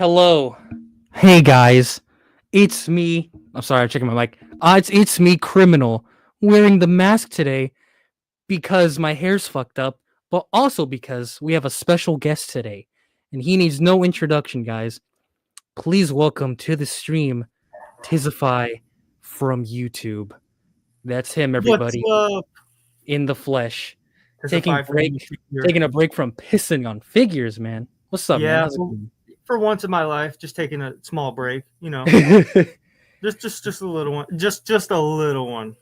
Hello. Hey guys. It's me. I'm sorry, I'm checking my mic. It's me, Criminal, wearing the mask today because my hair's fucked up, but also because we have a special guest today. And he needs no introduction, guys. Please welcome to the stream Tizzify from YouTube. That's him, What's everybody. up? In the flesh. Taking Taking a break from pissing on figures, man. What's up, man? Yeah, How's it going? for once in my life, just taking a small break. You know, just a little one, just a little one.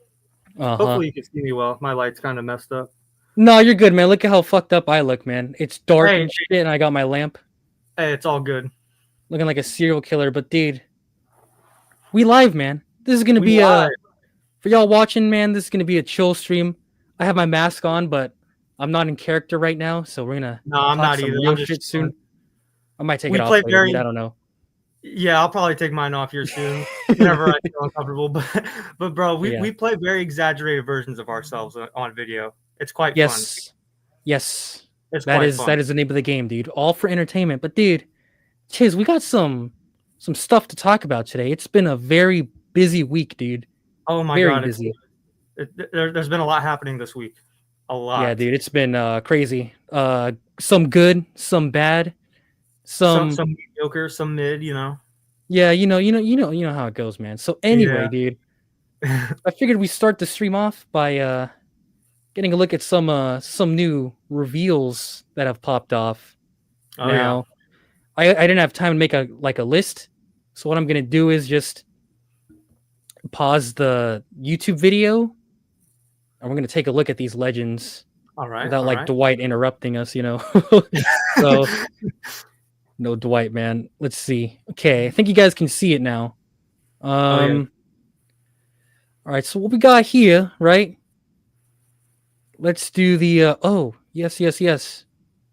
Hopefully you can see me well. My light's kind of messed up. No, you're good, man. Look at how fucked up I look, man. It's dark Hey. and shit, and I got my lamp. Hey, it's all good. Looking like a serial killer, but dude, we live, man. This is gonna We be live. for y'all watching, man. This is gonna be a chill stream. I have my mask on, but I'm not in character right now, so we're gonna No, I'm talk not some either. real I'm just shit soon. I might take We it off play later, very- dude. I don't know. Yeah, I'll probably take mine off here soon whenever I feel uncomfortable. But bro, we play very exaggerated versions of ourselves on video. It's quite fun. Yes. It's That quite is fun. that is the name of the game, dude. All for entertainment. But dude, Chiz, we got some stuff to talk about today. It's been a very busy week, dude. Oh my Very god, busy. There's been a lot happening this week. A lot. Yeah, dude, it's been crazy. Some good, some bad, some mediocre, some mid. You know. Yeah, you know how it goes, man. So anyway, dude, I figured we start the stream off by getting a look at some new reveals that have popped off. Oh, now, I didn't have time to make a list, so what I'm gonna do is just pause the YouTube video, and we're gonna take a look at these legends. All right. Without Dwight interrupting us, you know. So. No Dwight, man. Let's see. Okay, I think you guys can see it now. All right, so what we got here, right? Let's do the oh, yes.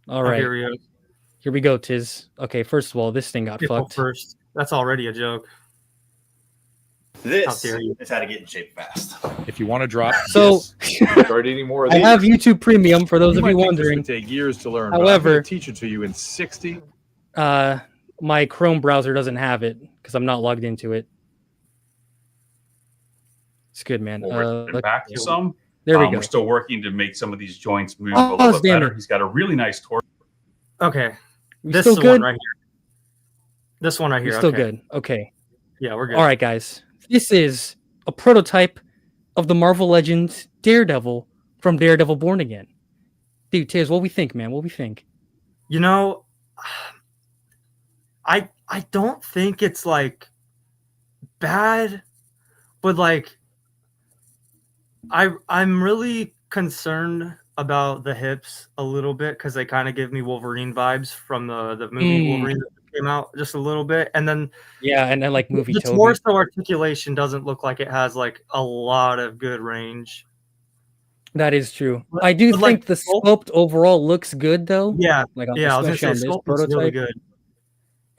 All right. Here we go, Tiz. Okay, first of all, this thing got fucked. First. That's already a joke. This is how to get in shape fast. If you want to drop, so start eating more of these. I have YouTube Premium for those of you wondering. This would take years to learn. However, teach it to you in 60. My Chrome browser doesn't have it because I'm not logged into it. It's good, man. Back to some. There we go. We're still working to make some of these joints move a little bit better. He's got a really nice torque. Okay. This is one right here. This one right here. Still good. Okay. Yeah, we're good. All right, guys. This is a prototype of the Marvel Legends Daredevil from Daredevil Born Again. Dude, Tiz, what we think, man? What we think? You know, I don't think it's like bad, but like I'm really concerned about the hips a little bit because they kind of give me Wolverine vibes from the movie Wolverine that came out just a little bit, and then and then like movie the Toby. torso articulation doesn't look like it has like a lot of good range. That is true. I do think the sculpt overall looks good though. Yeah, especially I was gonna say on this prototype. really good.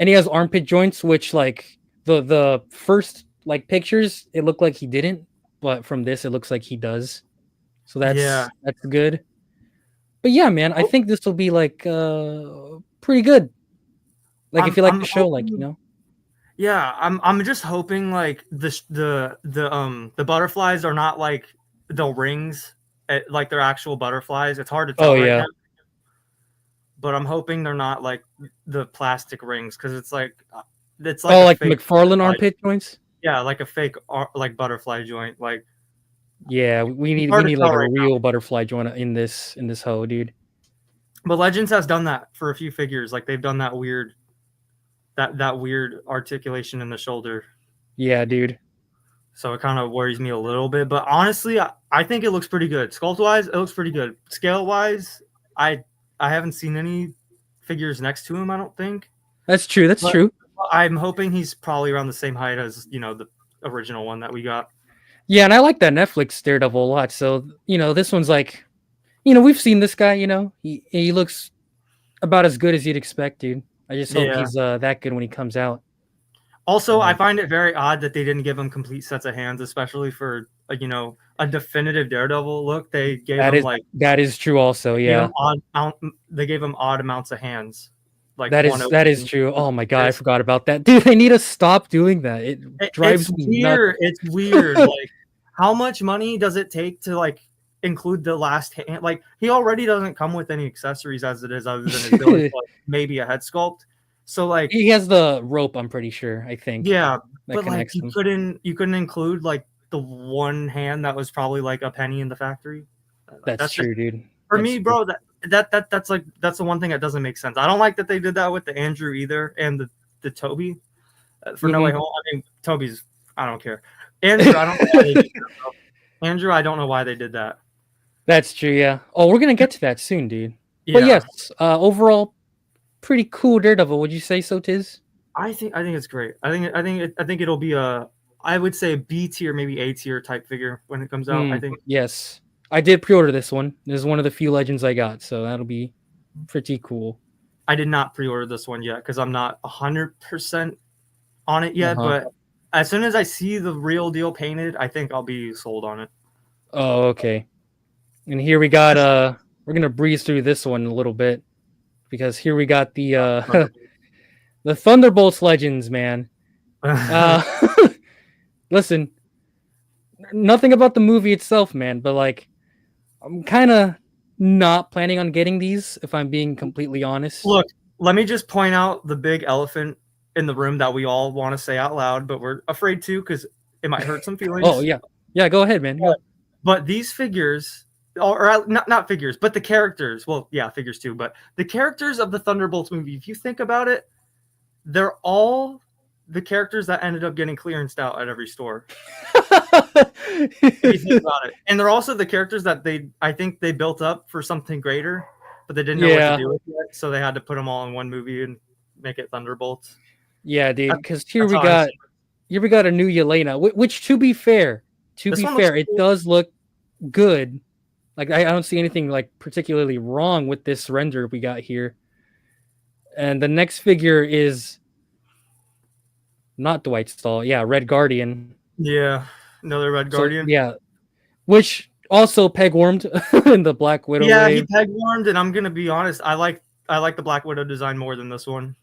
And he has armpit joints, which like the first like pictures, it looked like he didn't, but from this it looks like he does. So that's good. But yeah, man, I think this will be like pretty good. Like if you like the show, like, you know. Yeah, I'm just hoping like the butterflies are not like the rings, like they're actual butterflies. It's hard to tell now. But I'm hoping they're not like the plastic rings because it's like like McFarlane armpit joints. Yeah, like a fake like butterfly joint. Like yeah, we need like a real butterfly joint in this hoe, dude. But Legends has done that for a few figures. Like they've done that weird articulation in the shoulder. Yeah, dude. So it kind of worries me a little bit. But honestly, I think it looks pretty good. Sculpt wise, it looks pretty good. Scale wise, I haven't seen any figures next to him, I don't think. That's true. That's true. I'm hoping he's probably around the same height as, you know, the original one that we got. Yeah, and I like that Netflix Daredevil a lot. So, you know, this one's like, you know, we've seen this guy, you know. He looks about as good as you'd expect, dude. I just hope he's that good when he comes out. Also, I find it very odd that they didn't give him complete sets of hands, especially for, you know, a definitive Daredevil look. They gave him that is true also, yeah. They gave him odd amounts of hands. like that is true. Oh my god, I forgot about that, dude. They need to stop doing that. It drives me nuts. It's weird. Like, how much money does it take to like include the last hand? Like, he already doesn't come with any accessories as it is, other than his village, like maybe a head sculpt. So like he has the rope, I'm pretty sure. I think. Yeah, but like you couldn't include like the one hand that was probably like a penny in the factory. That's true, dude. For me, bro, that's the one thing that doesn't make sense. I don't like that they did that with the Andrew either and the Toby for No Way Home. I mean, Toby's, I don't care. Andrew, I don't know why they did that, Andrew, I don't know why they did that. That's true, yeah. Oh, we're gonna get to that soon, dude. Yeah. But yes, overall, pretty cool Daredevil. Would you say so, Tiz? I think it's great. I think it'll be I would say B tier, maybe A tier type figure when it comes out. I think. Yes, I did pre-order this one. This is one of the few legends I got, so that'll be pretty cool. I did not pre-order this one yet because I'm not 100% on it yet. But as soon as I see the real deal painted, I think I'll be sold on it. Oh, okay. And here we got we're gonna breeze through this one a little bit because here we got the the Thunderbolts legends, man. Listen, nothing about the movie itself, man, but like I'm kind of not planning on getting these, if I'm being completely honest. Look, let me just point out the big elephant in the room that we all want to say out loud, but we're afraid to because it might hurt some feelings. Oh, yeah. Yeah, go ahead, man. But these figures, or not figures, but the characters, well, yeah, figures too, but the characters of the Thunderbolts movie, if you think about it, they're all the characters that ended up getting clearanced out at every store. If you think about it. And they're also the characters that I think they built up for something greater, but they didn't know what to do with it, so they had to put them all in one movie and make it Thunderbolts. Yeah, dude, because here we got a new Yelena, which to be fair, it does look good. Like I don't see anything like particularly wrong with this render we got here. And the next figure is not Dwight Stahl. Yeah, Red Guardian. Yeah, another Red Guardian. Yeah, which also peg-warmed in the Black Widow. Yeah, he peg-warmed, and I'm gonna be honest. I like the Black Widow design more than this one.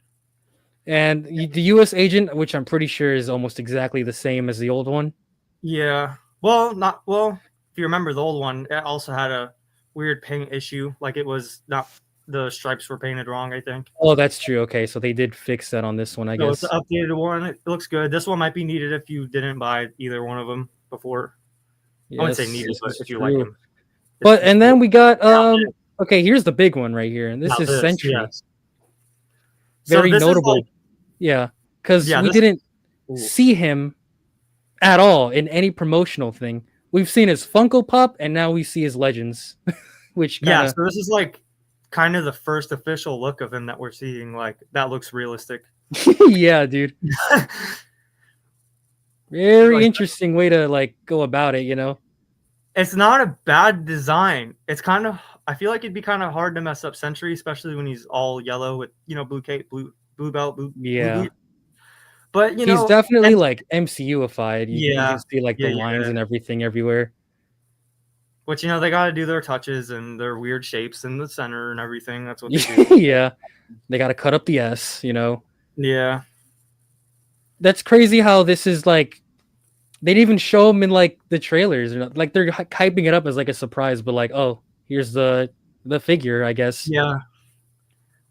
And the U.S. agent, which I'm pretty sure is almost exactly the same as the old one. Yeah. Well, if you remember the old one, it also had a weird paint issue. Like it was not, the stripes were painted wrong, I think. Oh, that's true. Okay, so they did fix that on this one, I guess. It's an updated one. It looks good. This one might be needed if you didn't buy either one of them before. Yes, I wouldn't say needed, but if you like them. But and then we got okay, here's the big one right here, and this is Sentry. Yes. Very notable. Yeah, because we didn't see him at all in any promotional thing. We've seen his Funko Pop, and now we see his Legends. Which so this is like kind of the first official look of him that we're seeing. Like that looks realistic. Yeah, dude. Very interesting way to like go about it, you know. It's not a bad design. It's kind of, I feel like it'd be kind of hard to mess up Sentry, especially when he's all yellow with, you know, blue cape, blue belt, blue. But you know, he's definitely like MCU-ified. You can see like the lines and everything everywhere. Which, you know, they got to do their touches and their weird shapes in the center and everything. That's what they do. Yeah, they got to cut up the S, you know. Yeah, that's crazy how this is like. They didn't even show him in like the trailers, like they're hyping it up as like a surprise, but like, oh, here's the figure, I guess. Yeah,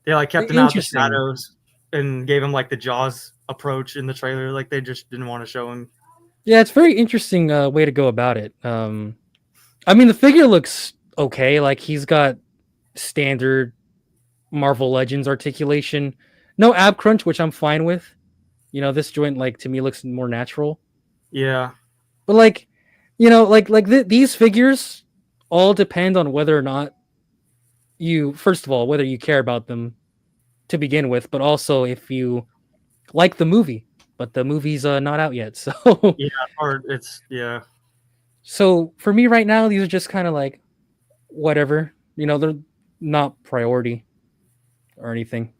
they like kept him out the shadows and gave him like the Jaws approach in the trailer. Like they just didn't want to show him. Yeah, it's a very interesting way to go about it. I mean, the figure looks okay. Like he's got standard Marvel Legends articulation, no ab crunch, which I'm fine with. You know, this joint like to me looks more natural. Yeah, but like, you know, these figures all depend on whether or not you, first of all, whether you care about them to begin with, but also if you like the movie. But the movie's not out yet, so yeah, or it's So for me right now, these are just kind of like whatever, you know, they're not priority or anything.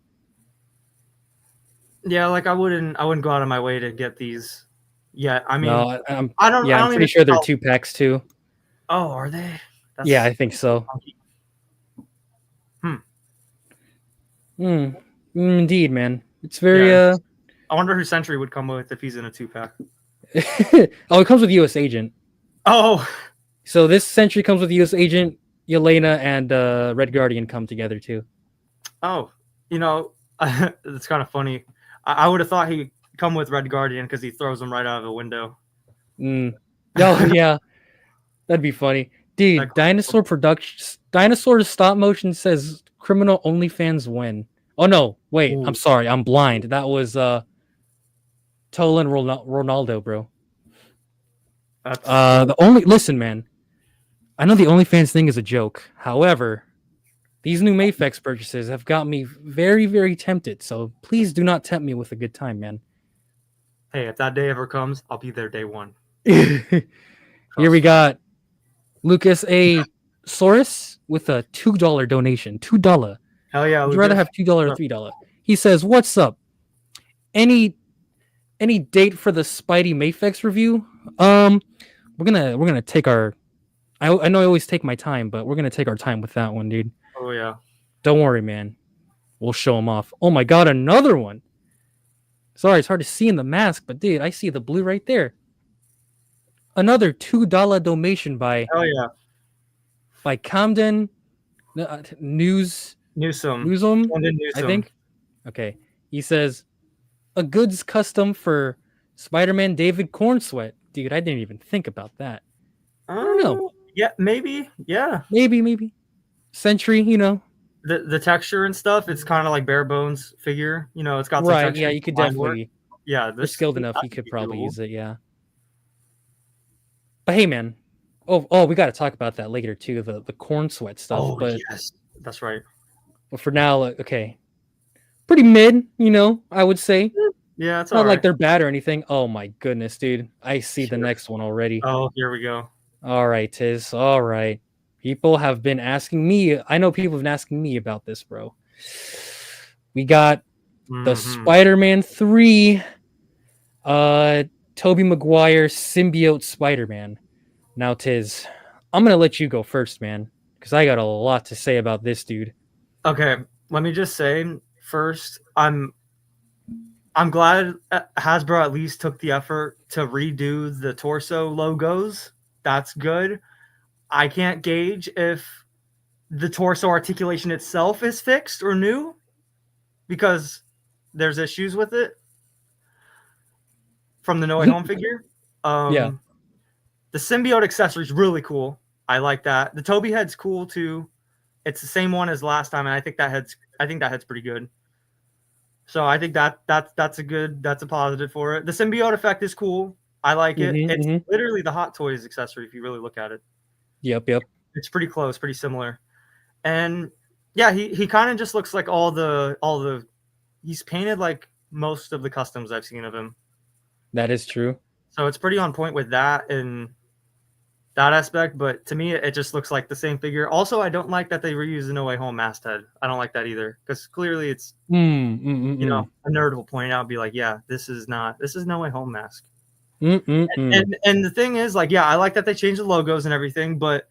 Yeah, like I wouldn't go out of my way to get these. Yeah, I mean, no, I'm pretty sure they're 2-packs too. Oh, are they? Yeah, I think so. Indeed, man. It's very Yeah. I wonder who Sentry would come with if he's in a 2-pack. Oh, it comes with US Agent. Oh, so this Sentry comes with US Agent, Yelena, and Red Guardian come together too. Oh, it's kind of funny. I would have thought he'd come with Red Guardian because he throws them right out of the window. Oh yeah, that'd be funny, dude. Dinosaur stop motion says criminal OnlyFans win. Oh no, wait, I'm sorry, I'm blind. That was Tolan Ronaldo, bro. That's listen, man. I know the OnlyFans thing is a joke. However, these new MAFEX purchases have got me very, very tempted. So please do not tempt me with a good time, man. Hey, if that day ever comes, I'll be there day one. Here we got Lucas A. Saurus with a $2 donation. $2. Hell yeah! Would you rather have $2 or $3? He says, "What's up? Any date for the Spidey MAFEX review? We're gonna take our. I know I always take my time, but we're gonna take our time with that one, dude. Oh yeah. Don't worry, man. We'll show them off. Oh my god, another one. Sorry, it's hard to see in the mask, but dude, I see the blue right there. Another $2 donation by Camden Newsom, I think. Okay. He says a goods custom for Spider-Man David Cornsweat. Dude, I didn't even think about that. I don't know. Yeah, maybe. Yeah. Maybe. Sentry, The texture and stuff, it's kind of like bare bones figure. It's got some right. texture. Yeah, you could definitely. Yeah, they're skilled enough. You could probably use it. Yeah. But hey, man. Oh, we got to talk about that later too. The Cornsweat stuff. Oh, but yes, that's right. But for now, okay, pretty mid. I would say. Yeah, it's not like they're bad or anything. Oh my goodness, dude! I see the next one already. Oh, here we go. All right, Tiz. All right. People have been asking me. I know people have been asking me about this, bro. We got the Spider-Man 3, Tobey Maguire Symbiote Spider-Man. Now, Tiz, I'm gonna let you go first, man, because I got a lot to say about this dude. Okay, let me just say first, I'm glad Hasbro at least took the effort to redo the torso logos. That's good. I can't gauge if the torso articulation itself is fixed or new because there's issues with it from the No Way Home figure. Yeah. The symbiote accessory is really cool. I like that. The Toby head's cool too. It's the same one as last time, and I think that head's pretty good. So I think that's a positive for it. The symbiote effect is cool. I like it. It's literally the Hot Toys accessory if you really look at it. Yep. It's pretty close, pretty similar. And yeah, he kind of just looks like all the he's painted like most of the customs I've seen of him. That is true. So it's pretty on point with that and that aspect, but to me it just looks like the same figure. Also, I don't like that they reuse the No Way Home masthead. I don't like that either because clearly it's a nerd will point out and be like, yeah, this is No Way Home mask. And the thing is, like, yeah, I like that they changed the logos and everything, but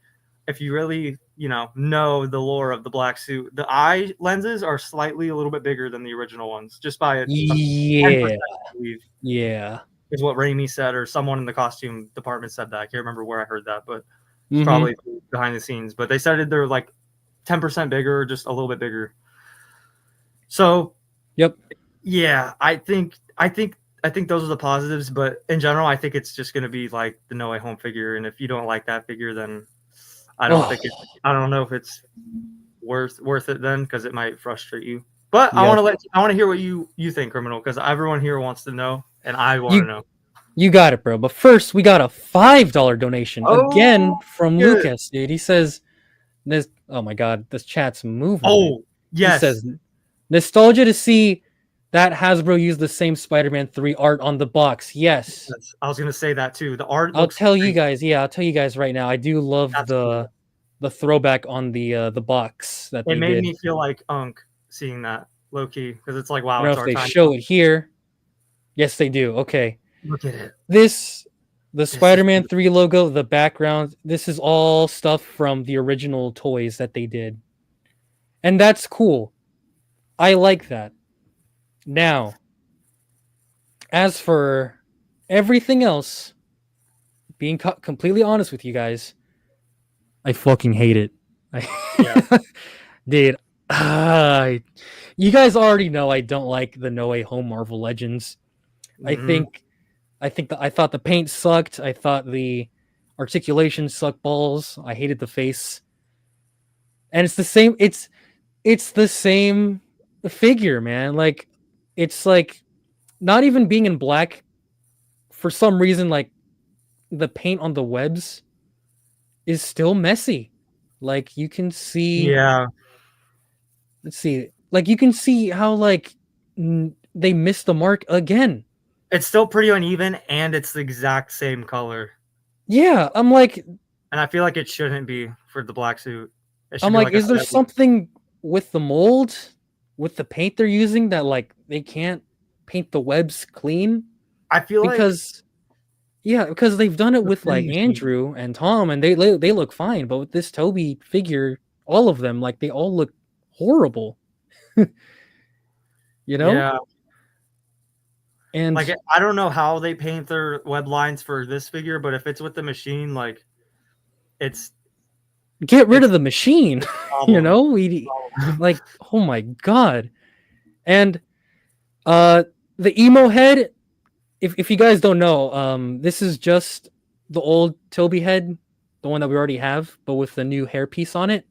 if you really know the lore of the black suit, the eye lenses are slightly a little bit bigger than the original ones, just by a 10%, I believe. Yeah. Is what Raimi said, or someone in the costume department said that. I can't remember where I heard that, but it's probably behind the scenes. But they said they're like 10% bigger, or just a little bit bigger. So, yep, yeah, I think those are the positives. But in general, I think it's just going to be like the No Way Home figure. And if you don't like that figure, then I don't know if it's worth it then, because it might frustrate you. But I want to hear what you think, Criminal, because everyone here wants to know. And I want to know. You got it, bro. But first, we got a $5 donation again from Lucas, dude. He says, "This. Oh my God, this chat's moving." Oh yes. He says, "Nostalgia to see that Hasbro used the same Spider-Man 3 art on the box." Yes, I was gonna say that too. The art. I'll tell you guys right now. I do love the throwback on the box that they did. It made me feel like Unk seeing that low key because it's like, wow. I don't know if they show it here. Yes, they do. Okay. Look at it. The Spider-Man 3 logo, the background, this is all stuff from the original toys that they did. And that's cool. I like that. Now, as for everything else, being completely honest with you guys, I fucking hate it. Yeah. Dude, you guys already know I don't like the No Way Home Marvel Legends. Mhm. I thought the paint sucked. I thought the articulation sucked balls. I hated the face. And it's the same it's the same figure, man. Like it's like not even being in black for some reason like the paint on the webs is still messy. Like you can see Yeah. let's see. Like you can see how like they missed the mark again. It's still pretty uneven, and it's the exact same color. Yeah, I'm like, and I feel like it shouldn't be for the black suit. It should I'm be like, a is there steady- something with the mold, with the paint they're using that like they can't paint the webs clean? I feel Because yeah, because they've done it The with like pin machine. Andrew and Tom, and they look fine, but with this Toby figure, all of them like they all look horrible. You know? yeah, And like I don't know how they paint their web lines for this figure, but if it's with the machine, like it's get rid of the machine. a You problem. know, we like, oh my god. And the emo head, if you guys don't know, this is just the old Toby head, the one that we already have, but with the new hairpiece on it.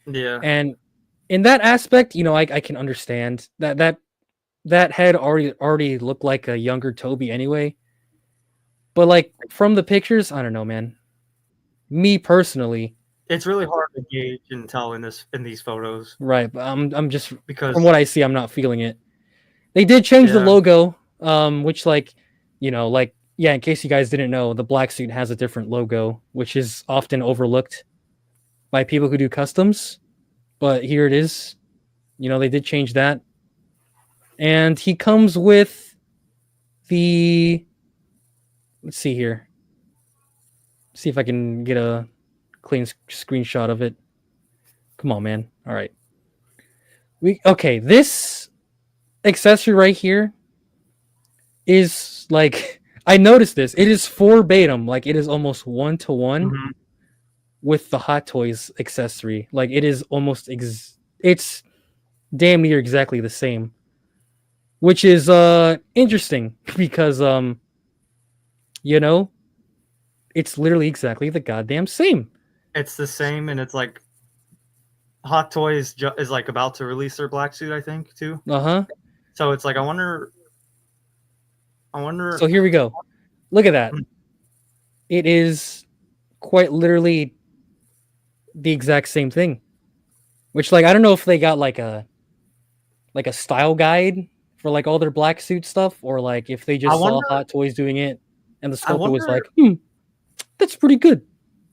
Yeah, And in that aspect, you know, I can understand that head already looked like a younger Toby anyway. But like from the pictures, I don't know, man. Me personally, it's really hard to gauge and tell in these photos right? But I'm just because from what I see, I'm not feeling it. They did change the Yeah. logo, which like, you know, like yeah, in case you guys didn't know, the black suit has a different logo, which is often overlooked by people who do customs. But here it is. You know, they did change that. And he comes with the let's see here. See if I can get a clean screenshot of it. Come on, man. All right. Okay, this accessory right here is like I noticed this. It is verbatim, like it is almost 1-to-1 Mhm. with the Hot Toys accessory. Like it is almost it's damn near exactly the same. Which is interesting because you know, it's literally exactly the goddamn same. it's the same, and it's like Hot Toys is like about to release their black suit, I think, too. Uh-huh. So it's like I wonder. So here we go. Look at that. It is quite literally the exact same thing. Which like I don't know if they got like a style guide for like all their black suit stuff, or like if they just saw Hot Toys doing it and the sculptor was like, that's pretty good.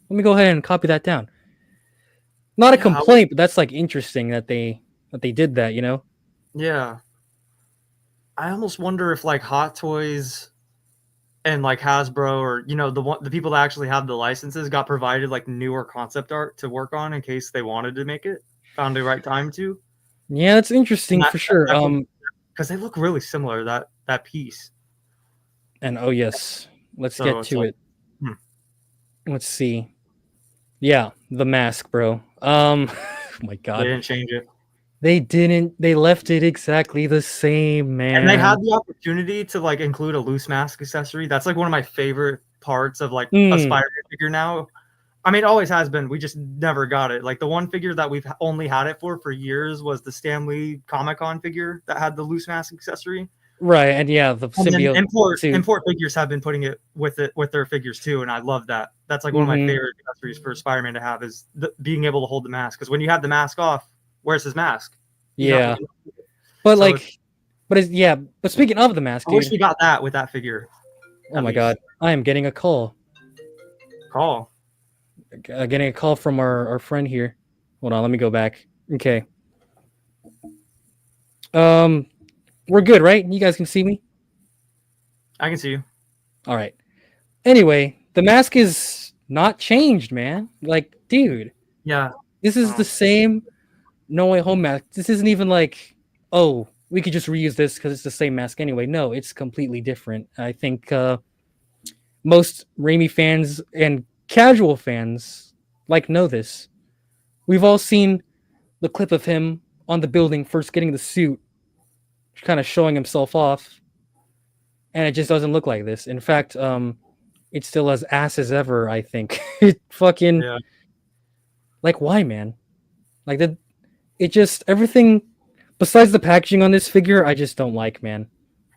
Let me go ahead and copy that down. Not a complaint, but that's like interesting that they did that, you know? Yeah. I almost wonder if like Hot Toys and like Hasbro, or you know, the people that actually have the licenses got provided like newer concept art to work on in case they wanted to make it. Found the right time to. Yeah, that's interesting for sure. Because they look really similar, that piece. And oh yes, let's get to it. Let's see. Yeah, the mask, bro. Oh my god. They didn't change it. They didn't. They left it exactly the same, man. And they had the opportunity to like include a loose mask accessory. That's like one of my favorite parts of like a Spider-Man figure now. I mean, it always has been. We just never got it. Like the one figure that we've only had it for years was the Stan Lee Comic-Con figure that had the loose mask accessory. Right, and yeah, the symbiote import figures have been putting it with their figures too, and I love that. That's like one of my favorite accessories for Spider-Man to have is being able to hold the mask. Because when you have the mask off, where's his mask? Yeah, but like, but speaking of the mask, I wish we got that with that figure. Oh my god, I am getting a call. Getting a call from our friend here. Hold on, let me go back. Okay. We're good, right? You guys can see me? I can see you. All right. Anyway, the mask is not changed, man. Like, dude. Yeah. This is the same No Way Home mask. This isn't even like, oh, we could just reuse this because it's the same mask anyway. No, it's completely different. I think most Raimi fans and casual fans know this. We've all seen the clip of him on the building first getting the suit, kind of showing himself off, and it just doesn't look like this. In fact, it's still as ass as ever. I think it fucking why, man? It just everything besides the packaging on this figure, I just don't like, man.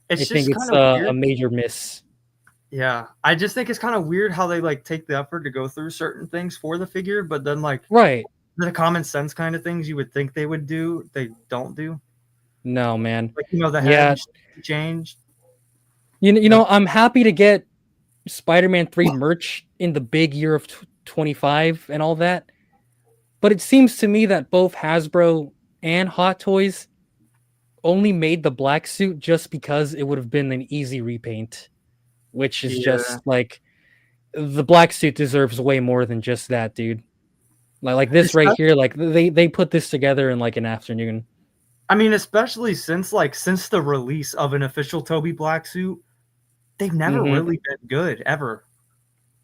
I think it's a major miss. Yeah, I just think it's kind of weird how they take the effort to go through certain things for the figure, but then right, the common sense kind of things you would think they would do, they don't do. No, man. The head changed. You know, I'm happy to get Spider-Man 3 merch in the big year of 25 and all that. But it seems to me that both Hasbro and Hot Toys only made the black suit just because it would have been an easy repaint, which is just the black suit deserves way more than just that, dude. Like this right here, they put this together in an afternoon. I mean, especially since the release of an official Toby black suit, they've never really been good ever.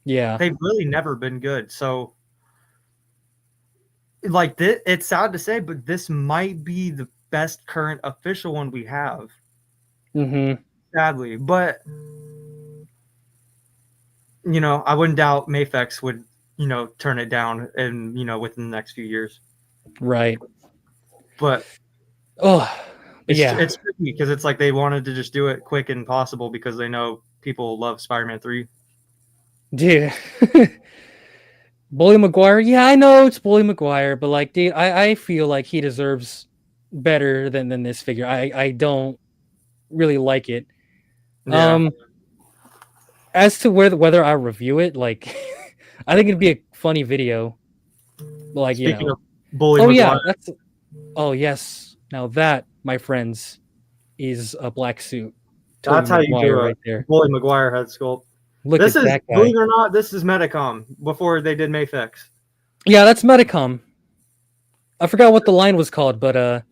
Yeah, they've really never been good. So, it's sad to say, but this might be the best current official one we have. Sadly, but I wouldn't doubt MAFEX would turn it down and within the next few years. Right. But it's tricky because it's they wanted to just do it quick and possible because they know people love Spider-Man 3. Dude. Bully Maguire, yeah, I know it's Bully Maguire, but dude, I feel like he deserves better than this figure. I don't really like it. Yeah. As to whether I review it, I think it'd be a funny video. Speaking of Bully Maguire. Oh yes. Now that, my friends, is a black suit. That's how you do right there. Bully Maguire head sculpt. Look at that guy. Believe it or not, this is Medicom before they did MAFEX. Yeah, that's Medicom. I forgot what the line was called, but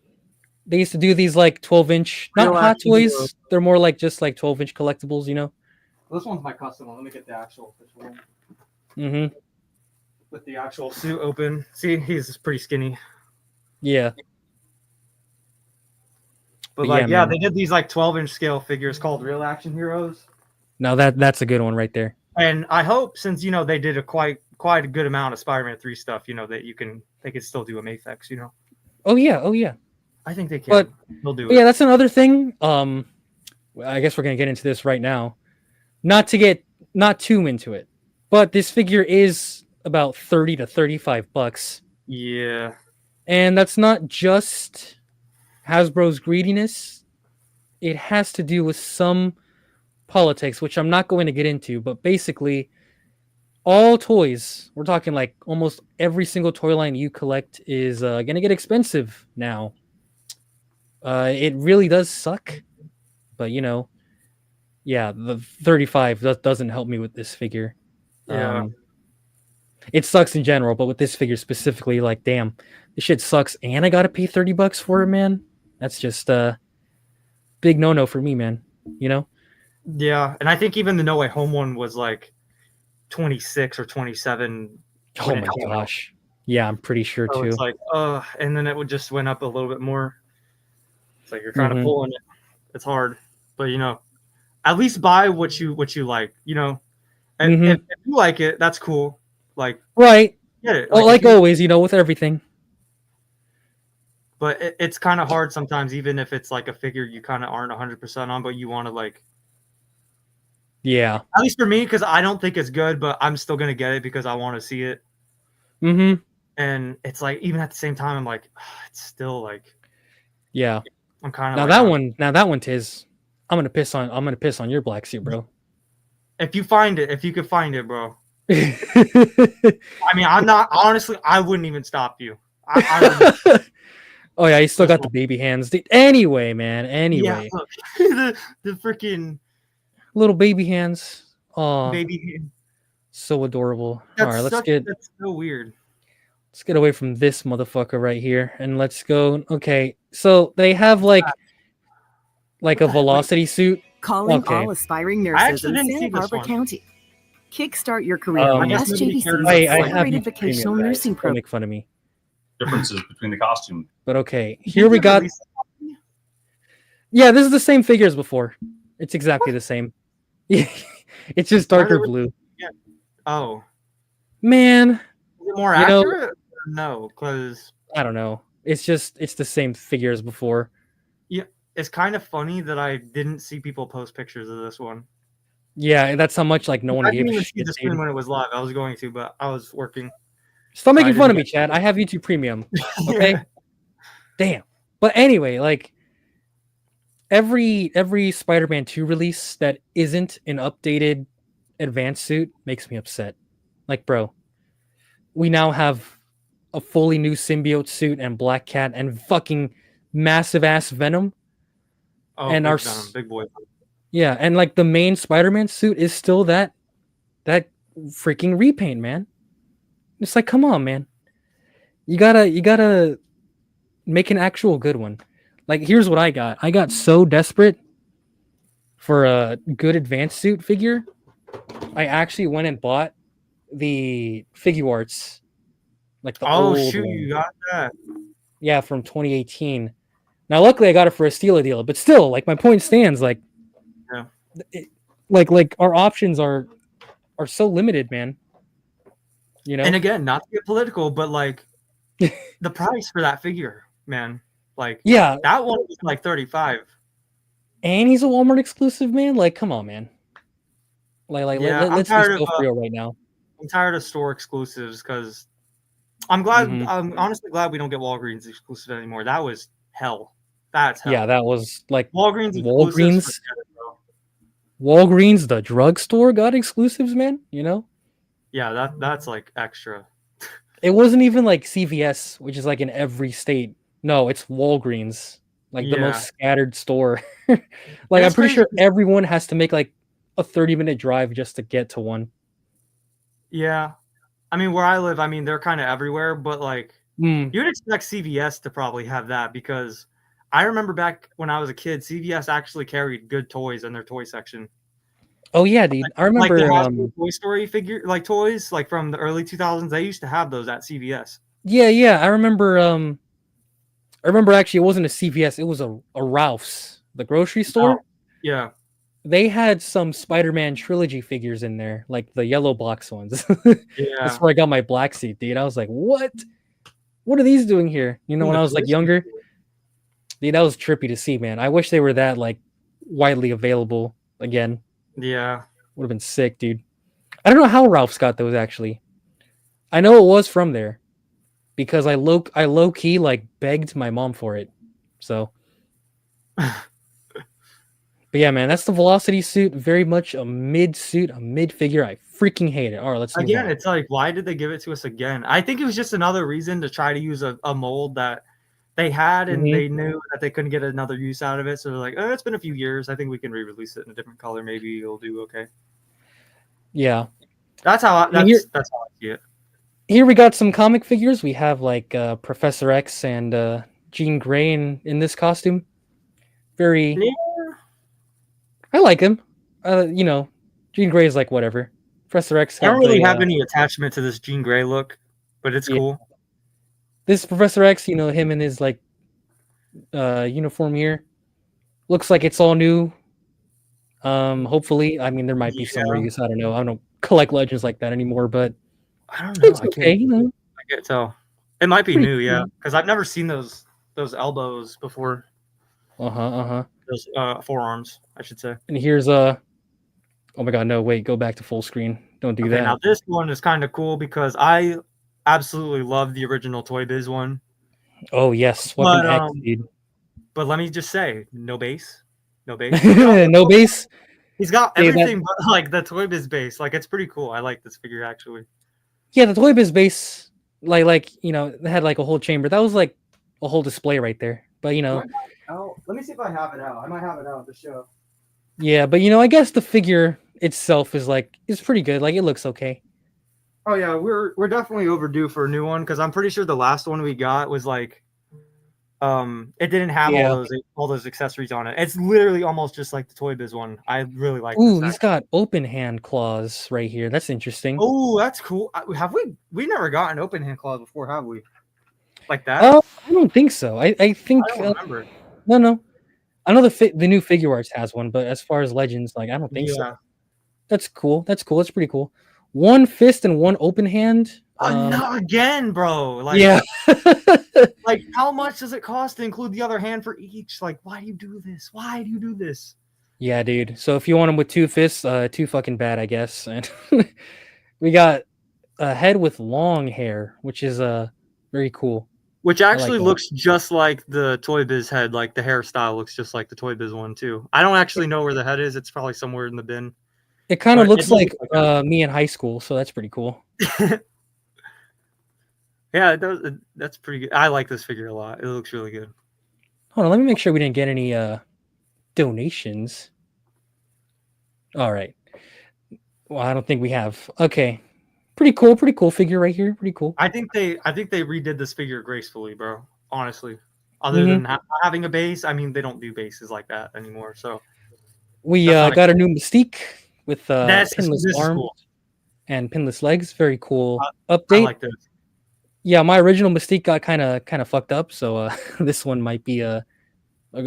they used to do these 12-inch, not Hot Toys. They're more just 12-inch collectibles, you know. This one's my custom one. Let me get the actual official one. With the actual suit open. See, he's pretty skinny. Yeah. But they did these 12-inch scale figures called Real Action Heroes. Now that's a good one right there. And I hope since they did a quite a good amount of Spider-Man 3 stuff, that they could still do a MAFEX, Oh yeah. I think they can. But they'll do it. Yeah, that's another thing. I guess we're gonna get into this right now. Not too into it, but this figure is about $30 to $35. Yeah. And that's not just Hasbro's greediness. It has to do with some politics, which I'm not going to get into, but basically all toys, we're talking almost every single toy line you collect is going to get expensive now. It really does suck, but the 35 doesn't help me with this figure. Yeah. It sucks in general, but with this figure specifically, damn, this shit sucks, and I gotta pay $30 for it, man. That's just a big no-no for me, man. Yeah, and I think even the No Way Home one was 26 or 27. Oh my gosh. Yeah, I'm pretty sure too. It's and then it just went up a little bit more. It's you're trying to pull on it. It's hard, but at least buy what you like, And if you like it, that's cool. Right. Get it. Well, always, with everything. But it's kind of hard sometimes, even if it's a figure you kind of aren't 100% on, but you want to Yeah. At least for me, because I don't think it's good, but I'm still gonna get it because I want to see it. And it's even at the same time, I'm it's still yeah. I'm kind of now that one, Tiz, I'm gonna piss on your black suit, bro. If you could find it, bro. I mean, I'm not honestly. I wouldn't even stop you. Oh yeah, you still got the baby hands. Anyway, man. Anyway, yeah, the freaking little baby hands. Oh, baby hand. So adorable. All right, That's so weird. Let's get away from this motherfucker right here, and let's go. Okay, so they have like a velocity suit. Calling Okay. all aspiring I nurses actually in didn't see Santa this Barbara one. County. Kickstart your career I with guess nobody cared SJDC's about I have accelerated YouTube Premium, vocational guys. nursing Don't program. make fun of me. Differences between the costume. But okay, Did here they we got. release that? Yeah, this is the same figure as before. It's exactly the same. It's just Why are they darker re- blue. Oh, Man, is it more You know- accurate? No, because I don't know. It's the same figure as before. it's kind of funny that I didn't see people post pictures of this one. Yeah, that's how much like no one I gave didn't a even see shit. the screen Dude. when it was live. I was going to, but I was working. Stop I making fun of didn't me, Chad. I have YouTube Premium. Okay. Damn. But anyway, like every Spider-Man 2 release that isn't an updated advanced suit makes me upset. Like, bro, we now have a fully new symbiote suit and Black Cat and fucking massive ass Venom. Oh, And big our Venom, big boy. Yeah, and like the main Spider-Man suit is still that freaking repaint, man. It's like, come on, man. You gotta make an actual good one. Like, here's what I got. I got so desperate for a good advanced suit figure. I actually went and bought the figure arts, like the Oh old shoot, one. you got that. Yeah, from 2018. Now, luckily, I got it for a steal deal, but still, like, my point stands. Like, Yeah. like our options are so limited, man. You know. And again, not to get political, but like the price for that figure, man. Like Yeah, that one was like 35. and he's a Walmart exclusive, man. Like, come on, man. Like, Yeah, I'm let's be tired so of, real right now. I'm tired of store exclusives because I'm glad. Mhm. I'm honestly glad we don't get Walgreens exclusive anymore. That was hell. That's hell. Yeah, that was like Walgreens exclusives. Walgreens. forget it, bro. Walgreens, the drugstore, got exclusives, man. You know, Yeah, that's like extra. it wasn't even like CVS, which is like in every state. No, it's Walgreens, like the Yeah. most scattered store. Like, I'm It's pretty sure crazy. everyone has to make like a 30-minute drive just to get to one. Yeah, I mean where I live, I mean they're kind of everywhere, but like Mm. you'd expect CVS to probably have that because I remember back when I was a kid, CVS actually carried good toys in their toy section. Oh yeah, dude. I Like remember. the Hasbro Toy Story figure, like toys, like from the early 2000s. They used to have those at CVS. Yeah. I remember. I remember actually it wasn't a CVS. It was a Ralph's, the grocery store. Oh, yeah, They had some Spider-Man trilogy figures in there, like the yellow box ones. yeah. That's where I got my black suit, dude. I was like, what? What are these doing here? You know, when I was like younger, dude, that was trippy to see, man. I wish they were that like widely available again. Yeah, Would have been sick, dude. I don't know how Ralph's got those actually. I know it was from there because I low key like begged my mom for it. So, but yeah, man, that's the Velocity suit. Very much a mid suit, a mid figure. I freaking hate it. All right, let's move again, on. it's like, why did they give it to us again? I think it was just another reason to try to use a mold that they had, and Mhm. they knew that they couldn't get another use out of it. So they're like, oh, it's been a few years. I think we can re-release it in a different color. Maybe it'll do okay. Yeah. That's how I, And that's how I see it. Here we got some comic figures. We have like Professor X and Jean Grey in this costume. Very, Yeah. I like him. You know, Jean Grey is like whatever. Professor X. I don't had really the, have any attachment to this Jean Grey look, but it's Yeah. cool. This Professor X, you know, him in his like uniform here. Looks like it's all new. Hopefully, I mean there might be some Yeah. reuse. I don't know. I don't like legends like that anymore, but I don't know. it's I okay. can't, You know, I can't tell. It might be Pretty new, yeah, cool. because I've never seen those elbows before. Those forearms, I should say. And here's oh my god, no, wait, go back to full screen. Don't do Okay, that. now this one is kind of cool because I absolutely love the original Toy Biz one. Oh yes, But, Weapon X, dude. But let me just say, no base, no base. No base. He's got Hey, that- everything but like the Toy Biz base. Like it's pretty cool. I like this figure actually. Yeah, the Toy Biz base, like you know, they had like a whole chamber. That was like a whole display right there. But you know, Oh, let me see if I have it out. I might have it out at the show. yeah, but you know, I guess the figure itself is pretty good. Like it looks okay. Oh yeah, we're definitely overdue for a new one because I'm pretty sure the last one we got was like it didn't have all those accessories on it. It's literally almost just like the Toy Biz one. I really like this. Ooh, he's got open hand claws right here. That's interesting. Oh, that's cool. Have we never got an open hand claw before, have we? Like that? I don't think so. I think I don't remember. No. I know the new Figure Arts has one, but as far as Legends, like I don't think so. That's cool. That's pretty cool. One fist and one open hand. Not again, bro. Like, yeah. Like, how much does it cost to include the other hand for each? Like, why do you do this? Why do you do this? Yeah, dude. So if you want him with two fists, too fucking bad, I guess. And we got a head with long hair, which is very cool. Which actually looks just like the Toy Biz head. Like the hairstyle looks just like the Toy Biz one too. I don't actually know where the head is. It's probably somewhere in the bin. It kind of looks like me in high school, so that's pretty cool. Yeah, it does. That's pretty good. I like this figure a lot. It looks really good. Hold on, let me make sure we didn't get any donations. All right. Well, I don't think we have. Okay. Pretty cool figure right here. Pretty cool. I think they redid this figure gracefully, bro. Honestly. Other than having a base, I mean, they don't do bases like that anymore. So we got a new Mystique with pinless arms cool. and pinless legs. Very cool update. I like this. Yeah, my original Mystique got kind of fucked up, so this one might be a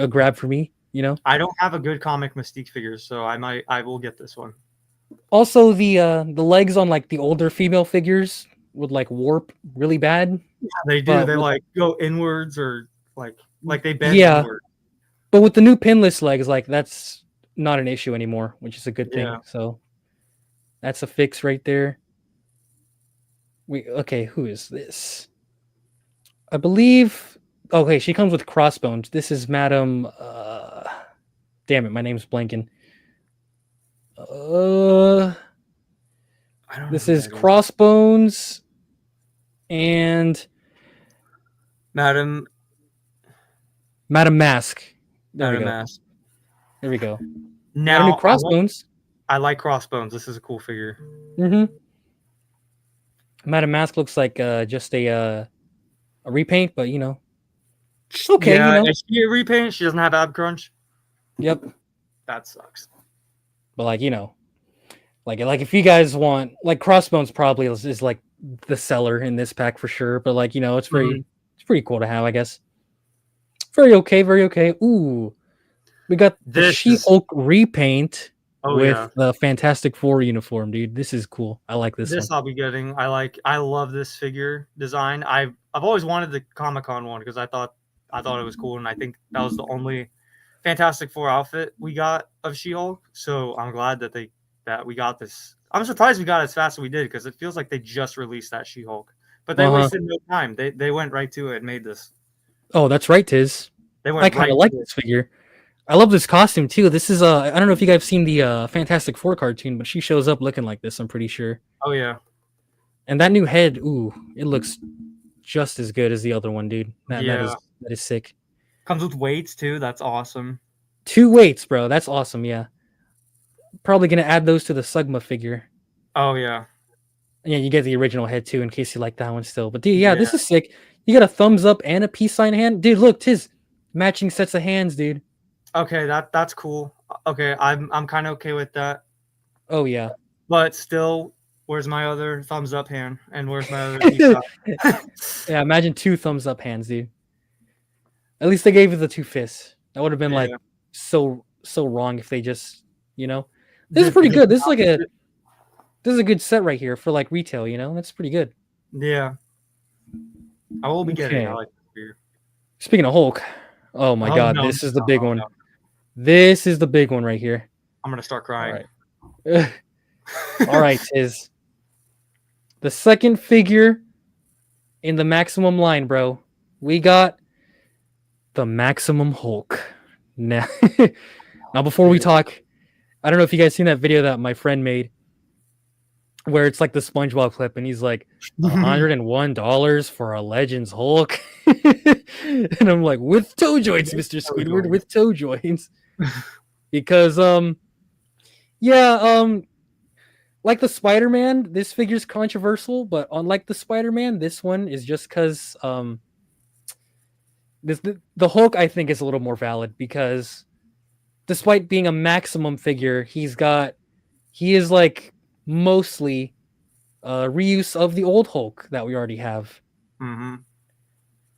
grab for me. You know, I don't have a good comic Mystique figure, so I will get this one. Also, the legs on like the older female figures would like warp really bad. Yeah, they do. They like go inwards or like they bend. Yeah, inward. But with the new pinless legs, like that's not an issue anymore, which is a good thing. Yeah. So that's a fix right there. Okay, who is this? I believe. Okay, she comes with Crossbones. This is Madam. Damn it, my name's blanking. This is Crossbones and Madam Mask. Madam Mask. There we go. Now new Crossbones. I like Crossbones. This is a cool figure. Madam Mask looks like just a repaint, but you know. Okay, yeah, you know. Is she a repaint? She doesn't have ab crunch. Yep. That sucks. But like, you know, like if you guys want, like Crossbones probably is like the seller in this pack for sure. But like, you know, it's pretty cool to have, I guess. Very okay. Ooh, we got the She-Hulk repaint with the Fantastic Four uniform, dude. This is cool. I like this. This one. I'll be getting. I love this figure design. I've always wanted the Comic-Con one because I thought it was cool, and I think that was the only Fantastic Four outfit we got of She-Hulk. So I'm glad that we got this. I'm surprised we got it as fast as we did because it feels like they just released that She-Hulk, but they wasted no time. They went right to it and made this. Oh, that's right, Tiz. I kind of like this figure. I love this costume too. This is I don't know if you guys have seen the Fantastic Four cartoon, but she shows up looking like this. I'm pretty sure. Oh yeah. And that new head, ooh, it looks just as good as the other one, dude. That is sick. Comes with weights too. That's awesome. 2 weights, bro. That's awesome. Yeah. Probably gonna add those to the Sugma figure. Oh yeah. And yeah, you get the original head too, in case you like that one still. But dude, this is sick. You got a thumbs up and a peace sign hand, dude. Look, Tiz, matching sets of hands, dude. Okay, that's cool. Okay, I'm kind of okay with that. Oh yeah. But still, where's my other thumbs up hand? And where's my other peace sign? Yeah, imagine 2 thumbs up hands, dude. At least they gave you the 2 fists. That would have been like so wrong if they just, you know. This is pretty good. This is a good set right here for like retail, you know. That's pretty good. Yeah. I will be getting. I like this beer. Speaking of Hulk, oh my god, this is the big one. No. This is the big one right here. I'm gonna start crying. All right, all right, is the second figure in the Maximum line, bro. We got the Maximum Hulk. Now, before we talk, I don't know if you guys seen that video that my friend made, where it's like the SpongeBob clip, and he's like, $101 for a Legends Hulk, and I'm like, with toe joints, Mr. Squidward, with toe joints, because like the Spider-Man, this figure's controversial, but unlike the Spider-Man, this one is just because the Hulk I think is a little more valid because despite being a maximum figure, he is like mostly reuse of the old Hulk that we already have. Mm-hmm.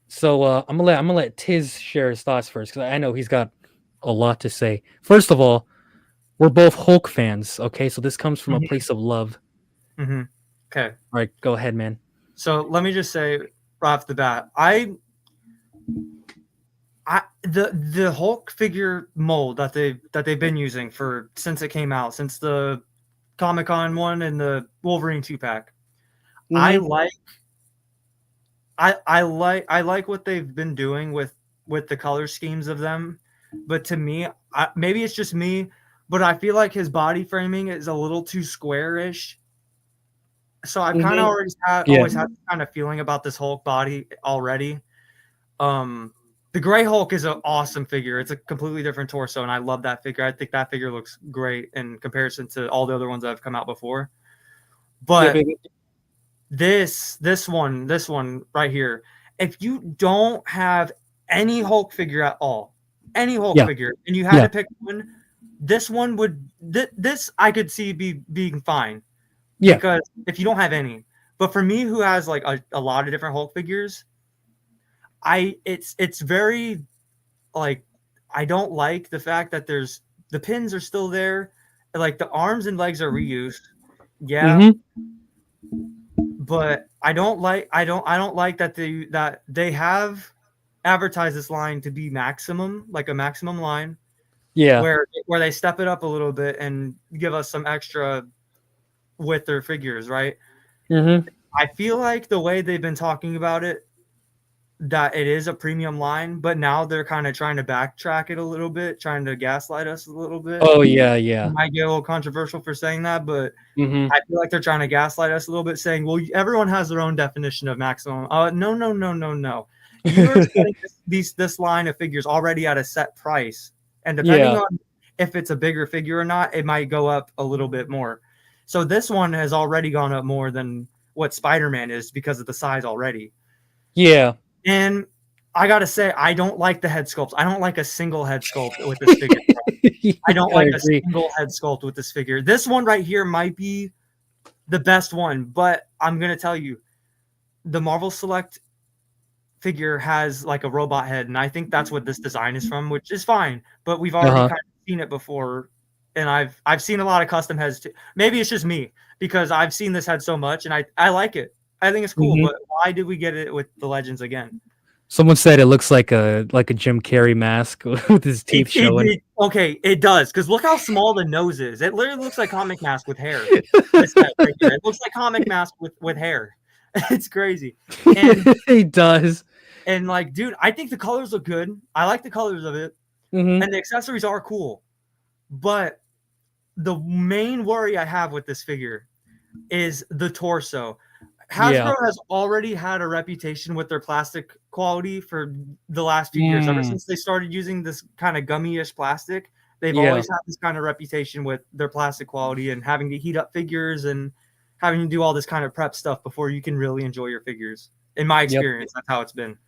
So I'm gonna let Tiz share his thoughts first because I know he's got a lot to say. First of all, we're both Hulk fans, okay? So this comes from a place of love. Mm-hmm. Okay. All right, go ahead, man. So let me just say right off the bat, the Hulk figure mold that they've been using since it came out, since the Comic-Con one and the Wolverine 2-pack. I like what they've been doing with the color schemes of them, but to me, maybe it's just me, but I feel like his body framing is a little too square-ish. So I've kind of always had this kind of feeling about this Hulk body already. The Gray Hulk is an awesome figure. It's a completely different torso, and I love that figure. I think that figure looks great in comparison to all the other ones that have come out before. But this one right here, if you don't have any Hulk figure at all, any Hulk figure, and you had to pick one, this one would this I could see being fine. Yeah. Because if you don't have any, but for me who has like a lot of different Hulk figures, it's very like I don't like the fact that the pins are still there, like the arms and legs are reused. Yeah. But I don't like that they have advertised this line to be maximum, like a maximum line. Yeah. Where they step it up a little bit and give us some extra with their figures, right? I feel like the way they've been talking about it, that it is a premium line, but now they're kind of trying to backtrack it a little bit, trying to gaslight us a little bit. Oh yeah. I might get a little controversial for saying that, but I feel like they're trying to gaslight us a little bit, saying, "Well, everyone has their own definition of maximum." No. You're getting this line of figures already at a set price, and depending on if it's a bigger figure or not, it might go up a little bit more. So this one has already gone up more than what Spider-Man is because of the size already. Yeah. And I gotta say, I don't like the head sculpts. I don't like a single head sculpt with this figure. I don't like a single head sculpt with this figure. This one right here might be the best one, but I'm gonna tell you, the Marvel Select figure has like a robot head, and I think that's what this design is from, which is fine. But we've already kind of seen it before, and I've seen a lot of custom heads too. Maybe it's just me because I've seen this head so much, and I like it. I think it's cool, but why did we get it with the Legends again? Someone said it looks like a Jim Carrey mask with his teeth showing. It does, because look how small the nose is. It literally looks like Comic Mask with hair. It looks like Comic Mask with hair. It's crazy. And it does. And like, dude, I think the colors look good. I like the colors of it. And the accessories are cool. But the main worry I have with this figure is the torso. Hasbro has already had a reputation with their plastic quality for the last few years. Ever since they started using this kind of gummy-ish plastic, they've always had this kind of reputation with their plastic quality and having to heat up figures and having to do all this kind of prep stuff before you can really enjoy your figures. In my experience, that's how it's been.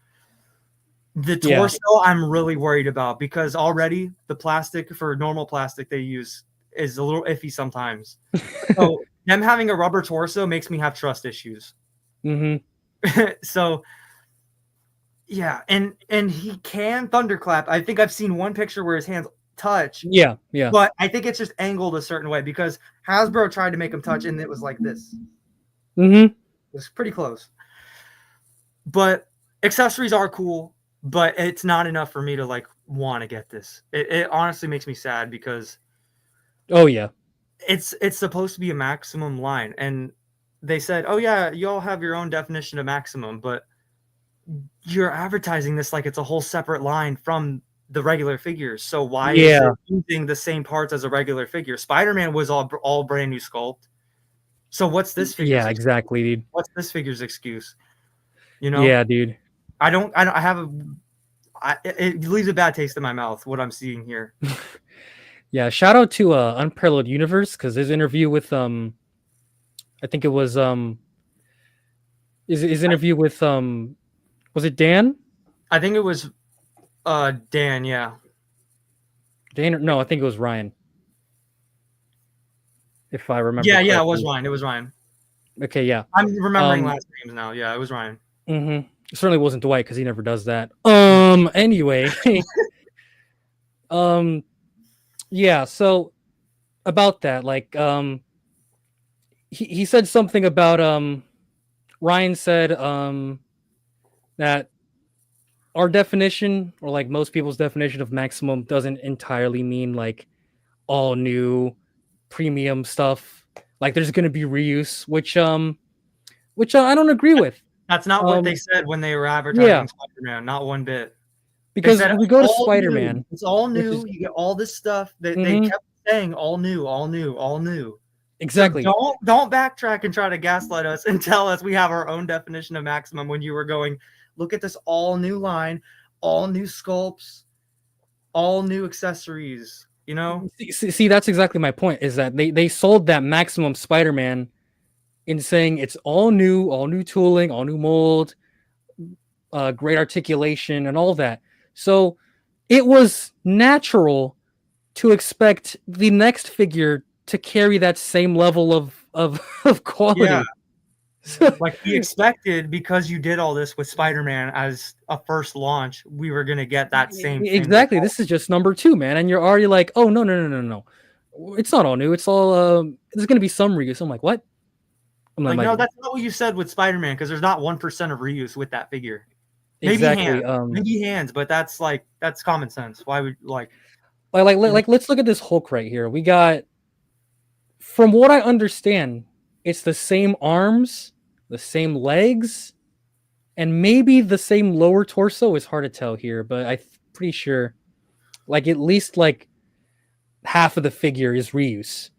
The torso, I'm really worried about because already the plastic for normal plastic they use is a little iffy sometimes. So them having a rubber torso makes me have trust issues. So yeah, and he can thunderclap. I think I've seen one picture where his hands touch. Yeah. But I think it's just angled a certain way because Hasbro tried to make him touch and it was like this. It was pretty close. But accessories are cool, but it's not enough for me to like want to get this. It honestly makes me sad because it's supposed to be a maximum line, and they said, "Oh yeah, you all have your own definition of maximum," but you're advertising this like it's a whole separate line from the regular figures. So why is it using the same parts as a regular figure? Spider-Man was all brand new sculpt. So what's this figure? Yeah, exactly, dude. What's this figure's excuse? You know? Yeah, dude. It leaves a bad taste in my mouth what I'm seeing here. Yeah, shout out to Unparalleled Universe because his interview with I think it was his interview with was it Dan? I think it was Dan, yeah. Dan? No, I think it was Ryan. If I remember. Yeah, correctly. it was Ryan. It was Ryan. Okay, yeah. I'm remembering last names now. Yeah, it was Ryan. Mm-hmm. It certainly wasn't Dwight because he never does that. Anyway. Yeah, so about that, like, he said something about Ryan said that our definition, or like most people's definition of maximum, doesn't entirely mean like all new premium stuff. Like there's gonna be reuse, which I don't agree with. That's not what they said when they were advertising Spider-Man. Not one bit. Because when we go to Spider-Man, new. It's all new. You get all this stuff that they kept saying, all new, all new, all new. Exactly. So don't backtrack and try to gaslight us and tell us we have our own definition of maximum when you were going, look at this all new line, all new sculpts, all new accessories. You know? See, that's exactly my point. Is that they sold that maximum Spider-Man in saying it's all new tooling, all new mold, great articulation, and all that. So it was natural to expect the next figure to carry that same level of quality. Yeah. Like we expected, because you did all this with Spider-Man as a first launch, we were gonna get that same thing. Exactly. This is just number 2, man, and you're already like, oh no. It's not all new. It's all there's gonna be some reuse. I'm like, what? I'm like, no, that's not what you said with Spider-Man, because there's not 1% of reuse with that figure. Maybe exactly. Maybe hands, but that's common sense. Why would like let's look at this Hulk right here. We got, from what I understand, it's the same arms, the same legs, and maybe the same lower torso. It's hard to tell here, but I'm pretty sure like at least like half of the figure is reuse.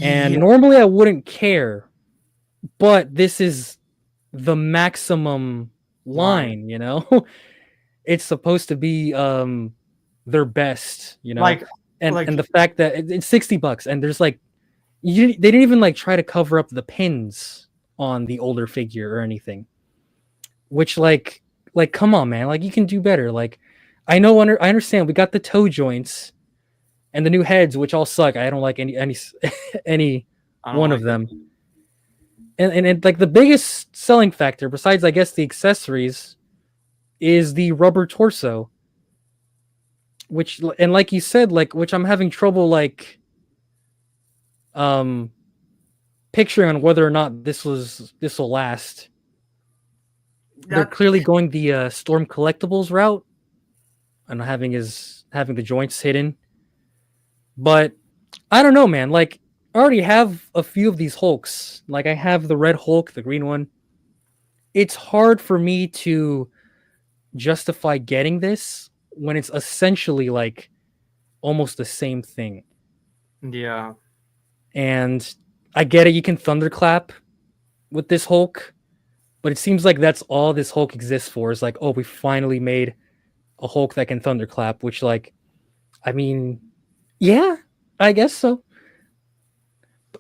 And normally I wouldn't care, but this is the maximum line, you know. It's supposed to be their best, you know. And the fact that it's $60 and there's like they didn't even like try to cover up the pins on the older figure or anything, which like come on, man, like you can do better. Like I understand we got the toe joints and the new heads, which all suck. I don't like any one of them. And like the biggest selling factor, besides I guess the accessories, is the rubber torso, which, and like you said, like, which I'm having trouble like picturing on whether or not this will last. They're clearly going the Storm Collectibles route and having the joints hidden, but I don't know, man. Like I already have a few of these Hulks. Like I have the red Hulk, the green one. It's hard for me to justify getting this when it's essentially like almost the same thing. Yeah. And I get it, you can thunderclap with this Hulk, but it seems like that's all this Hulk exists for, is like, oh, we finally made a Hulk that can thunderclap, which, like, I mean, yeah, I guess so.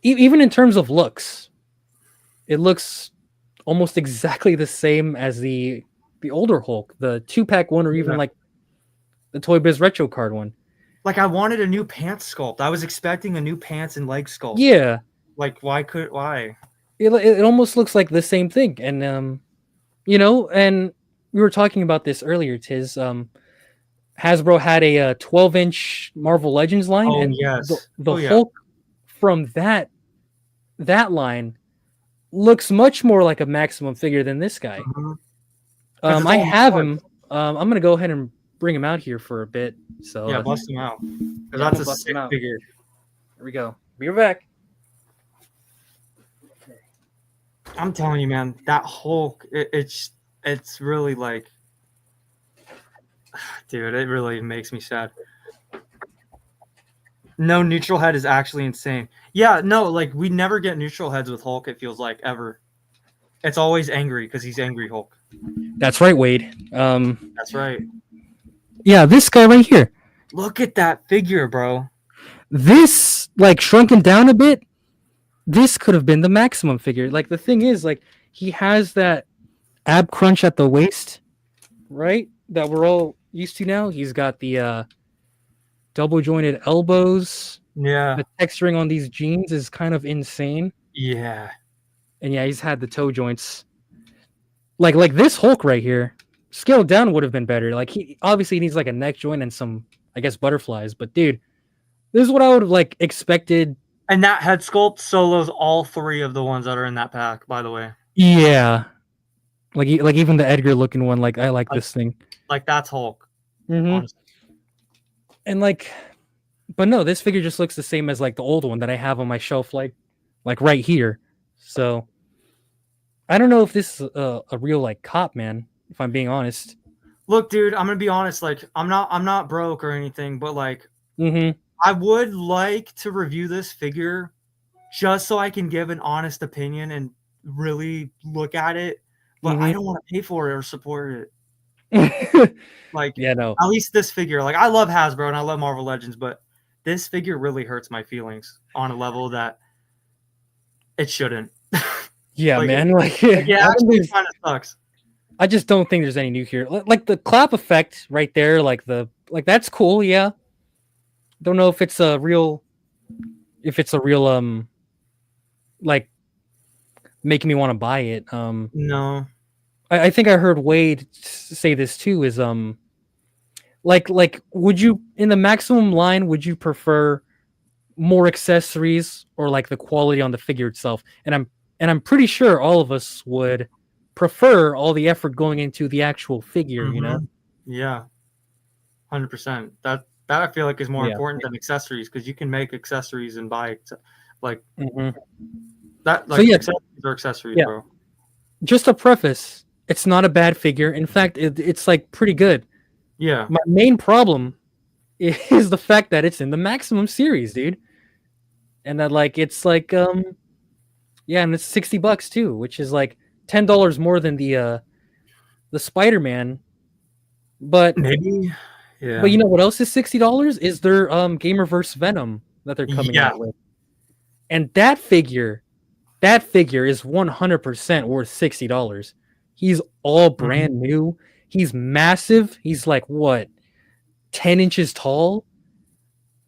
Even in terms of looks, it looks almost exactly the same as the older Hulk, the 2-pack one, or even like the Toy Biz Retro Card one. Like I wanted a new pants sculpt. I was expecting a new pants and leg sculpt. Yeah. Like why? It almost looks like the same thing, and you know, and we were talking about this earlier. Tiz, Hasbro had a 12-inch Marvel Legends line, and the Hulk from that line looks much more like a maximum figure than this guy. Mm-hmm. I have him. I'm gonna go ahead and bring him out here for a bit. So yeah, bust him out. That's a sick figure. Here we go. Be right back. I'm telling you, man, that Hulk, it's really like, dude, it really makes me sad. No neutral head is actually insane. Yeah, no, like we never get neutral heads with Hulk, it feels like, ever. It's always angry because he's angry Hulk. That's right, Wade. That's right. Yeah, this guy right here. Look at that figure, bro. This, like, shrunken down a bit, this could have been the maximum figure. Like, the thing is, like, he has that ab crunch at the waist, right? That we're all used to now. He's got the double jointed elbows. Yeah. The texturing on these jeans is kind of insane. Yeah. And yeah, he's had the toe joints. Like this Hulk right here, scaled down would have been better. Like he obviously needs like a neck joint and some, I guess, butterflies. But dude, this is what I would have like expected. And that head sculpt solos all 3 of the ones that are in that pack, by the way. Yeah. Like even the Edgar looking one, like I like this thing. Like that's Hulk. Mm-hmm. And like, but no, this figure just looks the same as like the old one that I have on my shelf, like right here. So I don't know if this is a real like cop, man. If I'm being honest. Look, dude, I'm gonna be honest. Like, I'm not broke or anything, but like, Mm-hmm. I would like to review this figure just so I can give an honest opinion and really look at it. But I don't want to pay for it or support it. Like, yeah, no. At least this figure. Like, I love Hasbro and I love Marvel Legends, but this figure really hurts my feelings on a level that it shouldn't. Yeah, like, man. Like, yeah, actually, kind of sucks. I just don't think there's any new here. Like the clap effect right there, like that's cool. Yeah. Don't know if it's a real, like making me want to buy it. No. I think I heard Wade say this too. Is like would you in the maximum line? Would you prefer more accessories or like the quality on the figure itself? And I'm pretty sure all of us would prefer all the effort going into the actual figure. You know? Yeah. 100%. That I feel like is more important than accessories because you can make accessories and buy like that. Like so, yeah. Accessories are accessories, bro. Just a preface. It's not a bad figure. In fact, it's like pretty good. Yeah. My main problem is the fact that it's in the Maximum series, dude. And that like it's like and it's $60 too, which is like $10 more than the Spider-Man. But maybe But you know what else is $60? Is their Gamerverse Venom that they're coming out with. And that figure is 100% worth $60. He's all brand new. He's massive. He's like what, 10 inches tall?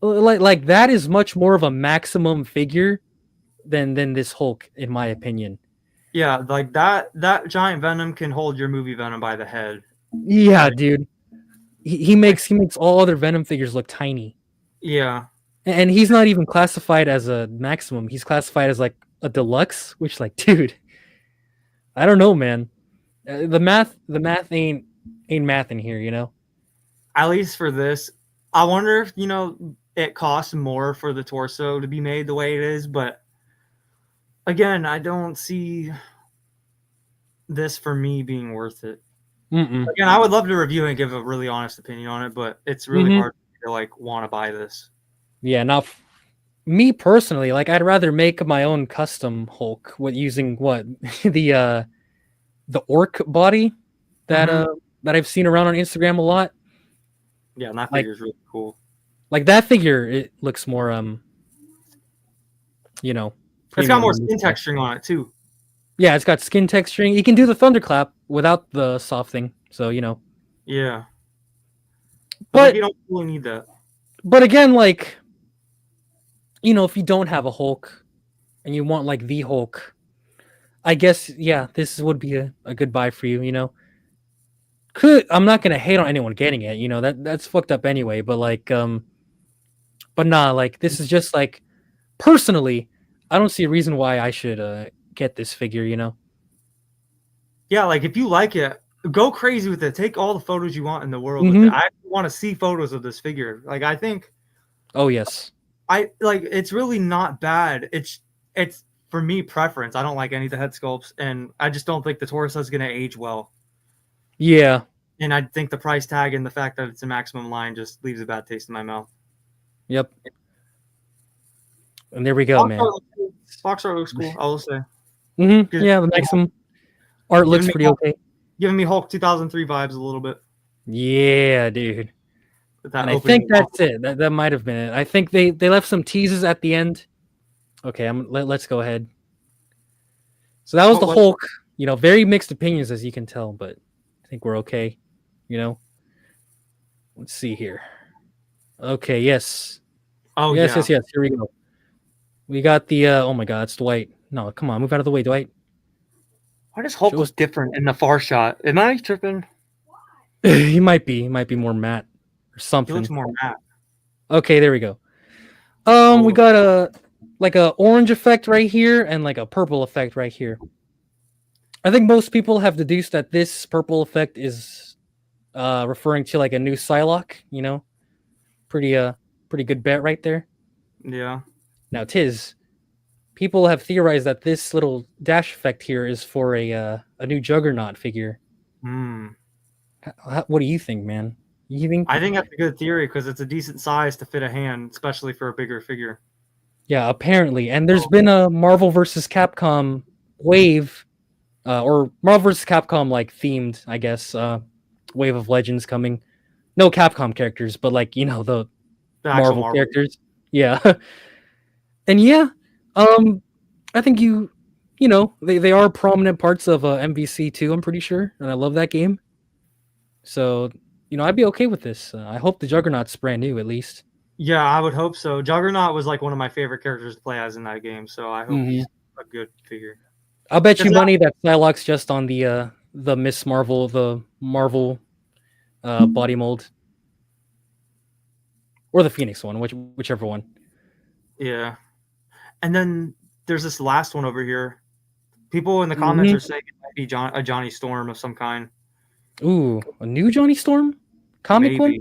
Like that is much more of a maximum figure than this Hulk, in my opinion. Yeah, like that giant Venom can hold your movie Venom by the head. Yeah, dude. He makes all other Venom figures look tiny. Yeah. And he's not even classified as a maximum. He's classified as like a deluxe, which like, dude, I don't know, man. The math ain't math in here, you know. At least for this, I wonder if it costs more for the torso to be made the way it is, but again, I don't see this for me being worth it. Again, I would love to review and give a really honest opinion on it, but it's really hard to like want to buy this. Yeah, now me personally, like I'd rather make my own custom Hulk with using the orc body that I've seen around on Instagram a lot. Yeah, and that figure is really cool. Like that figure, it looks more it's got more skin texturing on it too. Yeah, it's got skin texturing. You can do the thunderclap without the soft thing, so Yeah. But you don't really need that. But again, like, if you don't have a Hulk and you want like the Hulk, I guess this would be a good buy for you. I'm not gonna hate on anyone getting it. That's fucked up anyway. But like, but nah, like this is just like personally, I don't see a reason why I should get this figure. Yeah, like if you like it, go crazy with it. Take all the photos you want in the world with it. I want to see photos of this figure. Like I think. Oh yes. It's really not bad. It's for me preference. I don't like any of the head sculpts, and I just don't think the torso is gonna age well. Yeah. And I think the price tag and the fact that it's a maximum line just leaves a bad taste in my mouth. Yep. And there we go, man. Box art looks cool, I will say. Yeah, the maximum art looks pretty okay. Giving me Hulk 2003 vibes a little bit. Yeah, dude. And I think that's it. That might have been it. I think they left some teases at the end. Okay, let's go ahead. So that was the Hulk. Very mixed opinions as you can tell, but I think we're okay. Let's see here. Okay, yes. Oh yes, yeah. yes, yes. Here we go. We got the oh my god, it's Dwight. No, come on, move out of the way, Dwight. Why does Hulk look different in the far shot? Am I tripping? He might be more matte or He something. looks more matte. Okay, there we go. We got a orange effect right here and like a purple effect right here. I think most people have deduced that this purple effect is referring to like a new Psylocke, you know? Pretty good bet right there. Yeah. Now, Tiz, people have theorized that this little dash effect here is for a new Juggernaut figure. Hmm. What do you think, man? You think? I think that's a good theory because it's a decent size to fit a hand, especially for a bigger figure. Yeah, apparently. And there's been a Marvel vs. Capcom wave, or Marvel vs. Capcom like themed, I guess, wave of Legends coming. No Capcom characters, but like, you know, the Marvel characters. Yeah. And yeah, I think you know, they are prominent parts of MVC too, I'm pretty sure. And I love that game. So, you know, I'd be okay with this. I hope the Juggernaut's brand new at least. Yeah, I would hope so. Juggernaut was like one of my favorite characters to play as in that game, so I hope he's a good figure. I'll bet you money that Psylocke's just on the Miss Marvel, the Marvel body mold. Or the Phoenix one, whichever one. Yeah. And then there's this last one over here. People in the comments are saying it might be a Johnny Storm of some kind. Ooh, a new Johnny Storm? Comic one?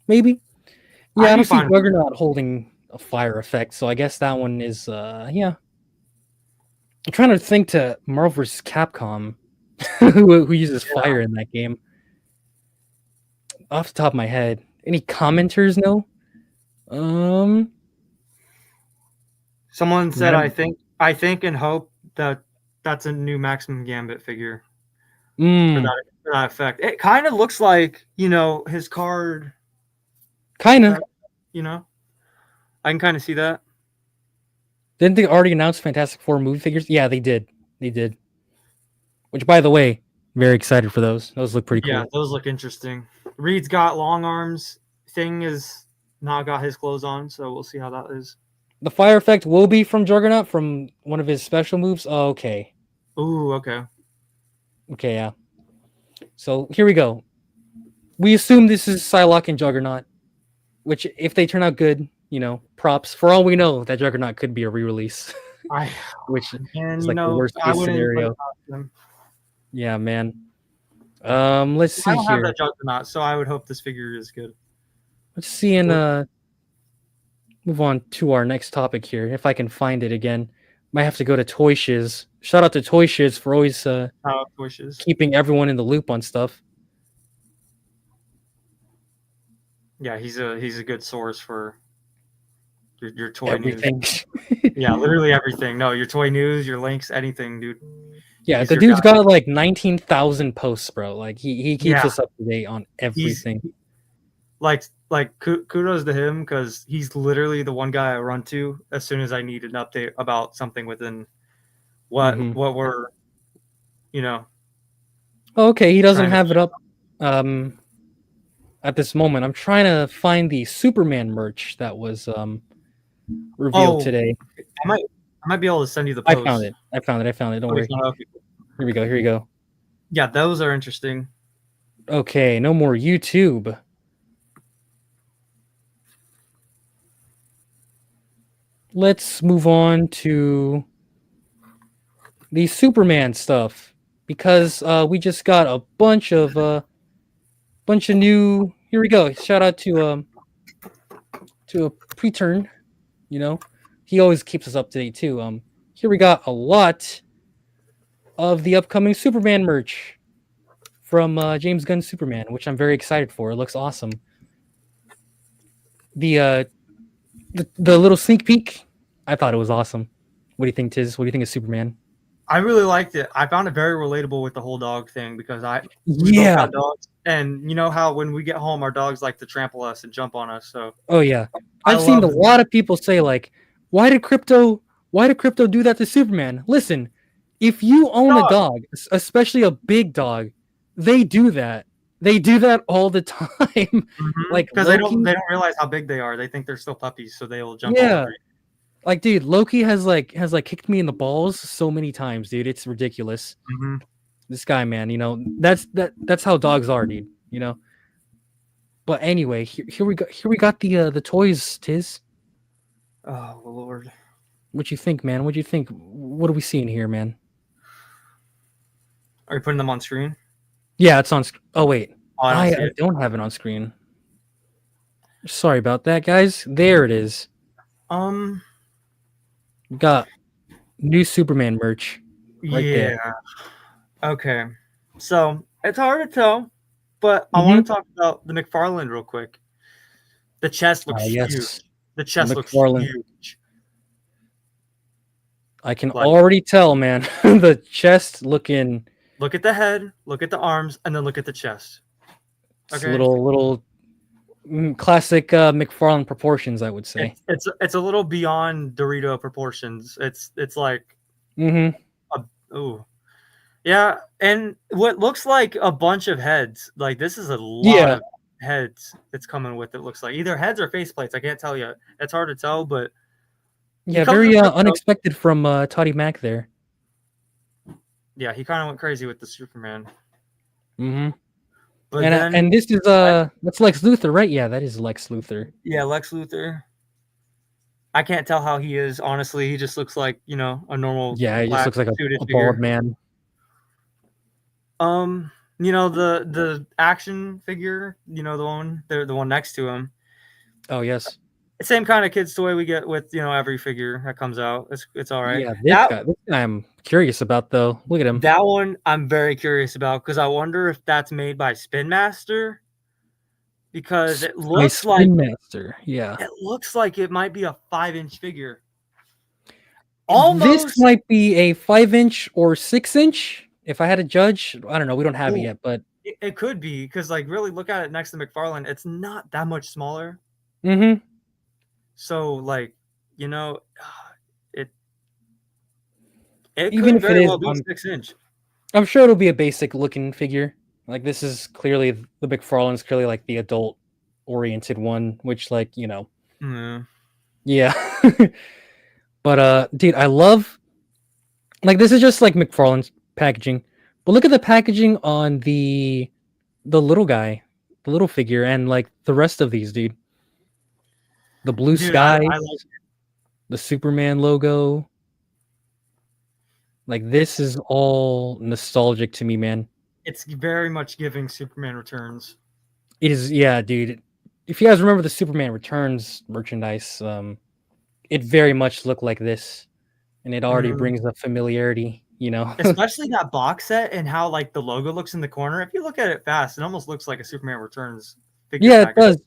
Maybe. Yeah, I don't see Juggernaut holding a fire effect, so I guess that one is, yeah. I'm trying to think to Marvel vs. Capcom, who uses fire in that game. Off the top of my head. Any commenters know? Someone said, I think and hope that that's a new Maximum Gambit figure. For that effect. It kind of looks like, you know, his card. Kind of. You know? I can kind of see that. Didn't they already announce Fantastic Four movie figures? Yeah, they did. They did. Which, by the way, very excited for those. Those look pretty cool. Yeah, those look interesting. Reed's got long arms. Thing is not got his clothes on, so we'll see how that is. The fire effect will be from Juggernaut, from one of his special moves. Oh, okay. Ooh, okay. Okay, yeah. So here we go. We assume this is Psylocke and Juggernaut, which if they turn out good, you know, props. For all we know, that Juggernaut could be a re-release, which is like the worst case scenario. Yeah, man. Let's see I don't here. have that Juggernaut, so I would hope this figure is good. Let's see and move on to our next topic here. If I can find it again, might have to go to Toy Shiz. Shout out to Toy Shiz for always keeping everyone in the loop on stuff. Yeah, he's a good source for your toy everything. News. Yeah, literally everything. No, your toy news, your links, anything, dude. Yeah, the dude's got like 19,000 posts, bro. Like he keeps us up to date on everything. Like kudos to him because he's literally the one guy I run to as soon as I need an update about something within what we're, you know. Okay, he doesn't have it up at this moment. I'm trying to find the Superman merch that was revealed today. I might be able to send you the post. I found it. Don't worry. Here we go. Yeah, those are interesting. Okay, no more YouTube. Let's move on to the Superman stuff because we just got a bunch of new. Here we go. Shout out to a Preturn. You know, he always keeps us up to date too. Here we got a lot of the upcoming Superman merch from James Gunn's Superman, which I'm very excited for. It looks awesome. The little sneak peek, I thought it was awesome. What do you think, Tiz? What do you think of Superman? I really liked it. I found it very relatable with the whole dog thing because we both got dogs, and you know how when we get home, our dogs like to trample us and jump on us. So I've seen a lot of people say like, why did crypto do that to Superman? Listen, if you own a dog, especially a big dog, they do that They do that all the time. Like because they Loki, don't realize how big they are. They think they're still puppies, so they'll jump all yeah. over you. Like, dude, Loki has kicked me in the balls so many times, dude. It's ridiculous. This guy, man, that's how dogs are, dude. But anyway, here we go. Here we got the toys, Tiz. Oh Lord. What you think, man? What do you think? What are we seeing here, man? Are you putting them on screen? Yeah, it's on. Oh wait, Oh, I don't have it on screen. Sorry about that, guys. There it is. Got new Superman merch. Right there. Okay. So it's hard to tell, but I want to talk about the McFarlane real quick. The chest looks huge. The chest looks huge. I can already tell, man. The chest looking. Look at the head, look at the arms, and then look at the chest. Okay. Little classic McFarlane proportions, I would say. It's a little beyond Dorito proportions. It's like. Oh. Yeah, and what looks like a bunch of heads. Like this is a lot of heads it's coming with. It looks like either heads or faceplates. I can't tell you. It's hard to tell, but yeah, very unexpected from Toddy Mac there. Yeah, he kind of went crazy with the Superman. But and this is that's Lex Luthor, right? Yeah, that is Lex Luthor. Yeah, Lex Luthor. I can't tell how he is. Honestly, he just looks like a normal. Yeah, he just looks like a bald man. The action figure, the one next to him. Oh yes. Same kind of kid's toy we get with every figure that comes out. It's all right. Yeah, this guy I'm curious about though. Look at him. That one I'm very curious about because I wonder if that's made by Spin Master. Because it looks like Spin Master. Yeah. It looks like it might be a 5-inch figure. This might be a 5-inch or 6-inch. If I had to judge, I don't know. We don't have it yet, but it could be because, really, look at it next to McFarlane. It's not that much smaller. So, it even if very it well is be 6-inch. I'm sure it'll be a basic looking figure. Like this is clearly the McFarlane's clearly like the adult oriented one, which yeah. But dude, I love this is just like McFarlane's packaging. But look at the packaging on the little guy, the little figure, and the rest of these, dude. The blue sky, the Superman logo. This is all nostalgic to me, man. It's very much giving Superman Returns. It is, yeah, dude. If you guys remember the Superman Returns merchandise, it very much looked like this, and it already brings a familiarity, Especially that box set and how the logo looks in the corner. If you look at it fast, it almost looks like a Superman Returns figure. Yeah, it does.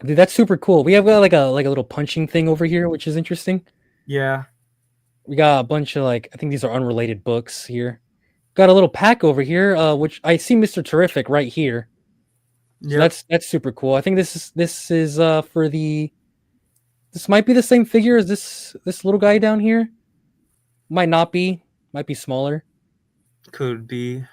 Dude, that's super cool. We have got a little punching thing over here, which is interesting. Yeah. We got a bunch of I think these are unrelated books here. Got a little pack over here, which I see Mr. Terrific right here. So that's super cool. I think this is for the. This might be the same figure as this little guy down here. Might not be. Might be smaller. Could be.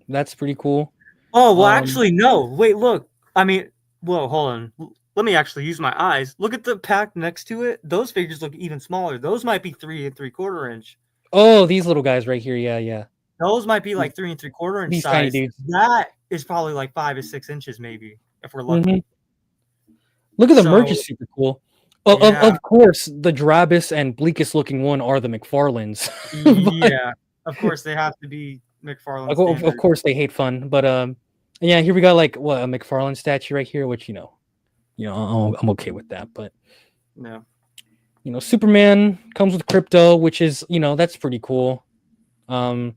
That's pretty cool. Oh well, actually no. Wait, look. I mean, whoa, hold on. Let me actually use my eyes. Look at the pack next to it. Those figures look even smaller. Those might be 3 3/4 inch. Oh, these little guys right here. Yeah. Those might be 3 3/4 inch these size. tiny dudes. That is probably 5 or 6 inches, maybe, if we're lucky. Look at the merch is super cool. Of course, the drabbest and bleakest looking one are the McFarlanes. Yeah, of course they have to be McFarlane. Of course they hate fun, but yeah, here we got a McFarlane statue right here, which I'm okay with that, but no. Superman comes with crypto, which is that's pretty cool. I'm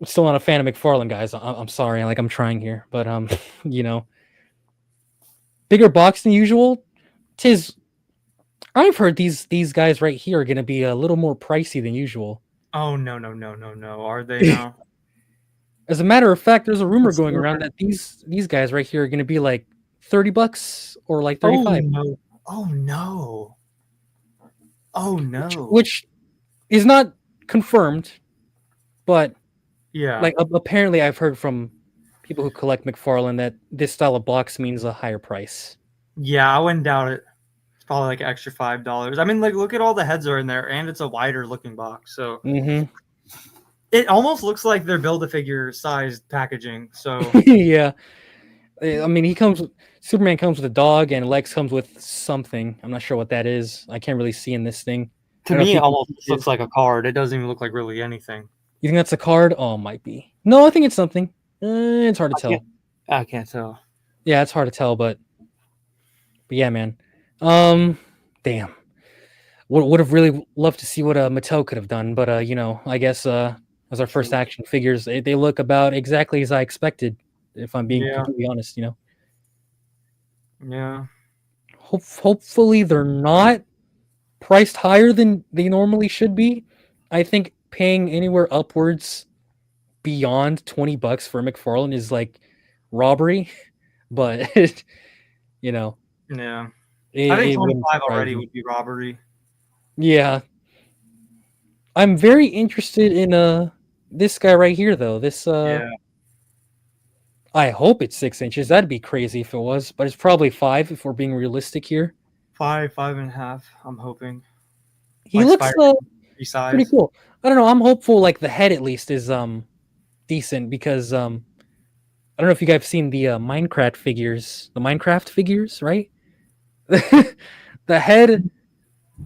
still not a fan of McFarlane, guys. I'm sorry, I'm trying here, but bigger box than usual. Tiz, I've heard these guys right here are going to be a little more pricey than usual. Oh no! Are they now? As a matter of fact, there's a rumor going around that these guys right here are going to be $30 or $35. Oh no! Which is not confirmed, but Yeah. Like apparently, I've heard from people who collect McFarlane that this style of box means a higher price. Yeah, I wouldn't doubt it. It's probably like extra $5. I mean, like look at all the heads are in there, and it's a wider looking box, so it almost looks like they're Build-A-Figure sized packaging. So yeah, I mean, Superman comes with a dog, and Lex comes with something. I'm not sure what that is. I can't really see in this thing. to me, it almost looks like a card. It doesn't even look like really anything. You think that's a card? Oh, it might be. No, I think it's something. It's hard to tell. I can't tell. Yeah, it's hard to tell, but yeah, man. Damn. Would have really loved to see what Mattel could have done, but I guess as our first action figures, they look about exactly as I expected. If I'm being completely honest, Yeah. Hopefully they're not priced higher than they normally should be. I think paying anywhere upwards beyond $20 for McFarlane is like robbery, but Yeah. I think 25 already would be robbery. Yeah. I'm very interested in this guy right here though. This I hope it's 6 inches. That'd be crazy if it was, but it's probably 5 if we're being realistic here. 5.5. I'm hoping. He looks pretty cool. I don't know. I'm hopeful. Like the head at least is decent because I don't know if you guys have seen the Minecraft figures, right? The head,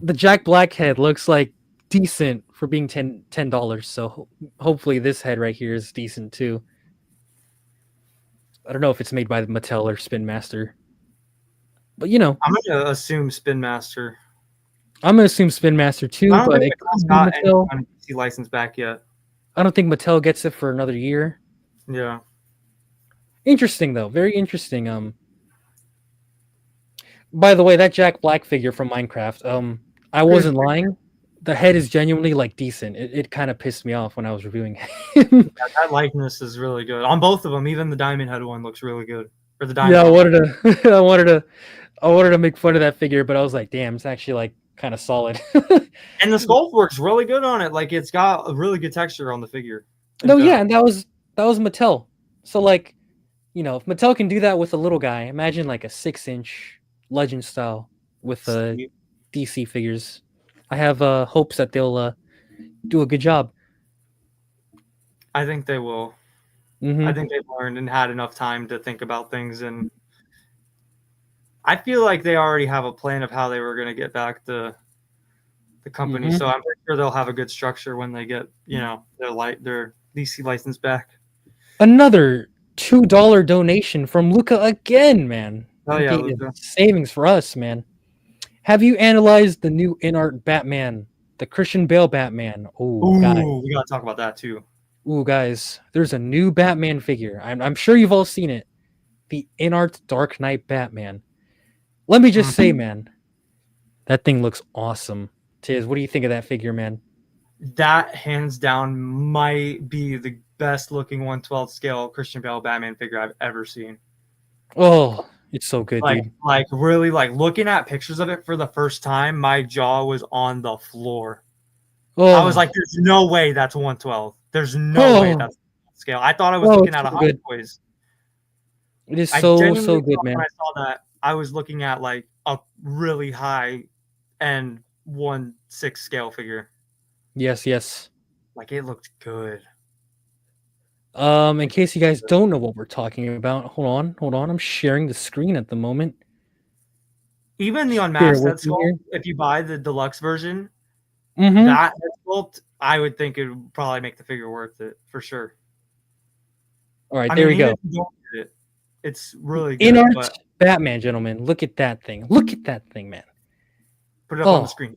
the Jack Black head looks like decent for being $10. So hopefully this head right here is decent too. I don't know if it's made by Mattel or Spin Master, but I'm gonna assume Spin Master. I'm gonna assume Spin Master too, but it could be Mattel. I don't see license back yet. I don't think Mattel gets it for another year. Yeah. Interesting though, very interesting. By the way, that Jack Black figure from Minecraft, I wasn't lying. The head is genuinely like decent. It kind of pissed me off when I was reviewing him. Yeah, that likeness is really good on both of them. Even the Diamond Head one looks really good. Or the Diamond. Yeah, I wanted to make fun of that figure, but I was like, damn, it's actually like kind of solid. And the sculpt works really good on it. Like it's got a really good texture on the figure. No, yeah, and that was Mattel. So like, if Mattel can do that with a little guy, imagine like a 6-inch Legend style with DC figures. I have hopes that they'll do a good job. I think they will. I think they've learned and had enough time to think about things, and I feel like they already have a plan of how they were going to get back the company. So I'm sure they'll have a good structure when they get their DC license back. Another $2 donation from Luca again, man. Oh yeah, Luca. Savings for us, man. Have you analyzed the new InArt Batman, the Christian Bale Batman? Ooh, we gotta talk about that too. Ooh, guys, there's a new Batman figure. I'm sure you've all seen it. The InArt Dark Knight Batman. Let me just say, man, that thing looks awesome. Tiz, what do you think of that figure, man? That hands down might be the best looking 1/12 scale Christian Bale Batman figure I've ever seen. Oh, it's so good, dude. Like really, like looking at pictures of it for the first time, my jaw was on the floor. Oh. I was like, "There's no way that's 1/12. There's no way that's scale." I thought I was looking at a Hot Toys. It is so good, man. When I saw that, I was looking at like a really high end 1/6 scale figure. Yes. Like it looked good. In case you guys don't know what we're talking about, hold on. I'm sharing the screen at the moment. Even the unmasked head sculpt, if you buy the deluxe version, that head sculpt, I would think it would probably make the figure worth it for sure. All right, there we go. It's really good. InArt Batman, gentlemen. Look at that thing. Look at that thing, man. Put it up on the screen.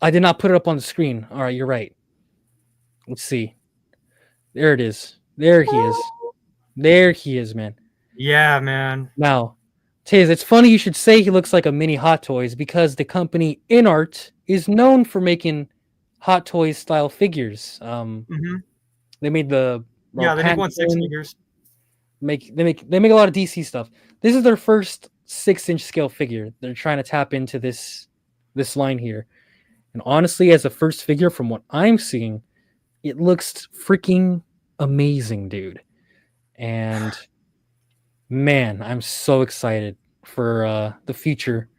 I did not put it up on the screen. All right, you're right. Let's see. There it is. There he is. There he is, man. Yeah, man. Now, Tiz, it's funny you should say he looks like a mini Hot Toys because the company InArt is known for making Hot Toys style figures. They made the they make 1/6 figures. They make a lot of DC stuff. This is their first 6-inch scale figure. They're trying to tap into this line here. And honestly, as a first figure from what I'm seeing, it looks freaking amazing, dude. And man, I'm so excited for the future.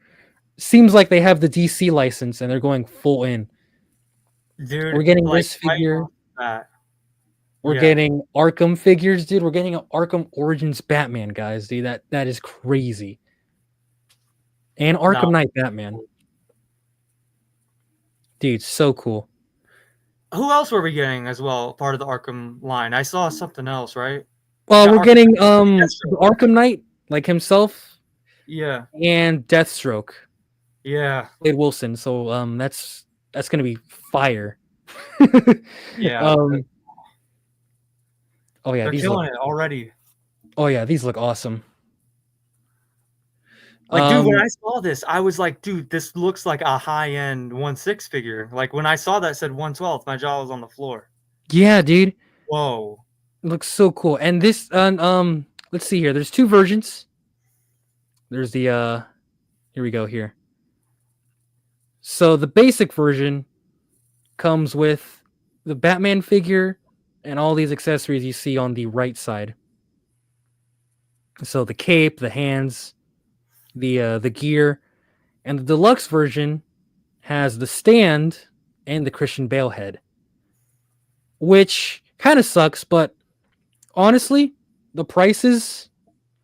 Seems like they have the DC license and they're going full in. Dude, We're getting like this figure. that. We're Yeah. getting Arkham figures, dude. We're getting an Arkham Origins Batman, guys, dude. That is crazy. And Arkham Knight Batman. Dude, so cool. Who else were we getting as well? Part of the Arkham line. I saw something else, right? Well, Yeah, we're getting Arkham Knight, like himself. Yeah. And Deathstroke. Yeah. Wade Wilson. So that's gonna be fire. Yeah. Oh yeah, they're these killing look, it already. Oh yeah, these look awesome. Like, dude, when I saw this, I was like, dude, this looks like a high-end 1/6 figure. Like, when I saw that said 1/12, my jaw was on the floor. Yeah, dude. Whoa. It looks so cool. And this let's see here. There's two versions. There's the here we go here. So the basic version comes with the Batman figure and all these accessories you see on the right side. So the cape, the hands, the gear, and the deluxe version has the stand and the Christian Bale head, which kind of sucks, but honestly, the prices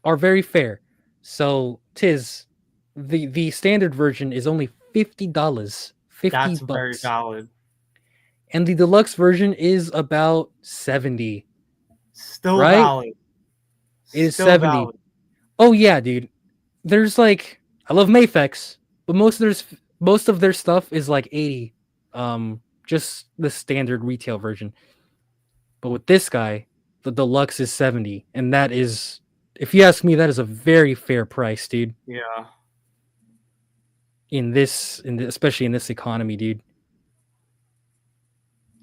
are very fair. So Tiz, the standard version is only $50. That's $50. very valid. And the deluxe version is about $70. Still right? valid. It is Still 70. valid. Oh yeah, dude. There's like, I love MAFEX, but most of their stuff is like 80. Just the standard retail version. But with this guy, the deluxe is 70, and that is, if you ask me, that is a very fair price, dude. Yeah. Especially in this economy, dude.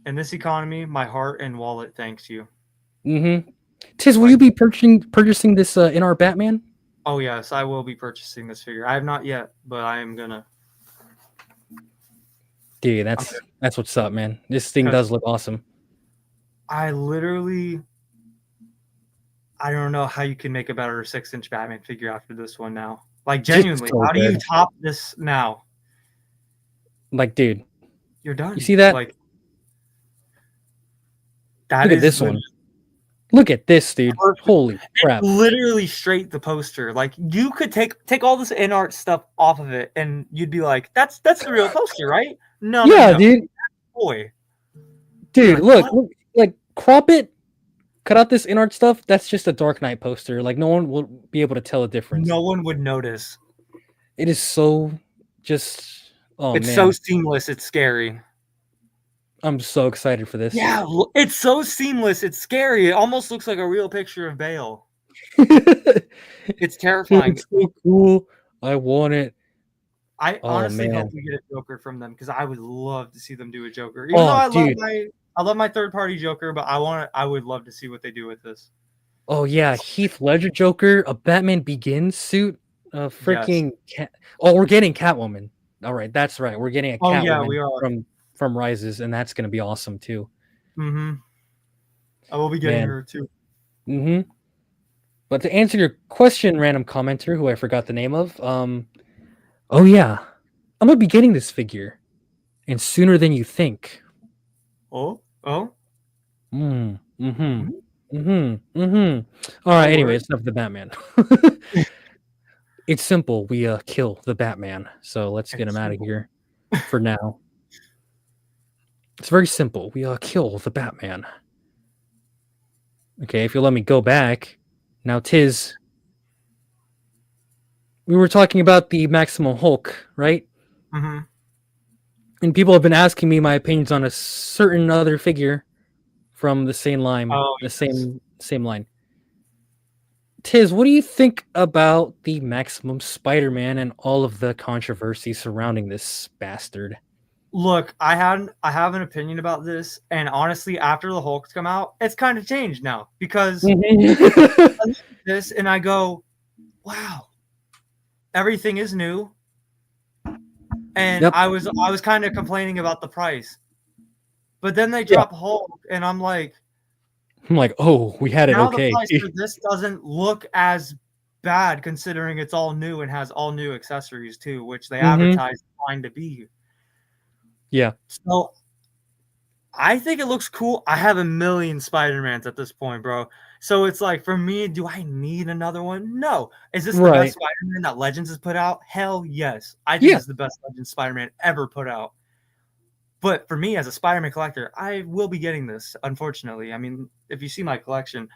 In this economy, my heart and wallet thanks you. Mm-hmm. Tiz, will you be purchasing this InArt Batman? Oh yes, I will be purchasing this figure. I have not yet, but I am gonna. Dude, that's what's up, man. This thing does look awesome. I don't know how you can make a better 6-inch Batman figure after this one now. Like, genuinely, so how do you good. top this now? Like, dude, you're done. You see that? Like, look at this one. Look at this, dude. Perfect. Holy crap. It's literally straight the poster. Like, you could take all this InArt stuff off of it and you'd be like, that's the real poster, right? No. Yeah, dude. Boy. Dude, like, look, like, crop it, cut out this InArt stuff. That's just a Dark Knight poster. Like, no one will be able to tell a difference. No one would notice. It is so just, it's so seamless. It's scary. I'm so excited for this. Yeah, it's so seamless. It's scary. It almost looks like a real picture of Bale. It's terrifying. It's so cool. I want it. I honestly hope we get a Joker from them because I would love to see them do a Joker. Even though I love my third-party Joker, but I would love to see what they do with this. Oh yeah, Heath Ledger Joker, a Batman Begins suit, a freaking we're getting Catwoman. All right, that's right. We're getting a Catwoman we are. from Rises, and that's going to be awesome too. Mm-hmm. I will be getting her too. Mm-hmm. But to answer your question, random commenter, who I forgot the name of, oh yeah, I'm gonna be getting this figure, and sooner than you think. Oh. All right. Anyway, it's enough of the Batman. It's simple. We kill the Batman. So let's get him out of here for now. It's very simple. We kill the Batman. Okay, if you'll let me go back. Now, Tiz, we were talking about the Maximum Hulk, right? Mm-hmm. And people have been asking me my opinions on a certain other figure from the same line. Same line. Tiz, what do you think about the Maximum Spider-Man and all of the controversy surrounding this bastard? Look, I have an opinion about this, and honestly, after the Hulk's come out, it's kind of changed now because I look at this and I go, "Wow, everything is new." And I was kind of complaining about the price, but then they drop Hulk, and I'm like, I'm like, oh, we had it Now okay. the price for this doesn't look as bad considering it's all new and has all new accessories too, which they advertise trying to be. Yeah. So I think it looks cool. I have a million Spider-Mans at this point, bro. So it's like, for me, do I need another one? No. Is this the best Spider-Man that Legends has put out? Hell yes. I think it's the best Legends Spider-Man ever put out. But for me, as a Spider-Man collector, I will be getting this, unfortunately. I mean, if you see my collection,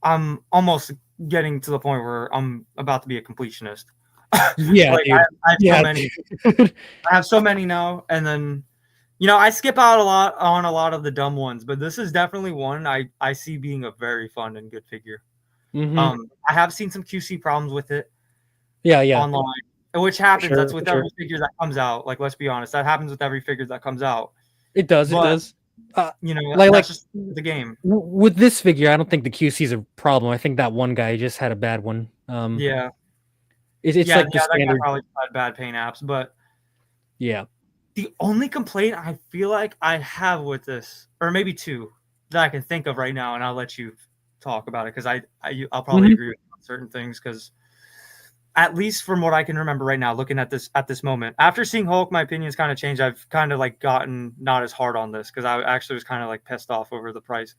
I'm almost getting to the point where I'm about to be a completionist. Yeah, like, dude. I have so many. I have so many now, and then, you know, I skip out on a lot of the dumb ones, but this is definitely one I see being a very fun and good figure. I have seen some QC problems with it. Yeah. Online, which happens. That's with every figure that comes out. Like, let's be honest, that happens with every figure that comes out. It does. It does. You know, that's just the game. With this figure, I don't think the QC is a problem. I think that one guy just had a bad one. Yeah. It's like the standard. That guy probably had bad paint apps, but yeah. The only complaint I feel like I have with this, or maybe two, that I can think of right now, and I'll let you talk about it because I'll probably agree with certain things, because at least from what I can remember right now, looking at this moment, after seeing Hulk, my opinion's kind of changed. I've kind of like gotten not as hard on this because I actually was kind of like pissed off over the price.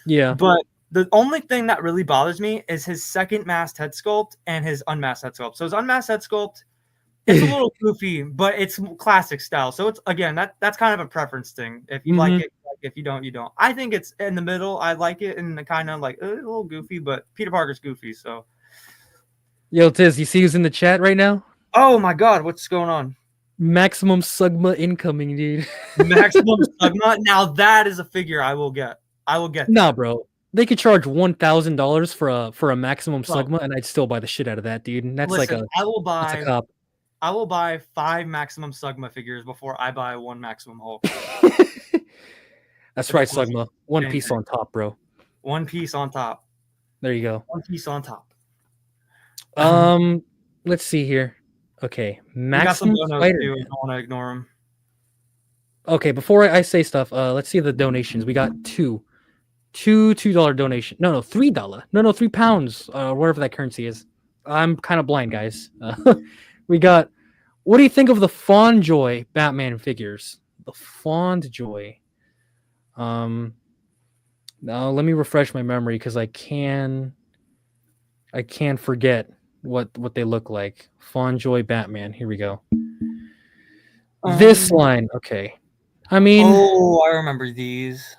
Yeah. But the only thing that really bothers me is his second masked head sculpt and his unmasked head sculpt. So his unmasked head sculpt, it's a little goofy, but it's classic style. So it's, again, that's kind of a preference thing. If you like it, if you don't, you don't. I think it's in the middle. I like it, and the kind of like a little goofy, but Peter Parker's goofy, so. Yo, Tiz, you see who's in the chat right now? Oh my God, what's going on? Maximum Sugma incoming, dude. Maximum Sugma? Now that is a figure I will get. Nah, bro. They could charge $1,000 for a Maximum Sugma, and I'd still buy the shit out of that, dude. And that's I will buy. That's a cop. I will buy 5 Maximum Sugma figures before I buy 1 Maximum Hulk. That's right, Sugma. One piece on top, bro. One piece on top. There you go. One piece on top. Let's see here. Okay, Maximum Spider-Man. I don't want to ignore them. Okay, before I say stuff, let's see the donations. We got two $2 donation. No, $3. No, £3. Whatever that currency is. I'm kind of blind, guys. We got. What do you think of the Fond Joy Batman figures? The Fond Joy. Now let me refresh my memory because I can forget what they look like. Fond Joy Batman. Here we go. This line, okay. I mean, I remember these.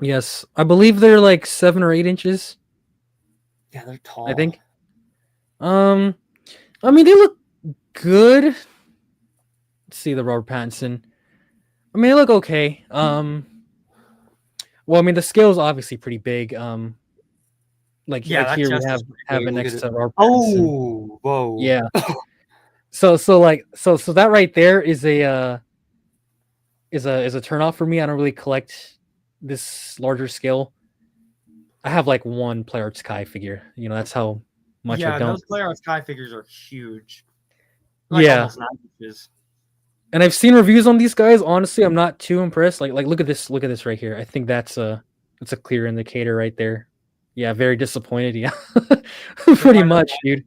Yes, I believe they're like 7 or 8 inches. Yeah, they're tall. I think. I mean, they look good. Let's see the Robert Pattinson. I mean, they look okay. Well, I mean, the scale is obviously pretty big. Like here we have it next to Robert Pattinson. Oh, whoa. Yeah. So that right there is a turnoff for me. I don't really collect this larger scale. I have like one Player Sky figure. You know, that's how much I don't. Those Player Sky figures are huge. Like almost 9 inches. And I've seen reviews on these guys. Honestly, I'm not too impressed. Like look at this right here. I think that's a clear indicator right there. Yeah, very disappointed. Yeah. Pretty much, dude.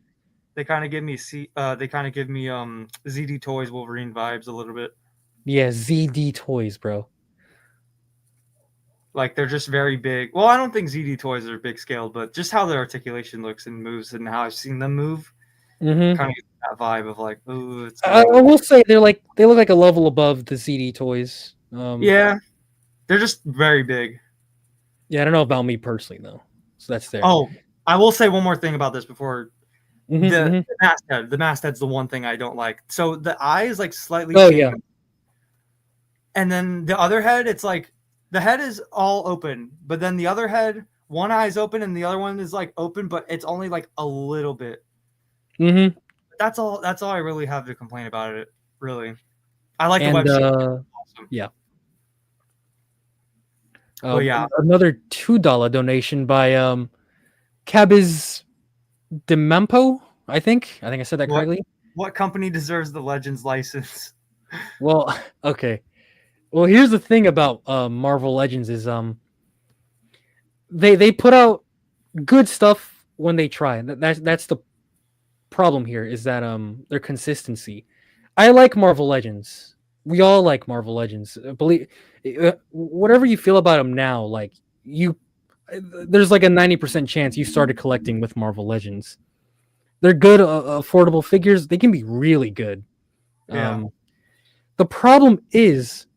They kind of give me ZD Toys Wolverine vibes a little bit. Yeah, ZD Toys, bro. Like, they're just very big. Well, I don't think ZD Toys are big scale, but just how their articulation looks and moves and how I've seen them move, kind of get that vibe of like, ooh. It's I will say they look like a level above the ZD Toys. Yeah, they're just very big. Yeah, I don't know about me personally though. So that's there. Oh, I will say one more thing about this before. The masthead. The masthead's the one thing I don't like. So the eye is like slightly. Oh yeah. And then the other head, it's like the head is all open, but then the other head, one eye is open and the other one is like open, but it's only like a little bit. That's all I really have to complain about it. Really, I like the website. Awesome. Yeah. Oh yeah. Another $2 donation by Cabiz Demampo. I think I said that correctly. What company deserves the Legends license? Well, okay. Well, here's the thing about Marvel Legends is they put out good stuff when they try. That's the problem here, is that their consistency. I like Marvel Legends. We all like Marvel Legends. Believe whatever you feel about them now, like there's like a 90% chance you started collecting with Marvel Legends. They're good, affordable figures. They can be really good. Yeah. The problem is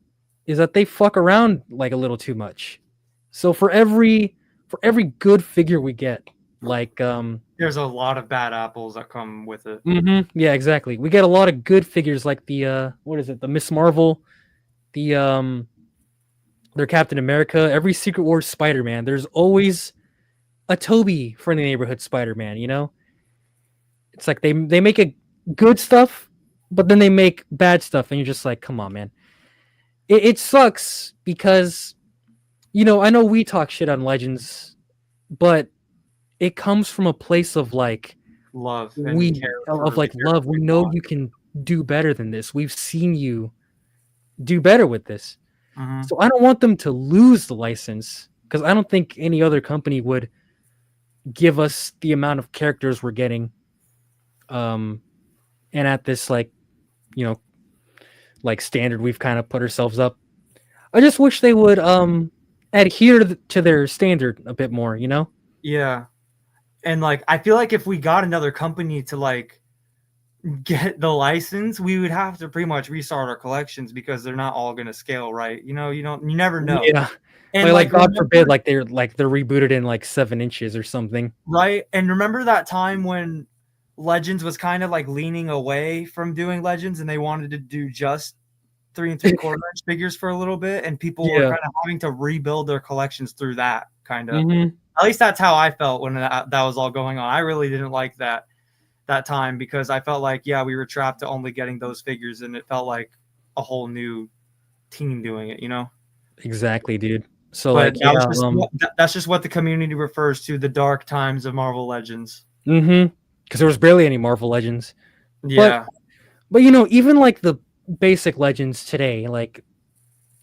that they fuck around like a little too much. So for every good figure we get, like there's a lot of bad apples that come with it. Yeah, exactly. We get a lot of good figures, like the what is it? The Miss Marvel, the their Captain America, every Secret Wars Spider-Man. There's always a Toby Friendly Neighborhood Spider-Man. You know, it's like they make a good stuff, but then they make bad stuff, and you're just like, come on, man. It sucks because, you know, I know we talk shit on Legends, but it comes from a place of like love. We know you can do better than this. We've seen you do better with this. So I don't want them to lose the license, because I don't think any other company would give us the amount of characters we're getting. And at this, like, you know, like standard we've kind of put ourselves up. I just wish they would adhere to their standard a bit more, you know? Yeah. And like, I feel like if we got another company to like get the license, we would have to pretty much restart our collections, because they're not all going to scale right. You know, you never know. Yeah. And like God forbid, like they're rebooted in like 7 inches or something. Right. And remember that time when Legends was kind of like leaning away from doing Legends, and they wanted to do just 3 3/4 inch figures for a little bit, and people were kind of having to rebuild their collections through that kind of. At least that's how I felt when that was all going on. I really didn't like that time, because I felt like, yeah, we were trapped to only getting those figures, and it felt like a whole new team doing it, you know? Exactly, dude. So but like, that's just what the community refers to, the dark times of Marvel Legends. Because there was barely any Marvel Legends. Yeah. But you know, even like the basic Legends today, like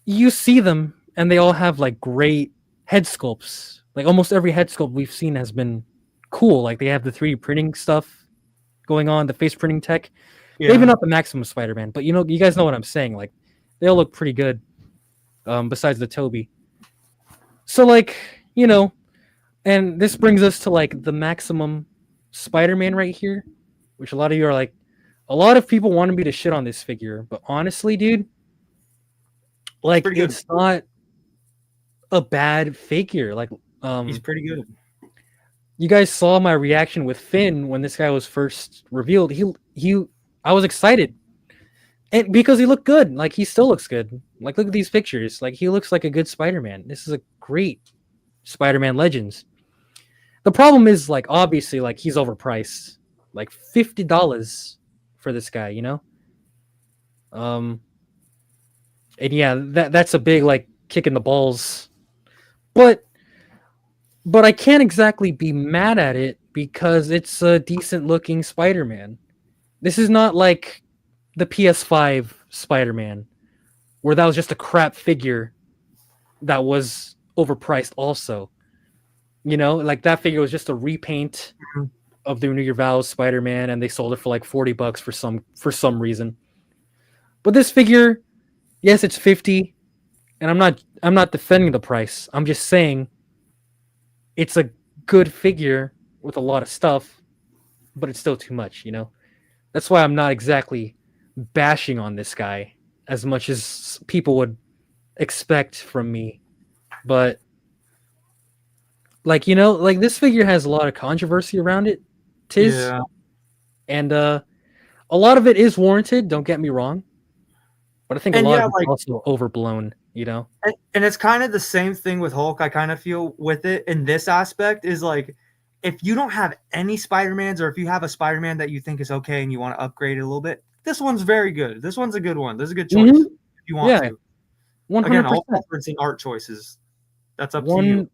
you see them and they all have like great head sculpts. Like almost every head sculpt we've seen has been cool. Like they have the 3D printing stuff going on, the face printing tech. Yeah. Maybe not the Maximum Spider-Man, but you know, you guys know what I'm saying. Like they all look pretty good. Besides the Toby. So like, you know, and this brings us to like the Maximum Spider-Man right here, which a lot of you are like, a lot of people wanted me to shit on this figure, but honestly, dude, like it's not a bad figure. Like he's pretty good. You guys saw my reaction with Finn when this guy was first revealed. I was excited. And because he looked good. Like he still looks good. Like look at these pictures. Like he looks like a good Spider-Man. This is a great Spider-Man Legends. The problem is, like, obviously, like he's overpriced. Like $50 for this guy, you know? And yeah, that's a big like kick in the balls. But I can't exactly be mad at it, because it's a decent looking Spider-Man. This is not like the PS5 Spider-Man, where that was just a crap figure that was overpriced also. You know, like that figure was just a repaint of the Renew Your Vows Spider-Man, and they sold it for like $40 for some reason. But this figure, yes, it's $50, and I'm not defending the price. I'm just saying it's a good figure with a lot of stuff, but it's still too much, you know? That's why I'm not exactly bashing on this guy as much as people would expect from me. But like, you know, like this figure has a lot of controversy around it, Tiz. Yeah. And a lot of it is warranted, don't get me wrong. But I think a lot of it's also overblown, you know? And it's kind of the same thing with Hulk, I kind of feel, with it in this aspect, is like, if you don't have any Spider-Mans, or if you have a Spider-Man that you think is okay and you want to upgrade it a little bit, this one's very good. This one's a good one. This is a good choice if you want to. 100%. Again, all referencing art choices. That's up to you.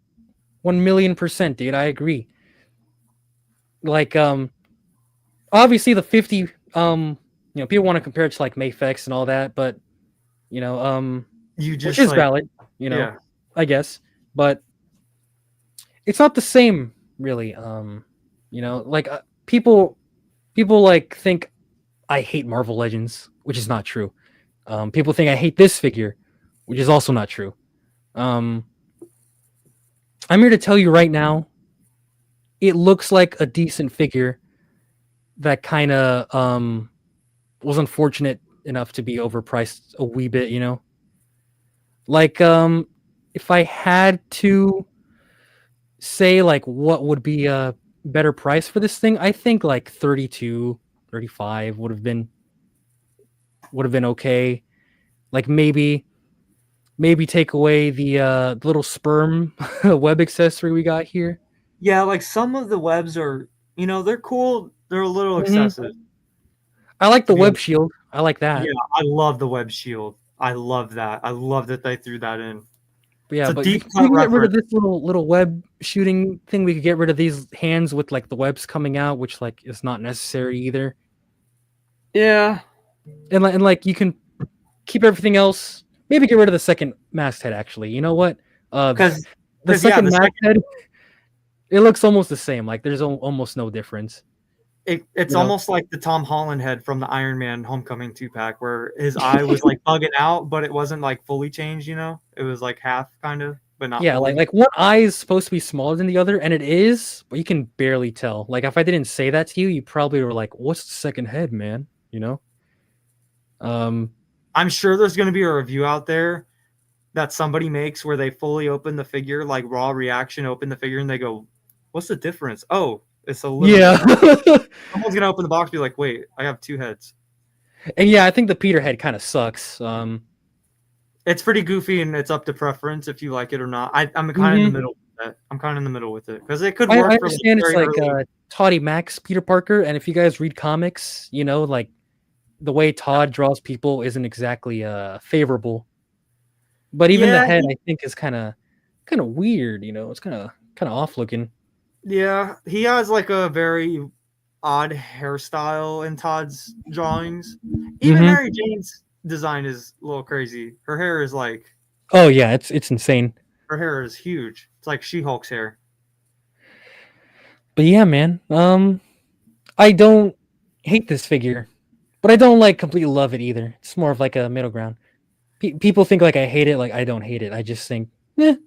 1,000,000%, dude. I agree. Like, obviously the 50, you know, people want to compare it to like MAFEX and all that, but you know, you just which is valid, you know, I guess. But it's not the same, really. You know, like people like think I hate Marvel Legends, which is not true. People think I hate this figure, which is also not true. I'm here to tell you right now, it looks like a decent figure that kind of was unfortunate enough to be overpriced a wee bit, you know? Like if I had to say like what would be a better price for this thing, I think like 32, 35 would have been okay. Like maybe take away the little sperm web accessory we got here. Yeah, like some of the webs are, they're cool. They're a little excessive. I like the web shield. I like that. Yeah, I love the web shield. I love that. I love that they threw that in. But yeah, but we can get rid of this little web shooting thing. We could get rid of these hands with like the webs coming out, which like is not necessary either. Yeah, and like you can keep everything else. Maybe get rid of the second masked head. Actually, you know what? Because the second masked head, it looks almost the same. Like there's almost no difference. It's almost like the Tom Holland head from the Iron Man Homecoming 2-pack, where his eye was like bugging out, but it wasn't like fully changed. It was like half kind of, but not. Yeah, fully. like one eye is supposed to be smaller than the other, and it is, but you can barely tell. Like if I didn't say that to you, you probably were like, "What's the second head, man?" You know. I'm sure there's going to be a review out there that somebody makes where they fully open the figure, like raw reaction, open the figure, and they go, "What's the difference?" Oh, it's a little. Yeah. Someone's gonna open the box, and be like, "Wait, I have two heads." And yeah, I think the Peter head kind of sucks. It's pretty goofy, and it's up to preference if you like it or not. I'm kind of in the middle with it. I'm kind of in the middle with it because it could work. I understand it's like Toddy Max Peter Parker, and if you guys read comics, like the way Todd draws people isn't exactly favorable. But even the head, I think, is kind of weird. It's kind of off looking. Yeah, he has like a very odd hairstyle in Todd's drawings. Even Mary Jane's design is a little crazy. Her hair is like, oh yeah, it's insane. Her hair is huge. It's like She-Hulk's hair. But yeah, man, I don't hate this figure, but I don't like completely love it either. It's more of like a middle ground. People think like I hate it, like I don't hate it. I just think, like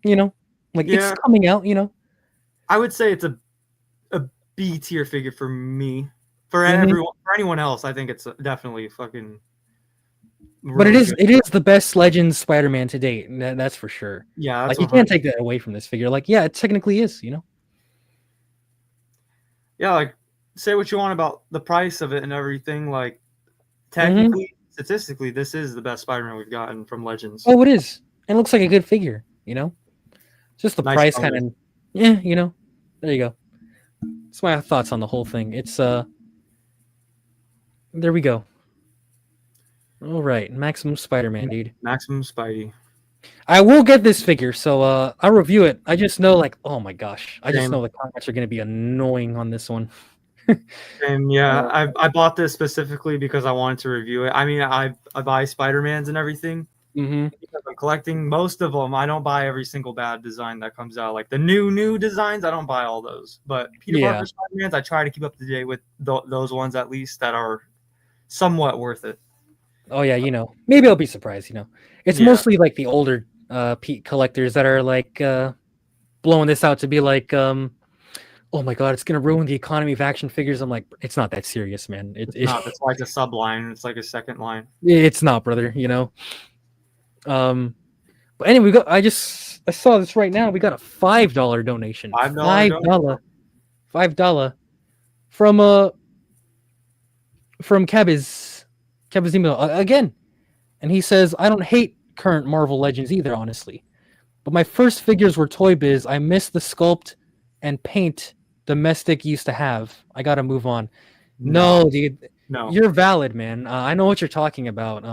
it's coming out, I would say it's a B tier figure for me. For everyone, for anyone else, I think it's definitely fucking. Really but it is the best Legends Spider-Man to date. That's for sure. Yeah, like you can't take that away from this figure. Like, yeah, it technically is. Yeah, like say what you want about the price of it and everything. Like technically, statistically, this is the best Spider-Man we've gotten from Legends. Oh, it is. And it looks like a good figure. Just the nice price kind of. Yeah, there you go. That's my thoughts on the whole thing. It's there we go. All right, Maximum Spider-Man, dude. Maximum Spidey. I will get this figure, so I'll review it. I just know, like, oh my gosh, I just know the comments are going to be annoying on this one. And yeah, I bought this specifically because I wanted to review it. I mean, I buy Spider-Mans and everything. Because I'm collecting most of them. I don't buy every single bad design that comes out. Like the new designs, I don't buy all those. But Peter Parker Spider-Mans, I try to keep up to date with those ones at least that are somewhat worth it. Oh yeah, maybe I'll be surprised. It's mostly like the older collectors that are like blowing this out to be like, oh my god, it's gonna ruin the economy of action figures. I'm like, it's not that serious, man. It's not. It's like a sub line. It's like a second line. It's not, brother. But anyway, I saw this right now. We got a $5 donation. $5 from Cabazimo again, and he says, I don't hate current Marvel Legends either, honestly, but my first figures were Toy Biz. I miss the sculpt and paint Domestic used to have. I gotta move on. No, dude. No, you're valid, man. I know what you're talking about.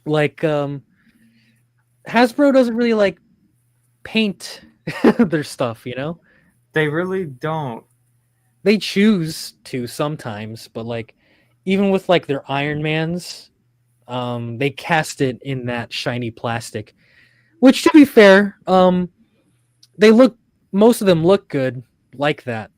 Hasbro doesn't really like paint their stuff, They really don't. They choose to sometimes, but like even with like their Iron Mans, they cast it in that shiny plastic. Which, to be fair, most of them look good like that.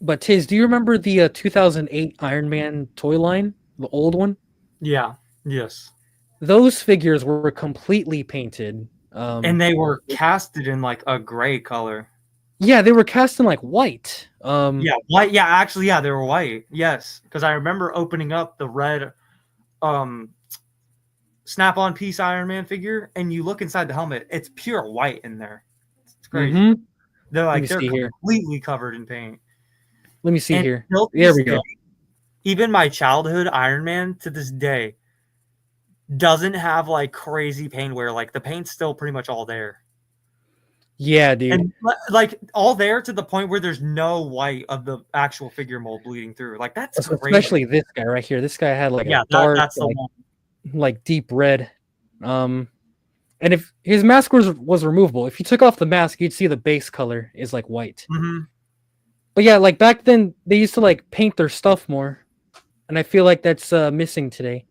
But Tiz, do you remember the 2008 Iron Man toy line, the old one? Yeah. Yes. Those figures were completely painted. And they were casted in like a gray color. Yeah, they were cast in like white. Yeah, white. Yeah, actually, yeah, they were white. Yes, because I remember opening up the red snap-on piece Iron Man figure, and you look inside the helmet, it's pure white in there. It's crazy. Mm-hmm. They're completely covered in paint. Let me see and here. There we go. Even my childhood Iron Man to this day doesn't have like crazy paint wear. Like the paint's still pretty much all there. Yeah, dude. And like all there to the point where there's no white of the actual figure mold bleeding through. Like that's especially this guy right here. This guy had like a dark, that's the one. Like deep red. And if his mask was removable, if you took off the mask, you'd see the base color is like white. Mm-hmm. But yeah, like back then they used to like paint their stuff more, and I feel like that's missing today.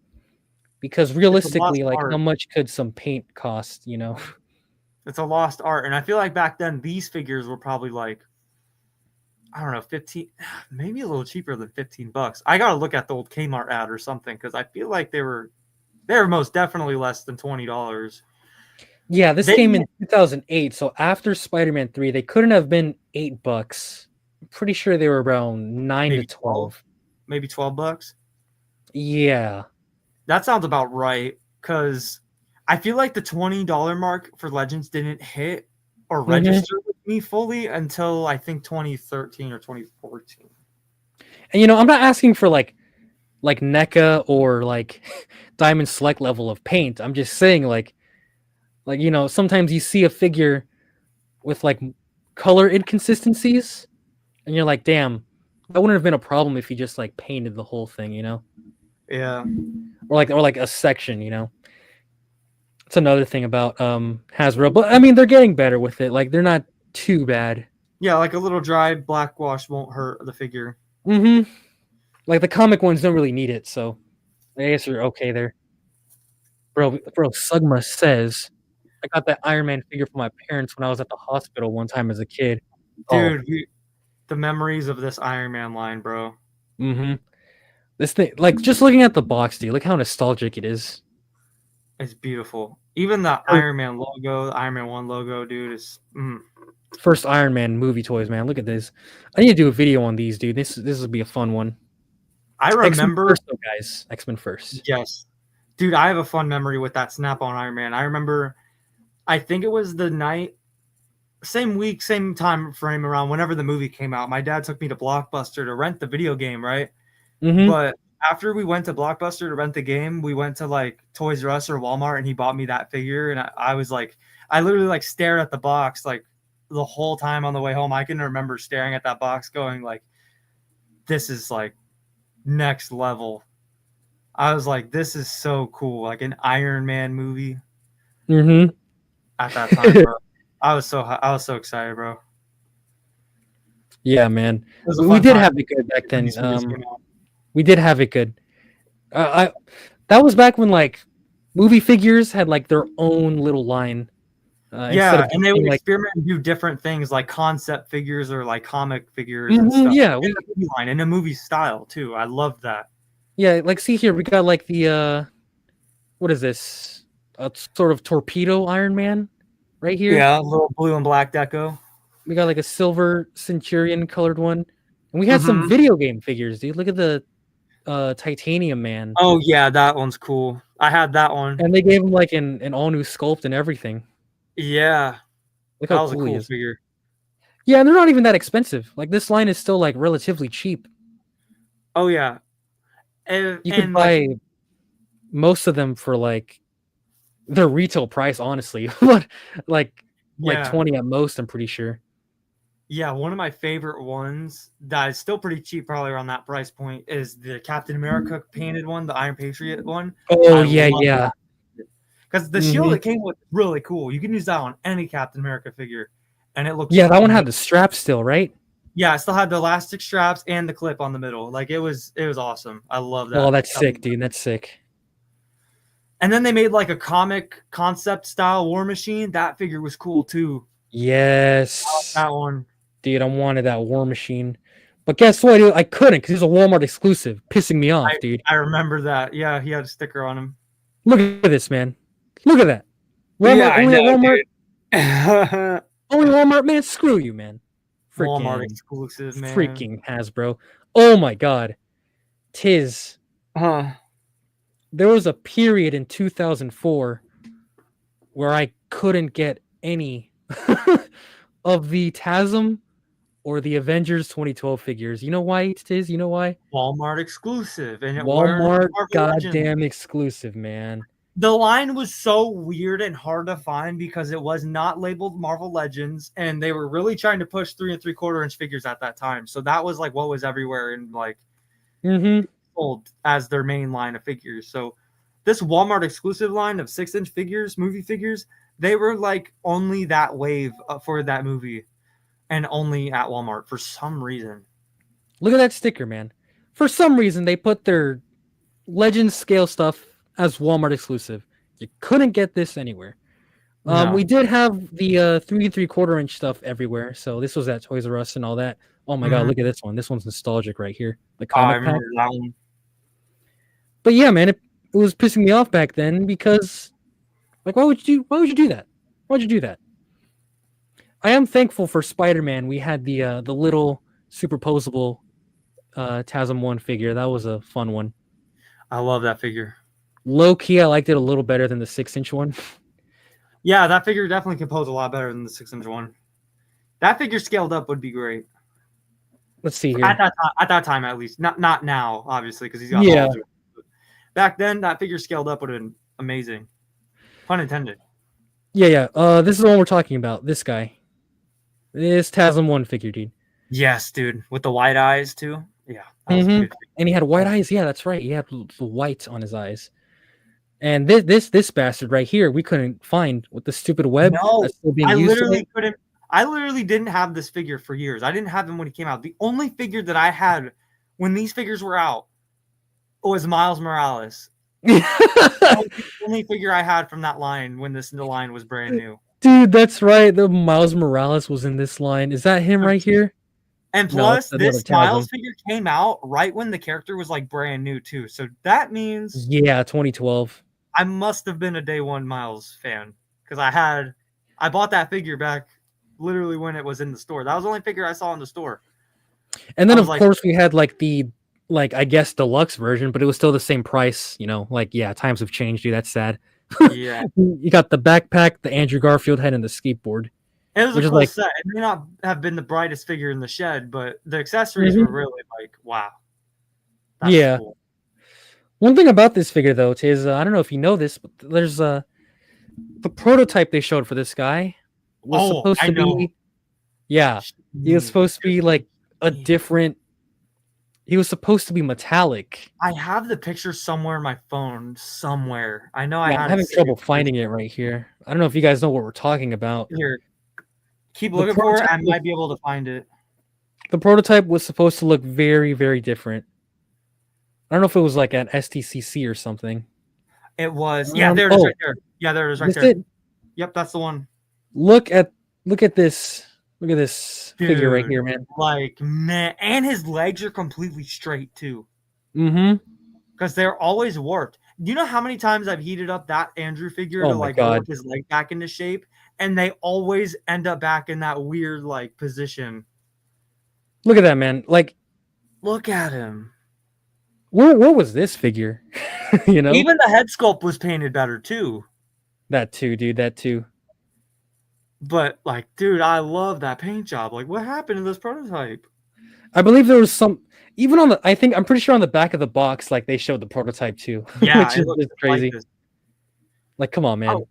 Because realistically, like how much could some paint cost? You know, it's a lost art, and I feel like back then these figures were probably like, I don't know, 15, maybe a little cheaper than $15. I gotta look at the old Kmart ad or something because I feel like they were most definitely less than $20. Yeah, this came in 2008, so after Spider-Man 3, they couldn't have been $8. I'm pretty sure they were around 9 to 12. Maybe $12. Yeah. That sounds about right, because I feel like the $20 mark for Legends didn't hit or register with me fully until I think 2013 or 2014. And you know, I'm not asking for like NECA or like Diamond Select level of paint. I'm just saying like you know, sometimes you see a figure with like color inconsistencies and you're like, damn, that wouldn't have been a problem if you just like painted the whole thing, you know? Yeah. Or like a section, you know? It's another thing about Hasbro, but I mean they're getting better with it. Like they're not too bad. Yeah, like a little dry black wash won't hurt the figure. Mm-hmm. Like the comic ones don't really need it, so I guess you're okay there. Bro, Sugma says I got that Iron Man figure from my parents when I was at the hospital one time as a kid. Dude, the memories of this Iron Man line, bro. Mm-hmm. This thing, like, just looking at the box, dude, look how nostalgic it is. It's beautiful. Even the Iron Man logo, the Iron Man 1 logo, dude, is... First Iron Man movie toys, man. Look at this. I need to do a video on these, dude. This would be a fun one. I remember... X-Men first, though, guys. X-Men first. Yes. Dude, I have a fun memory with that Snap-on Iron Man. I remember... I think it was the night, same week, same time frame around whenever the movie came out. My dad took me to Blockbuster to rent the video game, right? Mm-hmm. But after we went to Blockbuster to rent the game, we went to like Toys R Us or Walmart, and he bought me that figure. And I was like, I literally like stared at the box like the whole time on the way home. I can remember staring at that box going like, this is like next level. I was like, this is so cool. Like an Iron Man movie. Mm-hmm. At that time, bro. I was so excited, bro. Yeah, man. We did have it good back then. We did have it good. That was back when like movie figures had like their own little line. Yeah, and they would experiment and do different things like concept figures or like comic figures and stuff. Yeah, in a movie line, in a movie style too. I love that. Yeah, like see here, we got like the what is this? A sort of torpedo Iron Man right here. Yeah, a little blue and black deco. We got like a silver Centurion colored one. And we had some video game figures, dude. Look at the Titanium Man. Oh yeah, that one's cool. I had that one. And they gave him like an all new sculpt and everything. Yeah. Look how that was cool a cool figure. Yeah, and they're not even that expensive. Like this line is still like relatively cheap. Oh yeah. You could buy most of them for like their retail price, honestly. But like 20 at most, I'm pretty sure. Yeah, one of my favorite ones that is still pretty cheap, probably around that price point, is the Captain America painted one, the Iron Patriot one. Oh, yeah. Because the shield it came with is really cool. You can use that on any Captain America figure, and it looks. Yeah, that one had the strap still, right? Yeah, it still had the elastic straps and the clip on the middle. Like it was awesome. I love that. Oh, that's sick, dude. That's sick. And then they made like a comic concept style War Machine. That figure was cool too. Yes. That one. Dude, I wanted that War Machine. But guess what? I couldn't because he's a Walmart exclusive, pissing me off, dude. I remember that. Yeah, he had a sticker on him. Look at this, man. Look at that. Walmart, Yeah, I only at know, Walmart. Only Walmart, man. Screw you, man. Walmart exclusive, man. Freaking Hasbro. Oh my god. Tiz. There was a period in 2004 where I couldn't get any of the TASM or the Avengers 2012 figures. You know why, Tiz? You know why? Walmart exclusive. And Walmart goddamn exclusive, man. The line was so weird and hard to find because it was not labeled Marvel Legends, and they were really trying to push 3 3/4-inch figures at that time. So that was like what was everywhere and like sold as their main line of figures. So this Walmart exclusive line of 6-inch figures, movie figures, they were like only that wave for that movie, and only at Walmart for some reason. Look at that sticker, man. For some reason, they put their Legends scale stuff as Walmart exclusive. You couldn't get this anywhere. No. We did have the 3 3/4-inch stuff everywhere. So this was at Toys R Us and all that. Oh my god, look at this one. This one's nostalgic right here. The comic pack. That one. But yeah, man, it was pissing me off back then because, like, why would you do that? Why'd you do that? I am thankful for Spider-Man. We had the little superposable TASM 1 figure. That was a fun one. I love that figure. Low key, I liked it a little better than the 6-inch one. Yeah, that figure definitely can pose a lot better than the 6-inch one. That figure scaled up would be great. Let's see here. At that time, at least. Not now, obviously, because he's got balls. Back then, that figure scaled up would have been amazing. Pun intended. Yeah. This is the one we're talking about. This guy. This TASM 1 figure, dude. Yes, dude. With the white eyes, too. Yeah. That was good. And he had white eyes. Yeah, that's right. He had the white on his eyes. And this bastard right here, we couldn't find with the stupid web. No, that's still being I used literally couldn't. I literally didn't have this figure for years. I didn't have him when he came out. The only figure that I had when these figures were out was Miles Morales. That was the only figure I had from that line when the line was brand new. Dude, that's right. The Miles Morales was in this line. Is that him right here? And plus, this Miles figure came out right when the character was like brand new too. So that means 2012. I must have been a day one Miles fan because I bought that figure back literally when it was in the store. That was the only figure I saw in the store. And then of course we had I guess deluxe version, but it was still the same price, times have changed, dude. That's sad. Yeah. You got the backpack, the Andrew Garfield head, and the skateboard. It was a cool set. It may not have been the brightest figure in the shed, but the accessories were really wow. That's cool. One thing about this figure, though, is I don't know if you know this, but there's the prototype they showed for this guy was supposed to be. Yeah, he was supposed to be like a different. He was supposed to be metallic. I have the picture somewhere in my phone. Somewhere, I know. I'm having trouble finding it right here. I don't know if you guys know what we're talking about. Here, keep looking for it. I might be able to find it. The prototype was supposed to look very, very different. I don't know if it was like at STCC or something. It was. Yeah, there it is right there. Yeah, there it is right there. Yep, that's the one. Look at this. Look at this figure right here, man. Man, and his legs are completely straight too. Because they're always warped. Do you know how many times I've heated up that Andrew figure to warp his leg back into shape, and they always end up back in that weird position. Look at that, man. Look at him. What was this figure? Even the head sculpt was painted better too. That too, dude. That too. But dude, I love that paint job. What happened to this prototype? I believe there was some even on the. I'm pretty sure on the back of the box, they showed the prototype too. Yeah, which is crazy. Come on, man.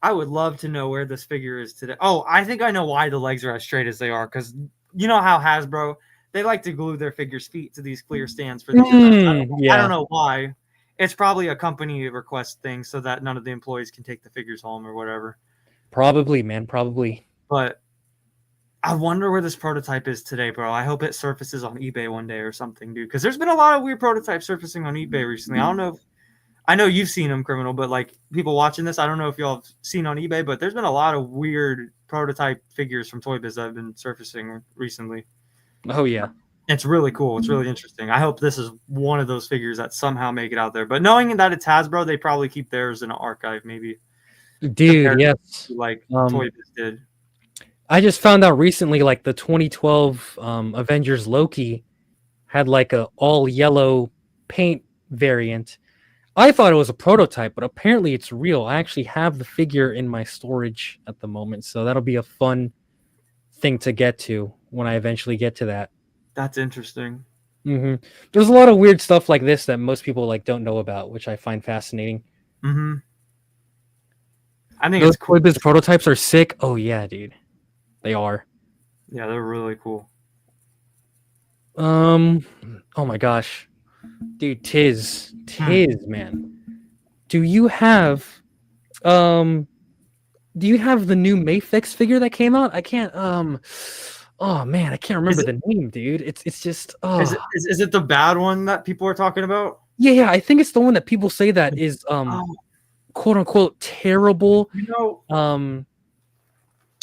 I would love to know where this figure is today. Oh, I think I know why the legs are as straight as they are. Because you know how Hasbro, they like to glue their figures' feet to these clear stands for these events. I don't know why. It's probably a company request thing so that none of the employees can take the figures home or whatever. Probably, man. Probably. But I wonder where this prototype is today, bro. I hope it surfaces on eBay one day or something, dude. Because there's been a lot of weird prototypes surfacing on eBay recently. I don't know. I know you've seen them, Criminal, but people watching this, I don't know if y'all have seen on eBay, but there's been a lot of weird prototype figures from Toy Biz that have been surfacing recently. Oh yeah. It's really cool. It's really interesting. I hope this is one of those figures that somehow make it out there. But knowing that it's Hasbro, they probably keep theirs in an archive, maybe. Dude, yes. Like Toy Biz did. I just found out recently, like the 2012 Avengers Loki had like a all yellow paint variant. I thought it was a prototype, but apparently it's real. I actually have the figure in my storage at the moment, so that'll be a fun thing to get to when I eventually get to that. That's interesting. Mm-hmm. There's a lot of weird stuff like this that most people like don't know about, which I find fascinating. Mm-hmm. I think those it's cool. Toy Biz prototypes are sick. Oh yeah, dude, they are. Yeah, they're really cool. Oh my gosh, dude, Tiz, man. Do you have the new MAFEX figure that came out? I can't oh man, I can't remember the name, dude. It's just Is it the bad one that people are talking about? Yeah, I think it's the one that people say that is quote unquote terrible. You know,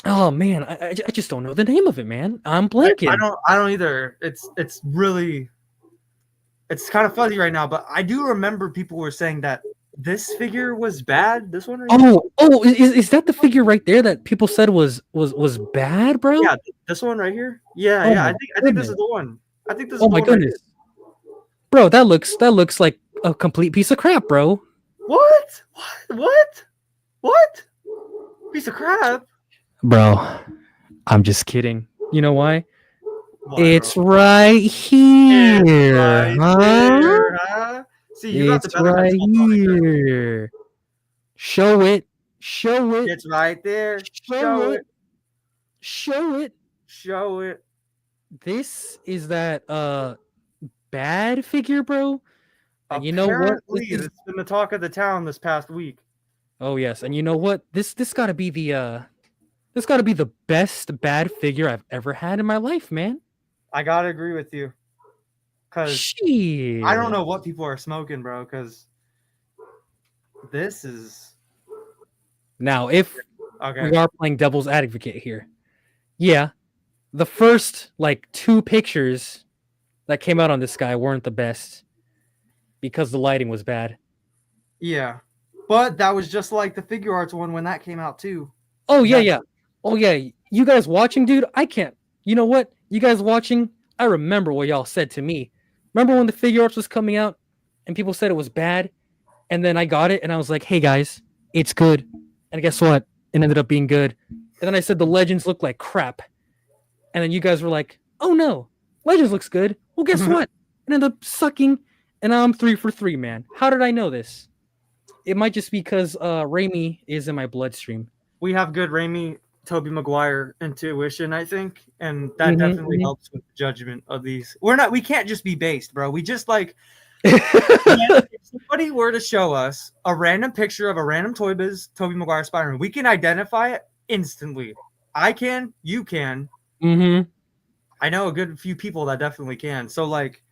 oh man, I just don't know the name of it, man. I'm blanking. I don't either. It's really, it's kind of fuzzy right now, but I do remember people were saying that this figure was bad. This one. Right Is that the figure right there that people said was bad, bro? Yeah, this one right here. Yeah, yeah. I think this is the one. I think this is. Oh my goodness, bro, that looks like a complete piece of crap, bro. What? Piece of crap, bro. I'm just kidding. You know why? It's bro? Right here. It's right there, huh? See, you got the better right here. Show it. It's right there. Show it. Show it. This is that bad figure, bro. And you know what? It's been the talk of the town this past week. Oh yes, and you know what? This gotta be the best bad figure I've ever had in my life, man. I gotta agree with you. Cause I don't know what people are smoking, bro. Cause this is now if we are playing devil's advocate here. Yeah, the first like 2 pictures that came out on this guy weren't the best because the lighting was bad. Yeah, but that was just like the figure arts one when that came out too. Oh yeah. Oh yeah. You guys watching, dude? I can't. You know what? You guys watching? I remember what y'all said to me. Remember when the figure arts was coming out and people said it was bad? And then I got it and I was like, hey guys, it's good. And guess what? It ended up being good. And then I said the Legends look like crap. And then you guys were like, oh no, Legends looks good. Well, guess what? It ended up sucking. And now I'm 3 for 3, man. How did I know this? It might just be because Raimi is in my bloodstream. We have good Raimi, Tobey Maguire intuition, I think, and that definitely helps with the judgment of these. We can't just be based, bro. We just like if somebody were to show us a random picture of a random Toy Biz Tobey Maguire Spider-Man, we can identify it instantly. I can, you can. I know a good few people that definitely can. So like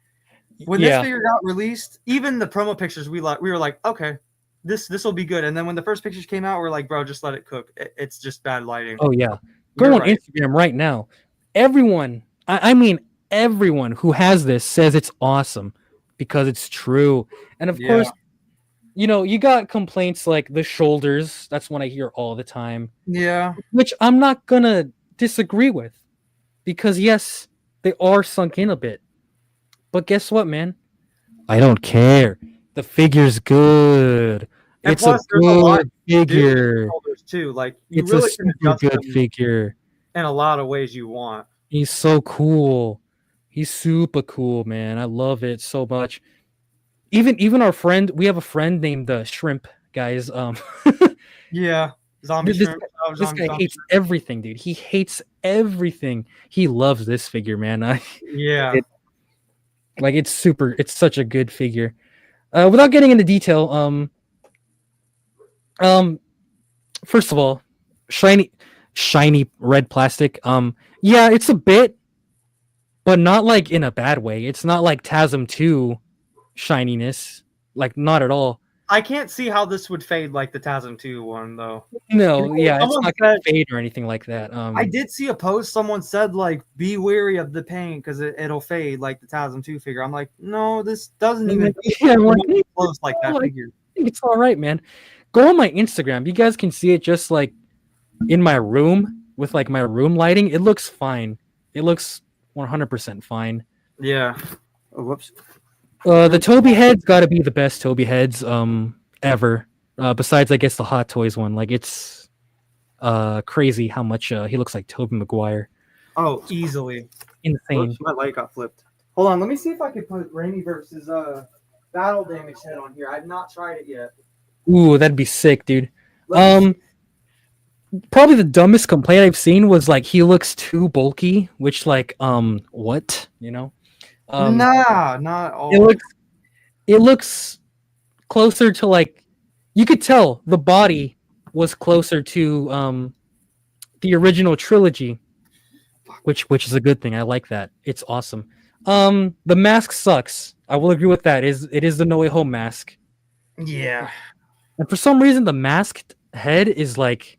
when this figure got released, even the promo pictures we were like, okay, this will be good. And then when the first pictures came out, we're like, bro, just let it cook. It's just bad lighting. Oh yeah, go on Instagram right now. Everyone, I mean everyone who has this says it's awesome because it's true. And of course, you know, you got complaints like the shoulders. That's one I hear all the time. Yeah, which I'm not gonna disagree with because yes, they are sunk in a bit. But guess what, man? I don't care. The figure's good. And it's plus, a good figure. Too. Like it's really a super good figure. In a lot of ways you want. He's so cool. He's super cool, man. I love it so much. Even our friend, we have a friend named Shrimp, guys. Yeah. Zombie Shrimp. This guy hates everything, dude. He hates everything. He loves this figure, man. It's such a good figure. Without getting into detail, first of all, shiny red plastic. Yeah, it's a bit, but not like in a bad way. It's not like TASM 2 shininess, like not at all. I can't see how this would fade like the TASM 2 one though. No, yeah, it's someone not gonna said- fade or anything like that. I did see a post. Someone said like, "Be wary of the paint because it'll fade like the TASM 2 figure." I'm like, no, this doesn't even Yeah, I'm like, close like that like- figure. I think it's all right, man. Go on my Instagram. You guys can see it just like in my room with like my room lighting. It looks fine. It looks 100% fine. Yeah. Oh, whoops. The Toby head's got to be the best Toby heads ever. Besides, I guess the Hot Toys one. Like it's crazy how much he looks like Tobey Maguire. Oh, easily. Insane. Oops, my light got flipped. Hold on, let me see if I can put Raimi versus Battle Damage head on here. I've not tried it yet. Ooh, that'd be sick, dude. Let me Probably the dumbest complaint I've seen was like he looks too bulky, which like what, you know? Nah, not all. It looks closer to like you could tell the body was closer to the original trilogy, which is a good thing. I like that. It's awesome. The mask sucks. I will agree with that. It is the No Way Home mask. Yeah. And for some reason the masked head is like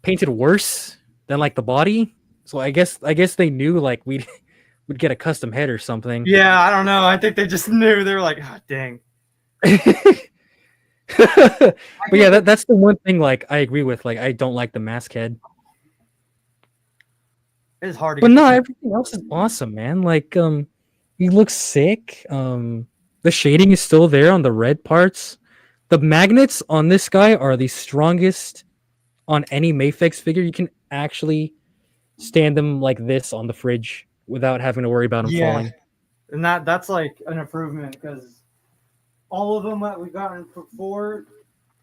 painted worse than like the body. So I guess they knew like we'd get a custom head or something. Yeah, I don't know. I think they just knew. They were like, oh, dang. But yeah, that's the one thing like I agree with. Like I don't like the mask head. It's hard to But get no, the- everything else is awesome, man. Like he looks sick. The shading is still there on the red parts. The magnets on this guy are the strongest on any MAFEX figure. You can actually stand them like this on the fridge without having to worry about them falling. And that's like an improvement because all of them that we've gotten before,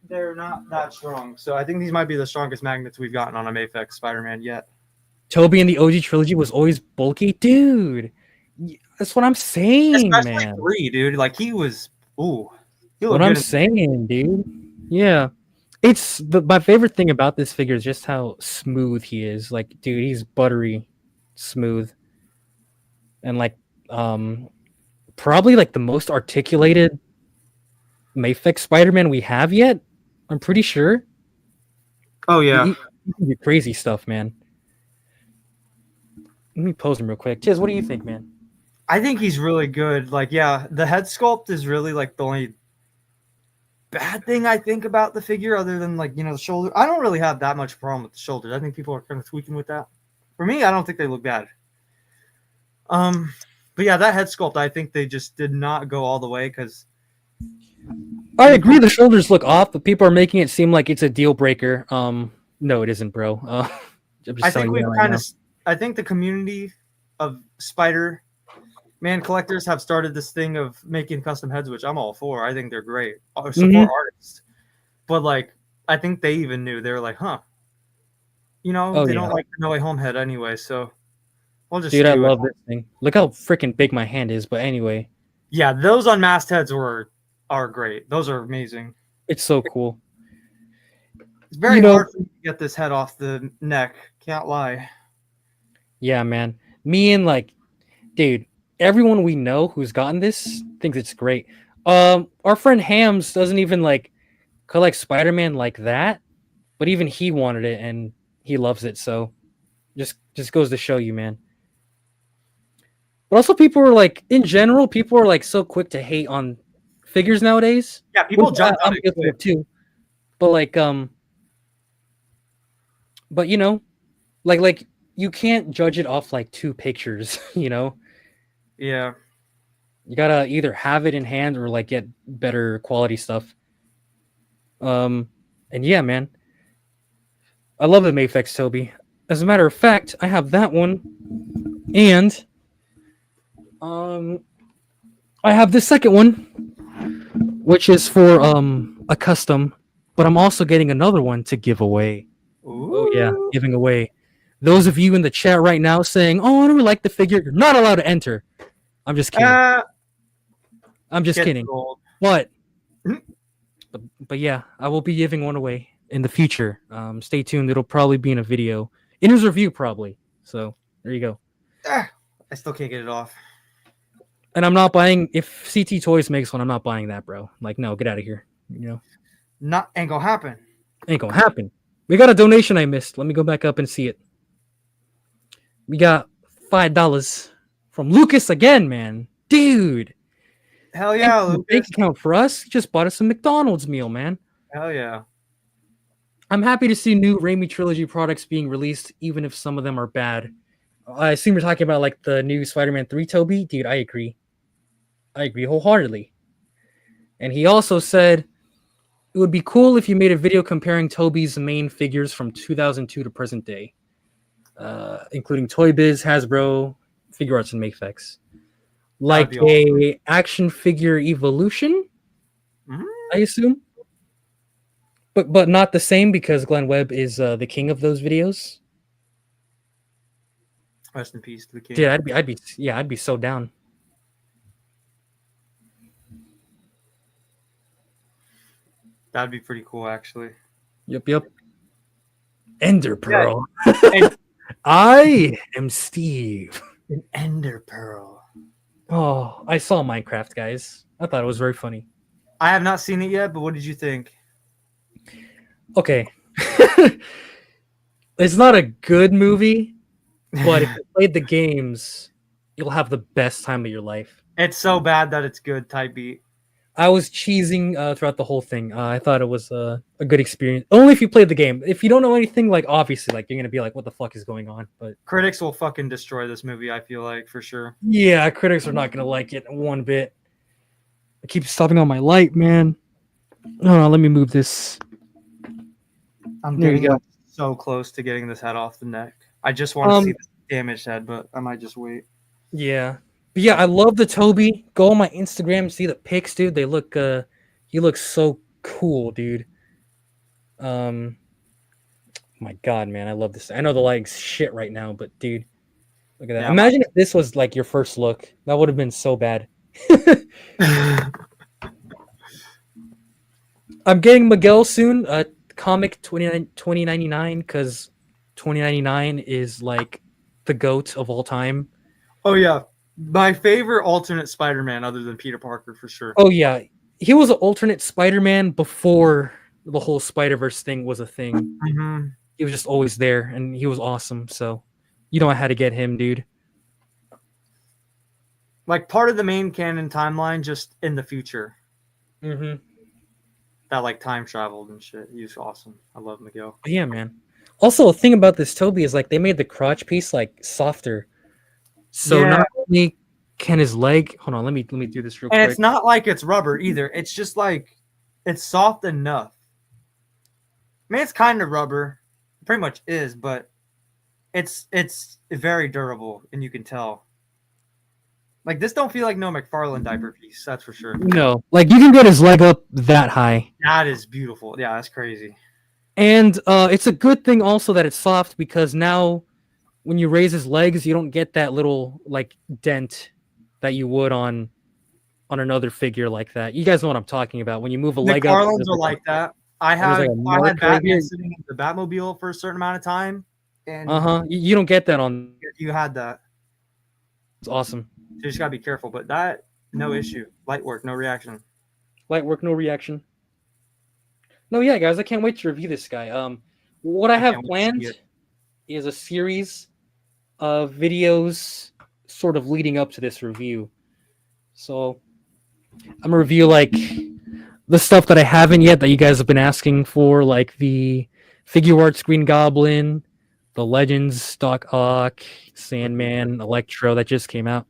they're not that strong. So I think these might be the strongest magnets we've gotten on a MAFEX Spider-Man yet. Toby in the OG trilogy was always bulky, dude. That's what I'm saying, Especially man. 3, dude. Like he was, ooh. He What looked I'm good in- saying, dude. Yeah. It's my favorite thing about this figure is just how smooth he is. Like, dude, he's buttery smooth. And like probably like the most articulated MAFEX Spider-Man we have yet. I'm pretty sure. Oh yeah. He can do crazy stuff, man. Let me pose him real quick. Tiz, what do you think, man? I think he's really good. Like, yeah, the head sculpt is really like the only bad thing I think about the figure, other than like, you know, the shoulder. I don't really have that much problem with the shoulders. I think people are kind of tweaking with that. For me, I don't think they look bad. But yeah, that head sculpt, I think they just did not go all the way because I agree the shoulders look off, but people are making it seem like it's a deal breaker. No, it isn't, bro. I'm just I telling think you we've right kind now. of, I think the community of Spider-Man collectors have started this thing of making custom heads, which I'm all for. I think they're great. Support artists. But like, I think they even knew. They were like, huh. You know, Oh, they yeah. don't like the No Way Home head anyway, so we'll just Dude, I do it. love this thing. Look how freaking big my hand is, but anyway, Yeah, those unmasked heads are great. Those are amazing. it's so cool. It's very You know- hard for me to get this head off the neck. Can't lie. Yeah, man. Me and like, dude, everyone we know who's gotten this thinks it's great. Our friend Hams doesn't even like collect Spider-Man like that, but even he wanted it and he loves it. So, just goes to show you, man. But also, people are like, in general, people are like so quick to hate on figures nowadays. Yeah, people Which jump on I'm it guilty quick. of too. But like, but you know, like you can't judge it off like 2 pictures. You know, Yeah. you gotta either have it in hand or like get better quality stuff. And yeah, man, I love the MAFEX Toby. As a matter of fact, I have that one, and I have the second one, which is for a custom, but I'm also getting another one to give away. Oh yeah, giving away. Those of you in the chat right now saying, "Oh, I don't really like the figure," you're not allowed to enter. I'm just kidding. I'm just Get kidding. gold. But, Mhm. but yeah, I will be giving one away in the future. Stay tuned. It'll probably be in a video, in his review probably. So there you go. I still can't get it off. And I'm not buying. If CT Toys makes one, I'm not buying that, bro. Like, no, get out of here. You know, Ain't gonna happen. ain't gonna happen. We got a donation I missed. Let me go back up and see it. We got $5 from Lucas again, man. Dude. Hell yeah, Lucas. Bank account for us. He just bought us a McDonald's meal, man. Hell yeah. I'm happy to see new Raimi trilogy products being released, even if some of them are bad. I assume you're talking about like the new Spider-Man 3 Toby. Dude, I agree. I agree wholeheartedly. And he also said it would be cool if you made a video comparing Toby's main figures from 2002 to present day, including Toy Biz, Hasbro, Figure Arts, and MAFEX. Like a action figure evolution, I assume. But not the same because Glenn Webb is the king of those videos. Rest in peace to the king. Dude, I'd be so down. That'd be pretty cool, actually. Yep. Ender Pearl. Yeah. I am Steve. An Ender Pearl. Oh, I saw Minecraft, guys. I thought it was very funny. I have not seen it yet, but what did you think? Okay. It's not a good movie, but if you played the games, you'll have the best time of your life. It's so bad that it's good, type beat. I was cheesing throughout the whole thing. I thought it was a good experience. Only if you played the game. If you don't know anything, like obviously, like you're gonna be like, "What the fuck is going on?" But critics will fucking destroy this movie. I feel like for sure. Yeah, critics are not gonna like it one bit. I keep stopping on my light, man. Oh, let me move this. I'm getting so close to getting this head off the neck. I just want to see the damaged head, but I might just wait. Yeah. But yeah, I love the Toby. Go on my Instagram and see the pics, dude. They look he looks so cool, dude. My god, man, I love this. I know the light's shit right now, but dude, look at that. Yeah, imagine if this was like your first look. That would have been so bad. I'm getting Miguel soon, comic 2099, because 2099 is like the GOAT of all time. Oh yeah. My favorite alternate Spider-Man other than Peter Parker, for sure. Oh, yeah. He was an alternate Spider-Man before the whole Spider-Verse thing was a thing. Mm-hmm. He was just always there, and he was awesome. So, you know I had to get him, dude. Like, part of the main canon timeline just in the future. Mm-hmm. That, like, time traveled and shit. He was awesome. I love Miguel. Yeah, man. Also, the thing about this Toby is, like, they made the crotch piece, like, softer. So not only can his leg hold on, let me do this real quick. And it's not like it's rubber either. It's just like it's soft enough. I mean, it's kind of rubber. It pretty much is, but it's very durable, and you can tell. Like this don't feel like no McFarlane diaper piece, that's for sure. No. Like you can get his leg up that high. That is beautiful. Yeah, that's crazy. And it's a good thing also that it's soft because now when you raise his legs, you don't get that little like dent that you would on another figure like that. You guys know what I'm talking about. When you move a leg up, McFarlane's are like that. I had Batman sitting in the Batmobile for a certain amount of time, and you don't get that on. You had that. It's awesome. So you just gotta be careful, but that no issue. Light work, no reaction. Light work, no reaction. No, yeah, guys, I can't wait to review this guy. What I have planned is a series of videos sort of leading up to this review. So I'm gonna review like the stuff that I haven't yet that you guys have been asking for, like the Figure Arts Green Goblin, the Legends Doc Ock, Sandman, Electro that just came out.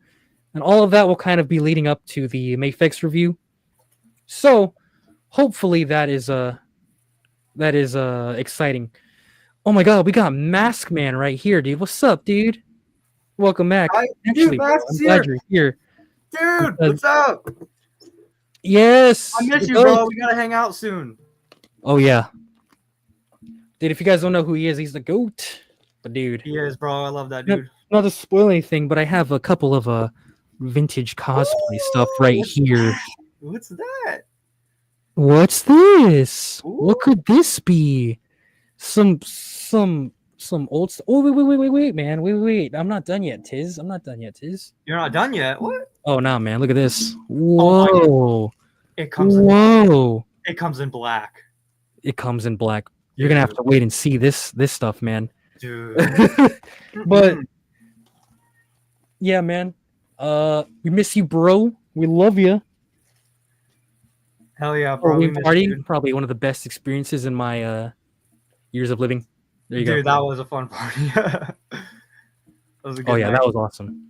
And all of that will kind of be leading up to the MAFEX review. So hopefully that is exciting. Oh my god, we got Mask Man right here, dude. What's up, dude? Welcome back. Actually, bro, I'm glad you're here. Dude, what's up? Yes. I miss you, bro. We gotta hang out soon. Oh yeah. Dude, if you guys don't know who he is, he's the GOAT. But dude. He is, bro. I love that dude. Not to spoil anything, but I have a couple of vintage cosplay stuff right here. What's that? What's this? Ooh. What could this be? Some old stuff. Oh, wait, man. Wait. I'm not done yet, Tiz. You're not done yet? What? Oh no, man! Look at this. Oh my Whoa! It comes. Whoa! It comes in black. It comes in black. You're gonna have to wait and see this stuff, man. Dude. But yeah, man. We miss you, bro. We love you. Hell yeah, bro. Halloween party, probably one of the best experiences in my years of living. There you go. Dude, that was a fun party. That was a good night. That was awesome.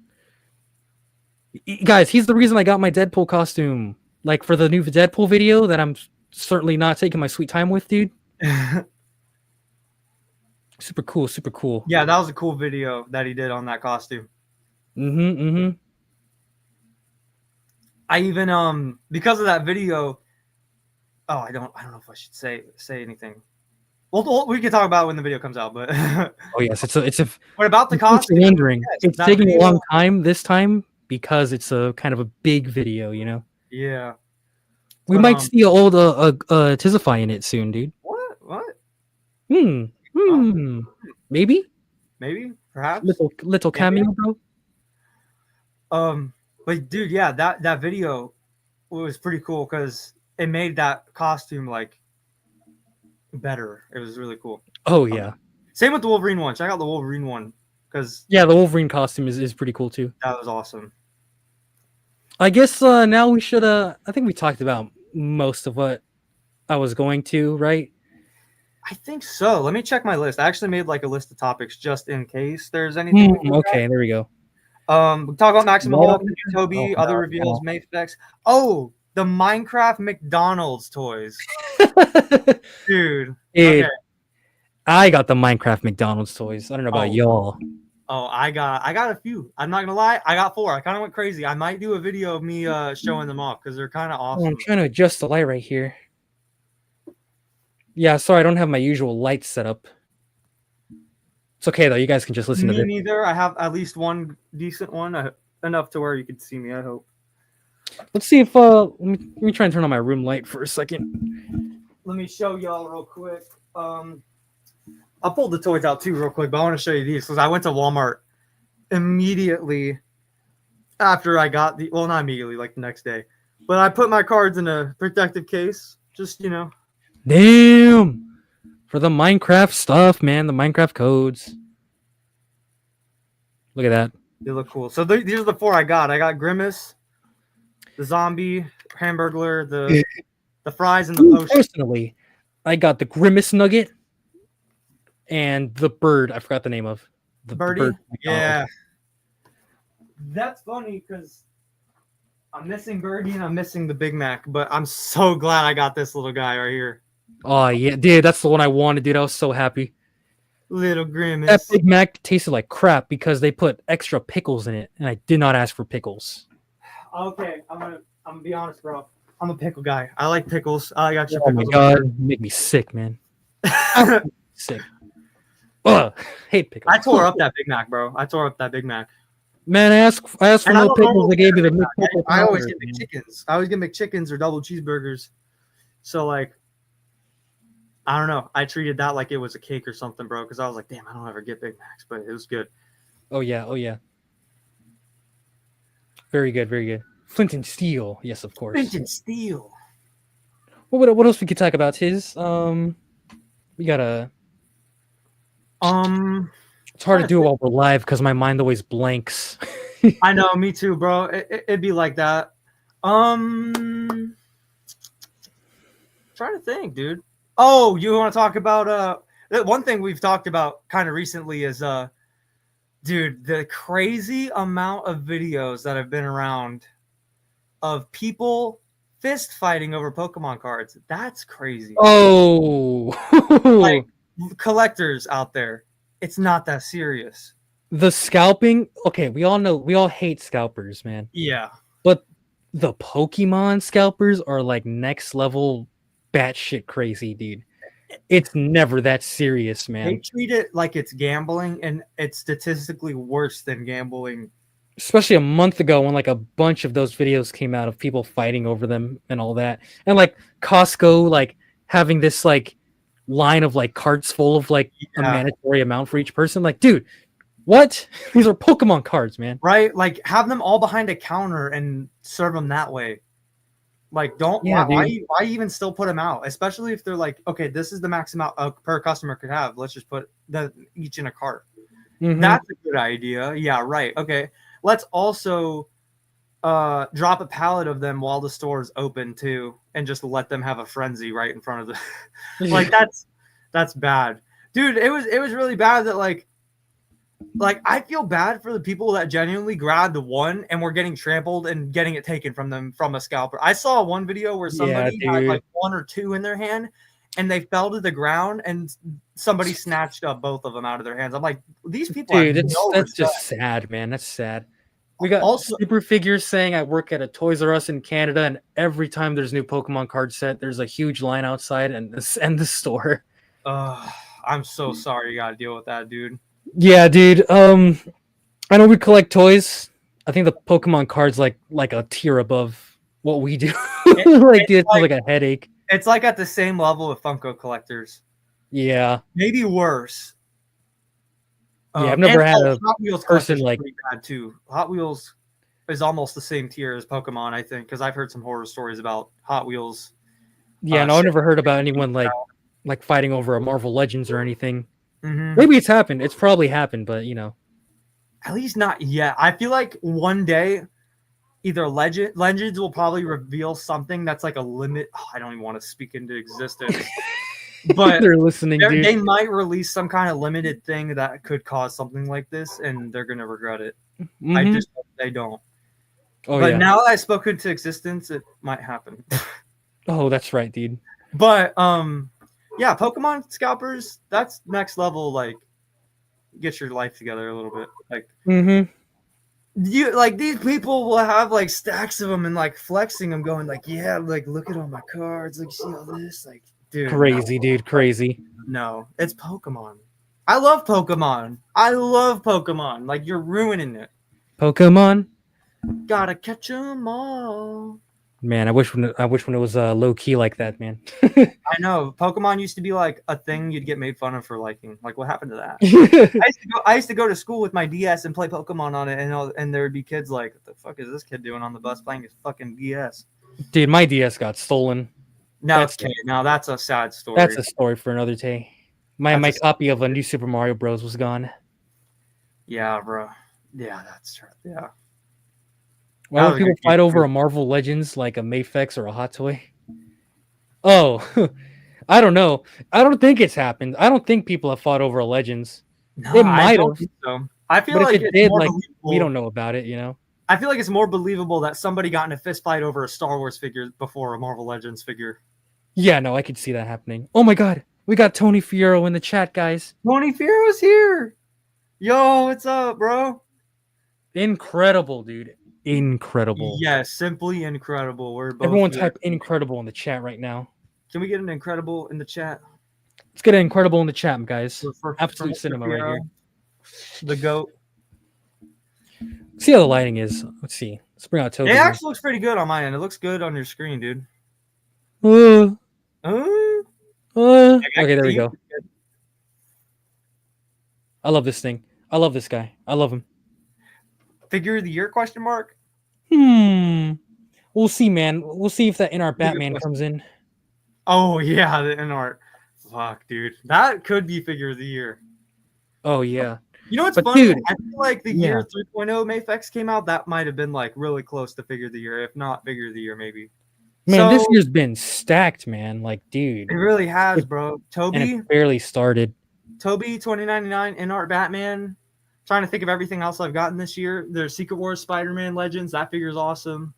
Guys, he's the reason I got my Deadpool costume. Like for the new Deadpool video that I'm certainly not taking my sweet time with, dude. Super cool, super cool. Yeah, that was a cool video that he did on that costume. I even because of that video. Oh, I don't know if I should say anything. Well, we can talk about it when the video comes out, but oh yes, it's a. What about the costume? Wondering, yes, it's taking a long time this time because it's a kind of a big video, you know. Yeah. We might see an old Tizzify in it soon, dude. What? Maybe, perhaps little cameo, bro. But dude, yeah, that video was pretty cool because it made that costume like better. It was really cool. Oh yeah. Same with the Wolverine one. Check out the Wolverine one because the Wolverine costume is pretty cool too. That was awesome. I guess now we should I think we talked about most of what I was going to, right? I think so. Let me check my list. I actually made like a list of topics just in case there's anything. Okay, there we go. We talk about Maximum Hulk, Toby, other reveals, MAFEX. Oh, the Minecraft McDonald's toys. Dude. Okay. I got the Minecraft McDonald's toys. I don't know about y'all. Oh, I got a few. I'm not gonna lie, I got 4. I kind of went crazy. I might do a video of me showing them off because they're kind of awesome. I'm trying to adjust the light right here. Yeah, sorry, I don't have my usual light set up. It's okay though. You guys can just listen to this. Me neither. I have at least one decent one, enough to where you can see me. I hope. Let's see if let me try and turn on my room light for a second. Let me show y'all real quick. I'll pull the toys out too real quick, but I want to show you these because I went to Walmart immediately after I got not immediately, like the next day, but I put my cards in a protective case. Just Damn. For the Minecraft stuff, man, the Minecraft codes. Look at that. They look cool. So these are the 4 I got. I got Grimace, the zombie, Hamburglar, the fries, and the potion. Personally, I got the Grimace Nugget and the bird. I forgot the name of the Birdie. Yeah. That's funny because I'm missing Birdie and I'm missing the Big Mac, but I'm so glad I got this little guy right here. Oh yeah, dude, that's the one I wanted, dude. I was so happy. Little Grimace. That Big Mac tasted like crap because they put extra pickles in it, and I did not ask for pickles. Okay, I'm gonna be honest, bro. I'm a pickle guy. I like pickles. I got your pickles. Oh my god, you make me sick, man. Sick. Ugh, hate pickles. I tore up that Big Mac, bro. Man, I asked for no pickles. They gave me the pickle. I always get McChickens. I always get McChickens or double cheeseburgers. So like, I don't know. I treated that like it was a cake or something, bro. Because I was like, damn, I don't ever get Big Macs, but it was good. Oh yeah. Very good, very good. Flint and Steel, yes, of course. Flint and Steel. What else we could talk about? We gotta. It's hard to do it while we're live because my mind always blanks. I know, me too, bro. It'd be like that. Trying to think, dude. Oh, you want to talk about one thing we've talked about kind of recently is dude, the crazy amount of videos that have been around of people fist fighting over Pokemon cards. That's crazy. Oh, like collectors out there, it's not that serious. The scalping, okay, we all hate scalpers, man. Yeah. But the Pokemon scalpers are like next level batshit crazy, dude. It's never that serious, man. They treat it like it's gambling, and it's statistically worse than gambling. Especially a month ago when like a bunch of those videos came out of people fighting over them and all that. And like Costco like having this like line of like carts full of like a mandatory amount for each person. Like, dude, What? These are Pokemon cards, man. Right? Like, have them all behind a counter and serve them that way. Like, don't why even still put them out? Especially if they're like, okay, this is the max amount per customer could have. Let's just put them each in a cart. That's a good idea. Yeah, right. Okay. Let's also drop a pallet of them while the store is open too, and just let them have a frenzy right in front of the like that's bad. Dude, it was really bad that like I feel bad for the people that genuinely grabbed the one and were getting trampled and getting it taken from them from a scalper. I saw one video where somebody had like one or two in their hand and they fell to the ground and somebody snatched up both of them out of their hands. I'm like, these people, dude, that's just sad, man. That's sad. We got also super figures saying I work at a Toys R Us in Canada, and every time there's a new Pokemon card set, there's a huge line outside and the store. I'm so sorry you got to deal with that, dude. Yeah, dude. I know we collect toys. I think the Pokemon cards like a tier above what we do. It's like a headache. It's like at the same level of Funko collectors. Yeah, maybe worse. Yeah, I've never had a Hot Wheels person like bad too. Hot Wheels is almost the same tier as Pokemon, I think, because I've heard some horror stories about Hot Wheels. Yeah, no, I've never heard about anyone like fighting over a Marvel Legends or anything. Maybe it's happened. It's probably happened, but you know, at least not yet. I feel like one day, either Legends will probably reveal something that's like a limit. Oh, I don't even want to speak into existence. But they're listening. They might release some kind of limited thing that could cause something like this, and they're gonna regret it. I just hope they don't. But now that I've spoken to existence, it might happen. Oh, that's right, dude. But yeah, Pokemon scalpers, that's next level. Like, get your life together a little bit. Like, you like these people will have like stacks of them and like flexing them, going like, yeah, like look at all my cards, like see all this, like. Dude, crazy, dude, crazy. No, it's Pokemon. I love Pokemon. Like, you're ruining it. Pokemon. Gotta catch them all. Man, I wish when it was low key like that, man. I know. Pokemon used to be like a thing you'd get made fun of for liking. Like, what happened to that? I used to go to school with my DS and play Pokemon on it, and there would be kids like, what the fuck is this kid doing on the bus playing his fucking DS? Dude, my DS got stolen. Now that's a sad story. That's a story for another day. My copy of a new Super Mario Bros. Was gone. Yeah, bro. Yeah, that's true. Yeah. Why would people fight over a Marvel Legends like a MAFEX or a Hot Toy? Oh, I don't know. I don't think it's happened. I don't think people have fought over a Legends. No, it might have. So. I feel like if it did, like we don't know about it, you know. I feel like it's more believable that somebody got in a fist fight over a Star Wars figure before a Marvel Legends figure. Yeah, no, I could see that happening. Oh my god, we got Tony Fiero in the chat, guys. Tony Fiero's here. Yo, what's up, bro? Incredible, dude. Incredible. Yeah, simply incredible. We're both Everyone type incredible in the chat right now. Can we get an incredible in the chat? Let's get an incredible in the chat, guys. Absolute cinema right here. The GOAT. Let's see how the lighting is. Let's see. Let's bring out Toby. It actually looks pretty good on my end. It looks good on your screen, dude. Okay, there we go. I love this thing. I love this guy. I love him. Figure of the year? Question mark. We'll see, man. We'll see if that InArt Batman comes in. Oh yeah, the InArt. Fuck, dude, that could be figure of the year. Oh yeah. You know what's funny? Dude, I feel like the year 3.0 MAFEX came out, that might have been like really close to figure of the year, if not figure of the year, maybe. Man, this year's been stacked, man. Like, dude. It really has, bro. Toby. And it barely started. Toby, 2099, InArt Batman. Trying to think of everything else I've gotten this year. There's Secret Wars Spider-Man Legends. That figure's awesome.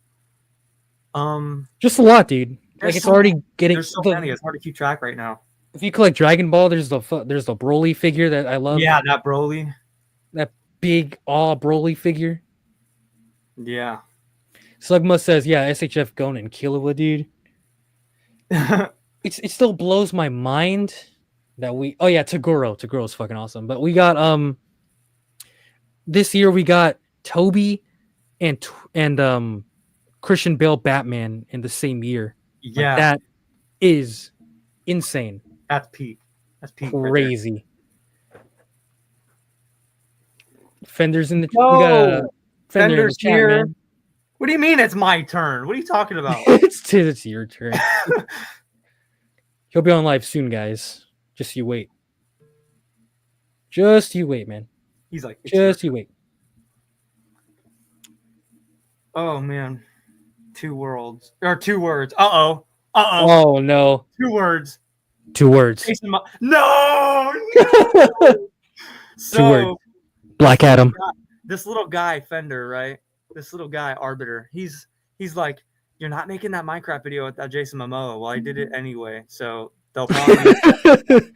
Just a lot, dude. Like, it's already getting. There's so many. It's hard to keep track right now. If you collect Dragon Ball, there's the Broly figure that I love. Yeah, that Broly. That big Broly figure. Yeah. Slugma says, yeah, SHF Gon and Killua, dude. It still blows my mind that we... Oh, yeah, Taguro's fucking awesome. But we got... This year, we got Toby and Christian Bale Batman in the same year. Yeah. Like, that is insane. That's peak. That's peak. Crazy. Fender's in the we No, got a Fender in the Fender's chat, here. man. What do you mean it's my turn? What are you talking about? It's your turn. He'll be on live soon, guys. Just you wait. Just you wait, man. He's like, "It's Just your you wait. Oh man, 2 worlds or 2 words. Uh-oh. Oh no. 2 words. 2 words. No. So 2 words. Black Adam. This little guy, Fender, right? This little guy, Arbiter. He's like, you're not making that Minecraft video with that Jason Momoa. Well, I did it anyway, so they'll probably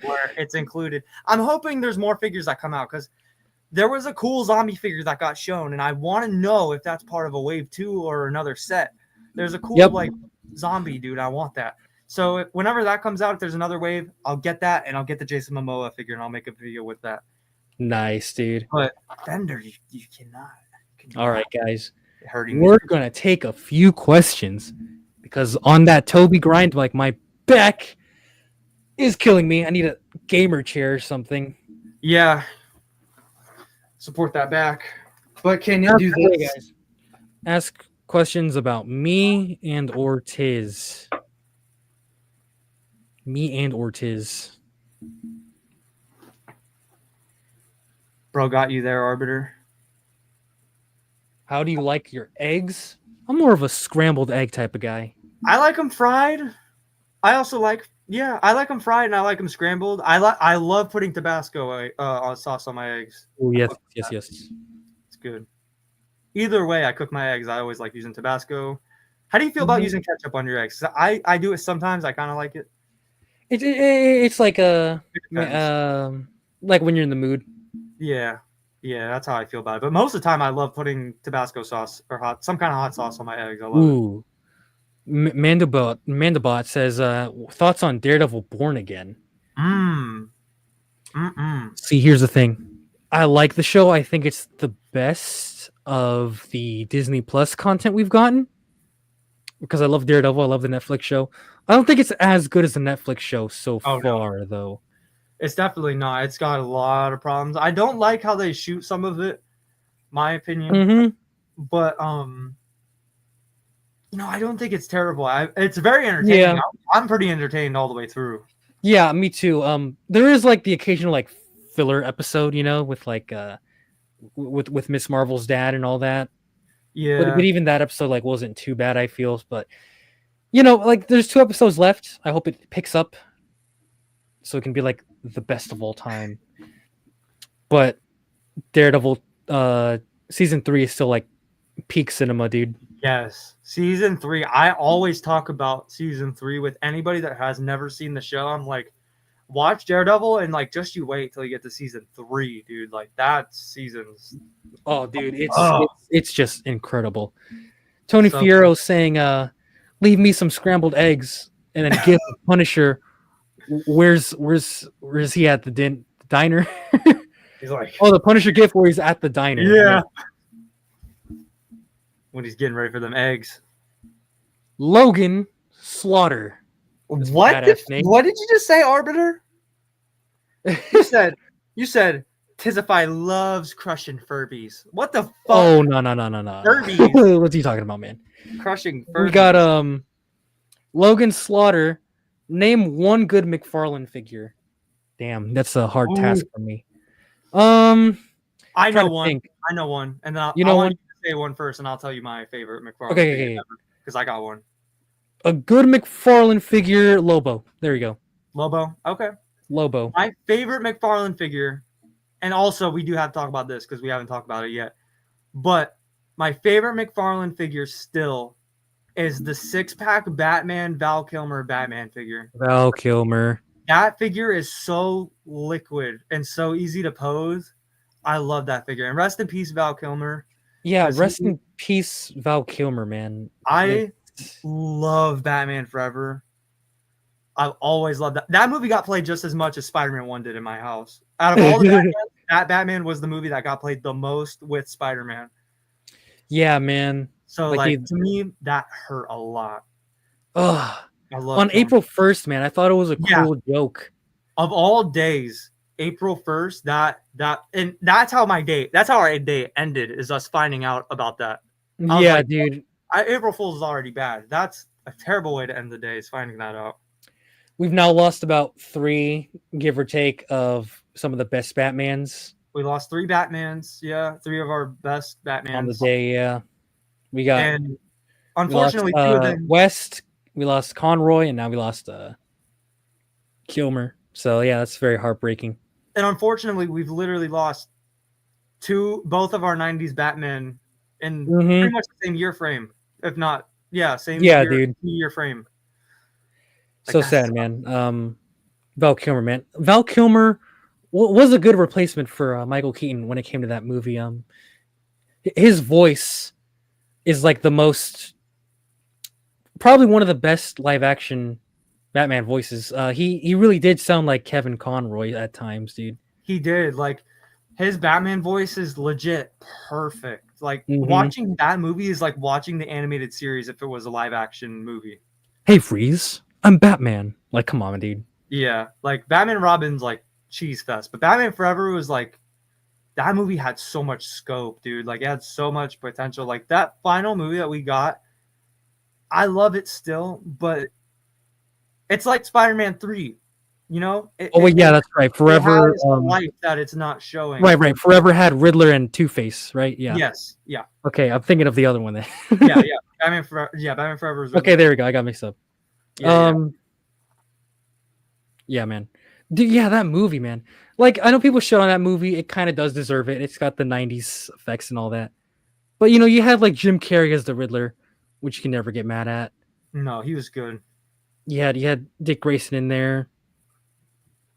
where it's included. I'm hoping there's more figures that come out because there was a cool zombie figure that got shown, and I want to know if that's part of a wave 2 or another set. There's a cool like zombie dude. I want that. So whenever that comes out, if there's another wave, I'll get that, and I'll get the Jason Momoa figure, and I'll make a video with that. Nice, dude. But Fender, you cannot. All right, guys. Hurting We're gonna take a few questions because on that Toby grind, like my back is killing me. I need a gamer chair or something. Yeah. Support that back. But can you do this? Guys? Ask questions about me and Ortiz. Me and Ortiz. Bro, got you there, Arbiter. How do you like your eggs? I'm more of a scrambled egg type of guy. I like them fried. I also like, I like them fried and I like them scrambled. I love putting Tabasco sauce on my eggs. Oh yes. It's good. Either way, I cook my eggs. I always like using Tabasco. How do you feel about using ketchup on your eggs? I do it sometimes. I kind of like it. It's like like when you're in the mood. Yeah, that's how I feel about it. But most of the time, I love putting Tabasco sauce or some kind of hot sauce on my eggs. I love it. Mandabot says, thoughts on Daredevil Born Again? See, here's the thing. I like the show. I think it's the best of the Disney Plus content we've gotten because I love Daredevil. I love the Netflix show. I don't think it's as good as the Netflix show so far, though. It's definitely not. It's got a lot of problems. I don't like how they shoot some of it, my opinion. But I don't think it's terrible. It's very entertaining. Yeah. I'm pretty entertained all the way through. Yeah, me too. There is like the occasional like filler episode, with like with Miss Marvel's dad and all that. Yeah. But even that episode like wasn't too bad, I feel. But like there's 2 episodes left. I hope it picks up so it can be like the best of all time. But Daredevil season 3 is still like peak cinema, dude. Yes. Season 3. I always talk about season 3 with anybody that has never seen the show. I'm like, watch Daredevil and like just you wait till you get to season 3, dude. Like that season's dude, it's just incredible. Tony Fierro saying leave me some scrambled eggs and then give the Punisher. Where's he at the diner? He's like, the Punisher gift where he's at the diner. Yeah. When he's getting ready for them eggs. Logan Slaughter. What did you just say, Arbiter? You said Tizzify loves crushing Furbies. What the fuck? Oh no. Furbies. What's he talking about, man? Crushing Furbies. We got Logan Slaughter. Name one good McFarlane figure. Damn, that's a hard task for me. I know one. And then I want you to say one first, and I'll tell you my favorite McFarlane figure because I got one. A good McFarlane figure, Lobo. There you go. Lobo. Okay. Lobo. My favorite McFarlane figure, and also we do have to talk about this because we haven't talked about it yet. But my favorite McFarlane figure still is the 6-pack Batman Val Kilmer Batman figure. Val Kilmer. That figure is so liquid and so easy to pose. I love that figure. And rest in peace, Val Kilmer. Yeah, rest in peace, Val Kilmer, man. I love Batman Forever. I've always loved that. That movie got played just as much as Spider-Man 1 did in my house. Out of all the Batman, that Batman was the movie that got played the most with Spider-Man. Yeah, man. So, to me, that hurt a lot. Ugh. On April 1st, man, I thought it was a cool joke. Of all days, April 1st, and that's how our day ended, is us finding out about that. Yeah, like, dude. April Fool's is already bad. That's a terrible way to end the day, is finding that out. We've now lost about 3, give or take, of some of the best Batmans. We lost 3 Batmans. Yeah, 3 of our best Batmans on the day. Yeah, we got. And unfortunately, we lost, 2 of them. West. We lost Conroy, and now we lost Kilmer. So yeah, that's very heartbreaking. And unfortunately, we've literally lost both of our 90s Batman in pretty much the same year frame, if not, same year frame. Like, so sad, man. Val Kilmer, man. Val Kilmer was a good replacement for Michael Keaton when it came to that movie. His voice is like probably one of the best live action Batman voices. He really did sound like Kevin Conroy at times, dude. He did. Like, his Batman voice is legit perfect. Like, watching that movie is like watching the animated series if it was a live action movie. Hey, Freeze, I'm Batman. Like, come on, dude. Yeah, like Batman and Robin's like cheese fest, but Batman Forever was like, that movie had so much scope, dude. Like, it had so much potential. Like, that final movie that we got, I love it still, but it's like Spider-Man 3, you know? That's right. Forever, it has life that it's not showing. Right. Forever had Riddler and Two-Face, right? Yeah. Yes. Yeah. Okay, I'm thinking of the other one then. yeah. Batman Forever is Riddler. Okay, there we go. I got mixed up. Yeah, man. Dude, yeah, that movie, man. Like, I know people shit on that movie. It kind of does deserve it. It's got the 90s effects and all that. But, you know, you had, like, Jim Carrey as the Riddler, which you can never get mad at. No, he was good. You had Dick Grayson in there.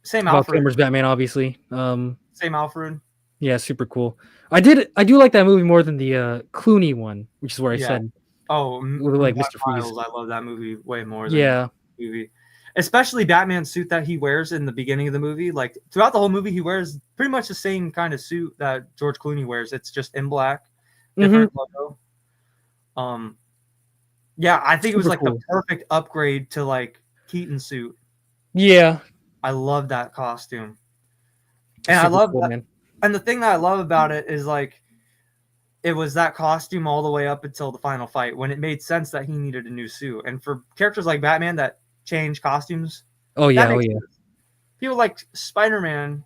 Same Alfred. Kilmer's Batman, obviously. Same Alfred. Yeah, super cool. I do like that movie more than the Clooney one, which is where I said. Oh, like Mr. Freeze. I love that movie way more than the movie. Especially Batman's suit that he wears in the beginning of the movie. Like, throughout the whole movie, he wears pretty much the same kind of suit that George Clooney wears. It's just in black, different logo. Yeah, I think it was like the perfect upgrade to like Keaton's suit. Yeah, I love that costume, and I love that. Man. And the thing that I love about it is like, it was that costume all the way up until the final fight, when it made sense that he needed a new suit. And for characters like Batman that change costumes. People like Spider-Man.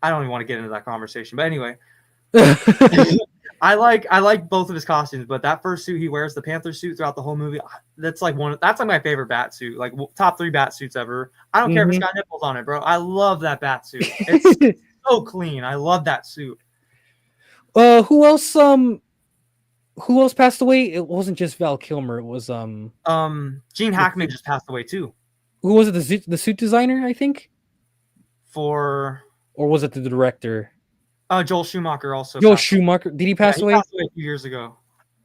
I don't even want to get into that conversation, but anyway, I like both of his costumes. But that first suit he wears, the Panther suit throughout the whole movie, that's like my favorite bat suit, like top 3 bat suits ever. I don't care if it's got nipples on it, bro. I love that bat suit. It's so clean. I love that suit. Who else passed away? It wasn't just Val Kilmer. It was Gene Hackman just passed away too. Who was it? The suit designer, I think. Or was it the director? Joel Schumacher also. Joel Schumacher, did he pass away? He passed away a few years ago.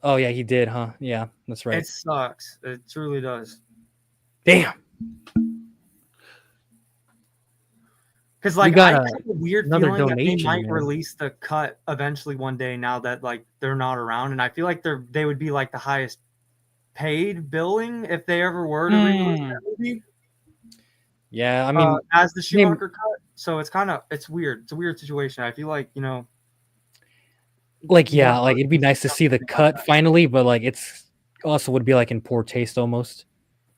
Oh yeah, he did, huh? Yeah, that's right. It sucks. It truly does. Damn. Because like, I have a weird feeling that they might release the cut eventually one day, now that like they're not around, and I feel like they would be like the highest paid billing if they ever were to release that movie. Yeah, I mean, as the Schumacher cut, so it's weird. It's a weird situation. I feel like, you know, like like it'd be nice to see the cut finally, but like it's also would be like in poor taste almost.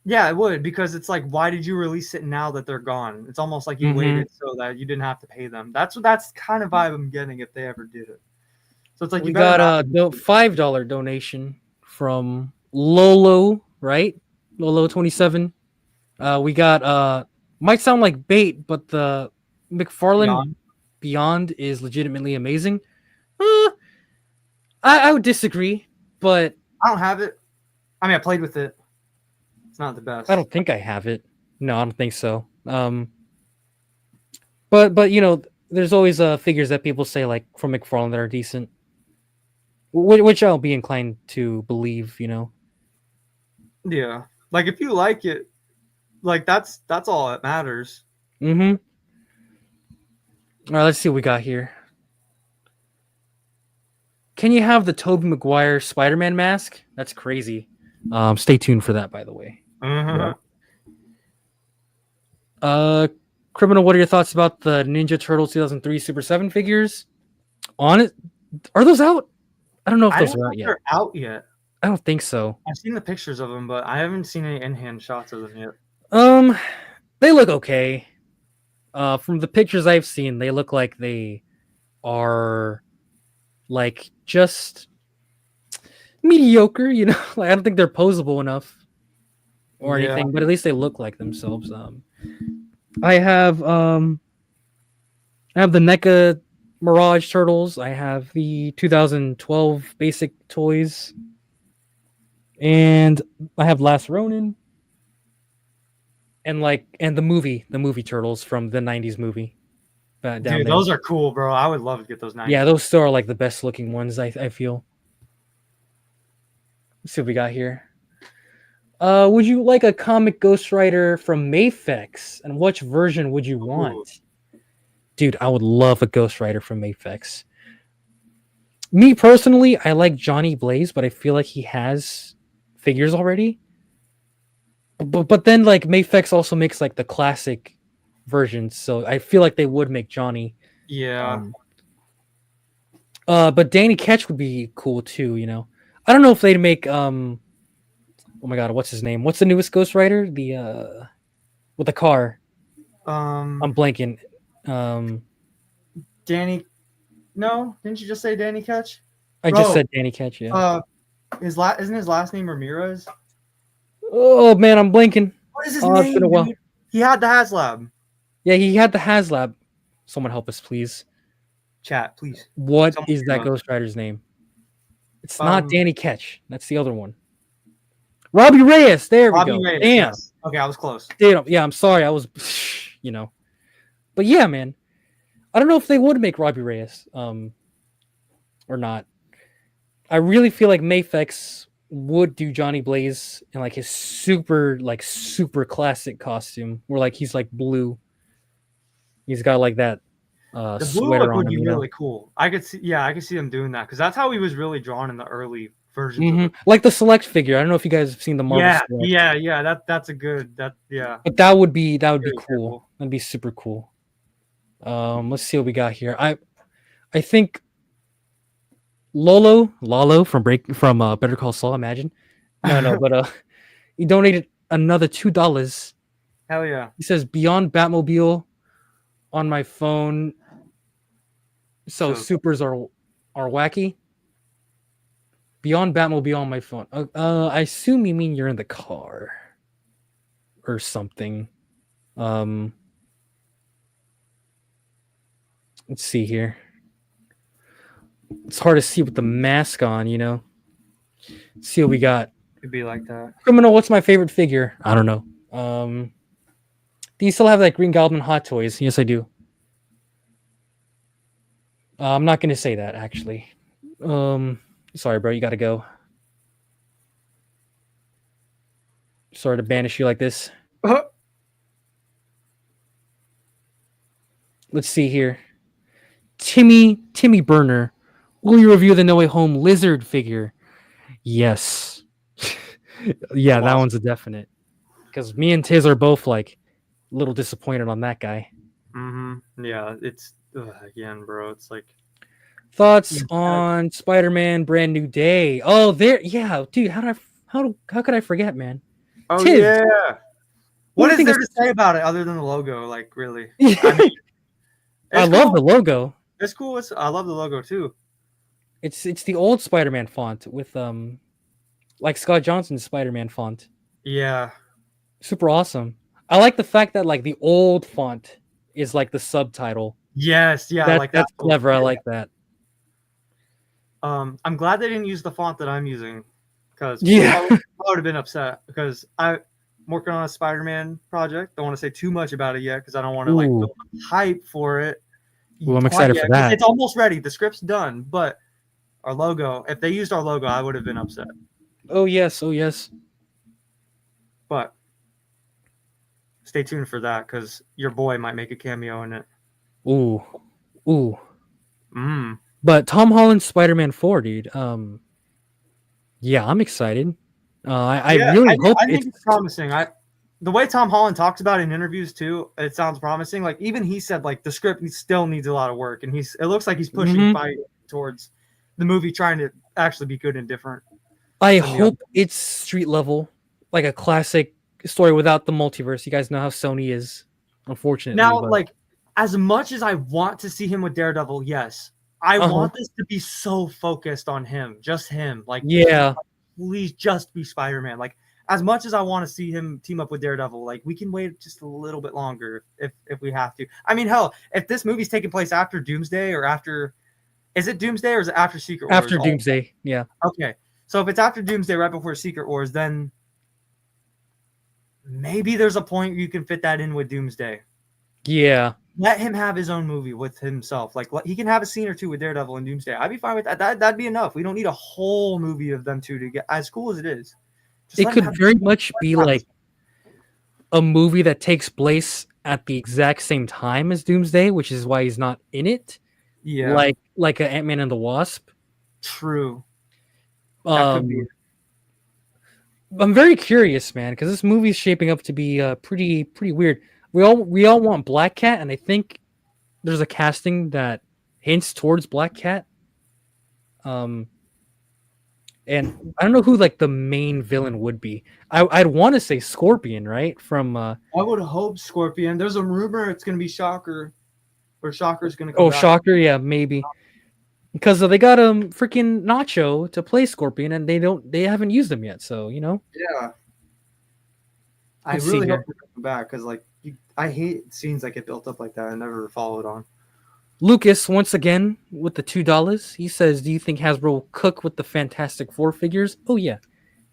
Yeah, it would, because it's like, why did you release it now that they're gone? It's almost like you waited so that you didn't have to pay them. That's kind of vibe I'm getting if they ever did it. So it's like, we got a $5 donation from Lolo, right? Lolo 27. We got might sound like bait, but the McFarlane Beyond is legitimately amazing. I would disagree, but I don't have it. I mean, I played with it. It's not the best. I don't think I have it. No, I don't think so. But you know, there's always figures that people say like from McFarlane that are decent, which I'll be inclined to believe. You know. Yeah, like if you like it, like that's all that matters. All right, let's see what we got here. Can you have the Tobey Maguire Spider-Man mask? That's crazy. Stay tuned for that, by the way. Criminal, what are your thoughts about the Ninja Turtles 2003 Super 7 figures? On it, are those out? I don't know if I those don't are know out if yet. they're out yet. I don't think so. I've seen the pictures of them, but I haven't seen any in-hand shots of them yet. They look okay. From the pictures I've seen, they look like they are like just mediocre, you know. Like I don't think they're posable enough or anything, but at least they look like themselves. I have the NECA Mirage Turtles. I have the 2012 basic toys. And I have Last Ronin. And the movie Turtles from the 90s movie. Down Dude, there. those are cool, bro. I would love to get those 90s. Yeah, those still are like the best looking ones, I feel. Let's see what we got here. Would you like a comic Ghost Rider from MAFEX? And which version would you want? Dude, I would love a Ghost Rider from MAFEX. Me personally, I like Johnny Blaze, but I feel like he has figures already. But then like MAFEX also makes like the classic versions, so I feel like they would make Johnny. Yeah. But Danny Ketch would be cool too, you know. I don't know if they'd make oh my god, what's his name? What's the newest Ghost Rider? The with the car. I'm blanking. Danny. No, didn't you just say Danny Ketch? I just said Danny Ketch, yeah. Isn't his last name Ramirez? Oh man, I'm blanking. What is his name? It's been a while. Dude? He had the HasLab. Yeah, he had the HasLab. Someone help us, please. Chat, please. What is that Ghost Rider's name? It's not Danny Ketch. That's the other one. Robbie Reyes. There we go. Reyes, Damn. Yes. Okay, I was close. Damn. Yeah, I'm sorry. I was, you know. But yeah, man. I don't know if they would make Robbie Reyes, or not. I really feel like MAFEX would do Johnny Blaze in like his super classic costume, where like he's like blue. He's got like that The blue sweater look on would him. be really cool. I could see them doing that because that's how he was really drawn in the early versions. Mm-hmm. Of it. Like the Select figure. I don't know if you guys have seen the Marvel. Yeah. That's a good. But that would be really cool. That'd be super cool. Let's see what we got here. I think Lalo from Better Call Saul. Imagine. No, but he donated another $2. Hell yeah. He says Beyond Batmobile on my phone. So supers are wacky. Beyond Batmobile on my phone. I assume you mean you're in the car or something. Let's see here. It's hard to see with the mask on, you know. Let's see what we got. Could be like that. Criminal, what's my favorite figure? I don't know. Do you still have that Green Goblin Hot Toys? Yes, I do. I'm not gonna say that actually. Sorry, bro, you gotta go. Sorry to banish you like this. Let's see here. Timmy Burner. Will you review the No Way Home Lizard figure? Yes. Yeah, that one's a definite. Because me and Tiz are both like a little disappointed on that guy. Mm-hmm. Yeah, it's again, bro. It's like thoughts on Spider-Man Brand New Day. Oh, yeah, dude. How could I forget, man? Oh Tiz, yeah. What is there to say about it other than the logo? Like really? I mean, I love the logo. It's cool. I love the logo too. It's the old Spider-Man font with like Scott Johnson's Spider-Man font. Yeah. Super awesome. I like the fact that like the old font is like the subtitle. Yes, yeah, that's clever. Cool. I like that. I'm glad they didn't use the font that I'm using because I would have been upset because I'm working on a Spider-Man project. Don't want to say too much about it yet because I don't want to like build hype for it. Well, I'm excited for that. It's almost ready. The script's done, but our logo, if they used our logo, I would have been upset. Oh yes. But stay tuned for that because your boy might make a cameo in it. Ooh. But Tom Holland's Spider-Man 4, dude. Yeah, I'm excited. I really hope I think it's promising. the way Tom Holland talks about it in interviews too, it sounds promising. Like even he said like the script still needs a lot of work, and it looks like he's pushing towards the movie trying to actually be good and different. I hope it's street level, like a classic story without the multiverse. You guys know how Sony is, unfortunately. Now, like as much as I want to see him with Daredevil, yes, I want this to be so focused on him, just him. Like, yeah, please just be Spider-Man. Like, as much as I want to see him team up with Daredevil, like we can wait just a little bit longer if we have to. I mean, hell, if this movie's taking place after Doomsday or after, is it Doomsday or is it after Secret Wars? After Doomsday, yeah. Okay, so if it's after Doomsday, right before Secret Wars, then maybe there's a point you can fit that in with Doomsday. Yeah. Let him have his own movie with himself. Like he can have a scene or two with Daredevil and Doomsday. I'd be fine with that. That'd be enough. We don't need a whole movie of them two to get as cool as it is. It could very much be like a movie that takes place at the exact same time as Doomsday, which is why he's not in it. Yeah, like a Ant-Man and the Wasp. True. That could be. I'm very curious, man, because this movie is shaping up to be pretty weird. We all want Black Cat, and I think there's a casting that hints towards Black Cat. And I don't know who like the main villain would be. I'd want to say Scorpion, right? From I would hope Scorpion. There's a rumor it's gonna be Shocker, or Shocker's gonna come back. Shocker, yeah, maybe. Because they got freaking Nacho to play Scorpion, and they haven't used him yet. So Yeah. I really hope they come back because I hate scenes that get built up like that. I never followed on. Lucas, once again, with the $2, he says, do you think Hasbro will cook with the Fantastic Four figures? Oh, yeah.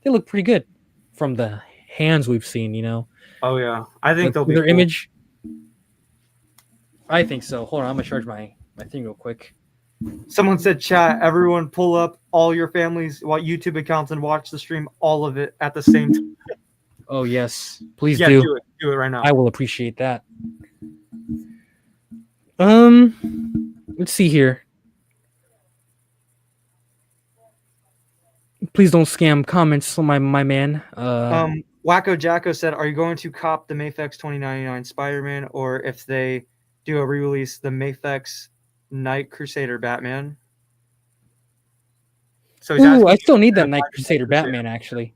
They look pretty good from the hands we've seen, Oh, yeah. I think they'll be their cool. image. I think so. Hold on. I'm going to charge my thing real quick. Someone said, chat, everyone pull up all your family's YouTube accounts and watch the stream, all of it at the same time. Oh, yes. Please do it. Do it right now. I will appreciate that. Let's see here. Please don't scam comments, my man. Wacko Jacko said, are you going to cop the MAFEX 2099 Spider-Man, or if they do a re-release, the MAFEX Night Crusader Batman? So I still need that Night Crusader Batman, actually.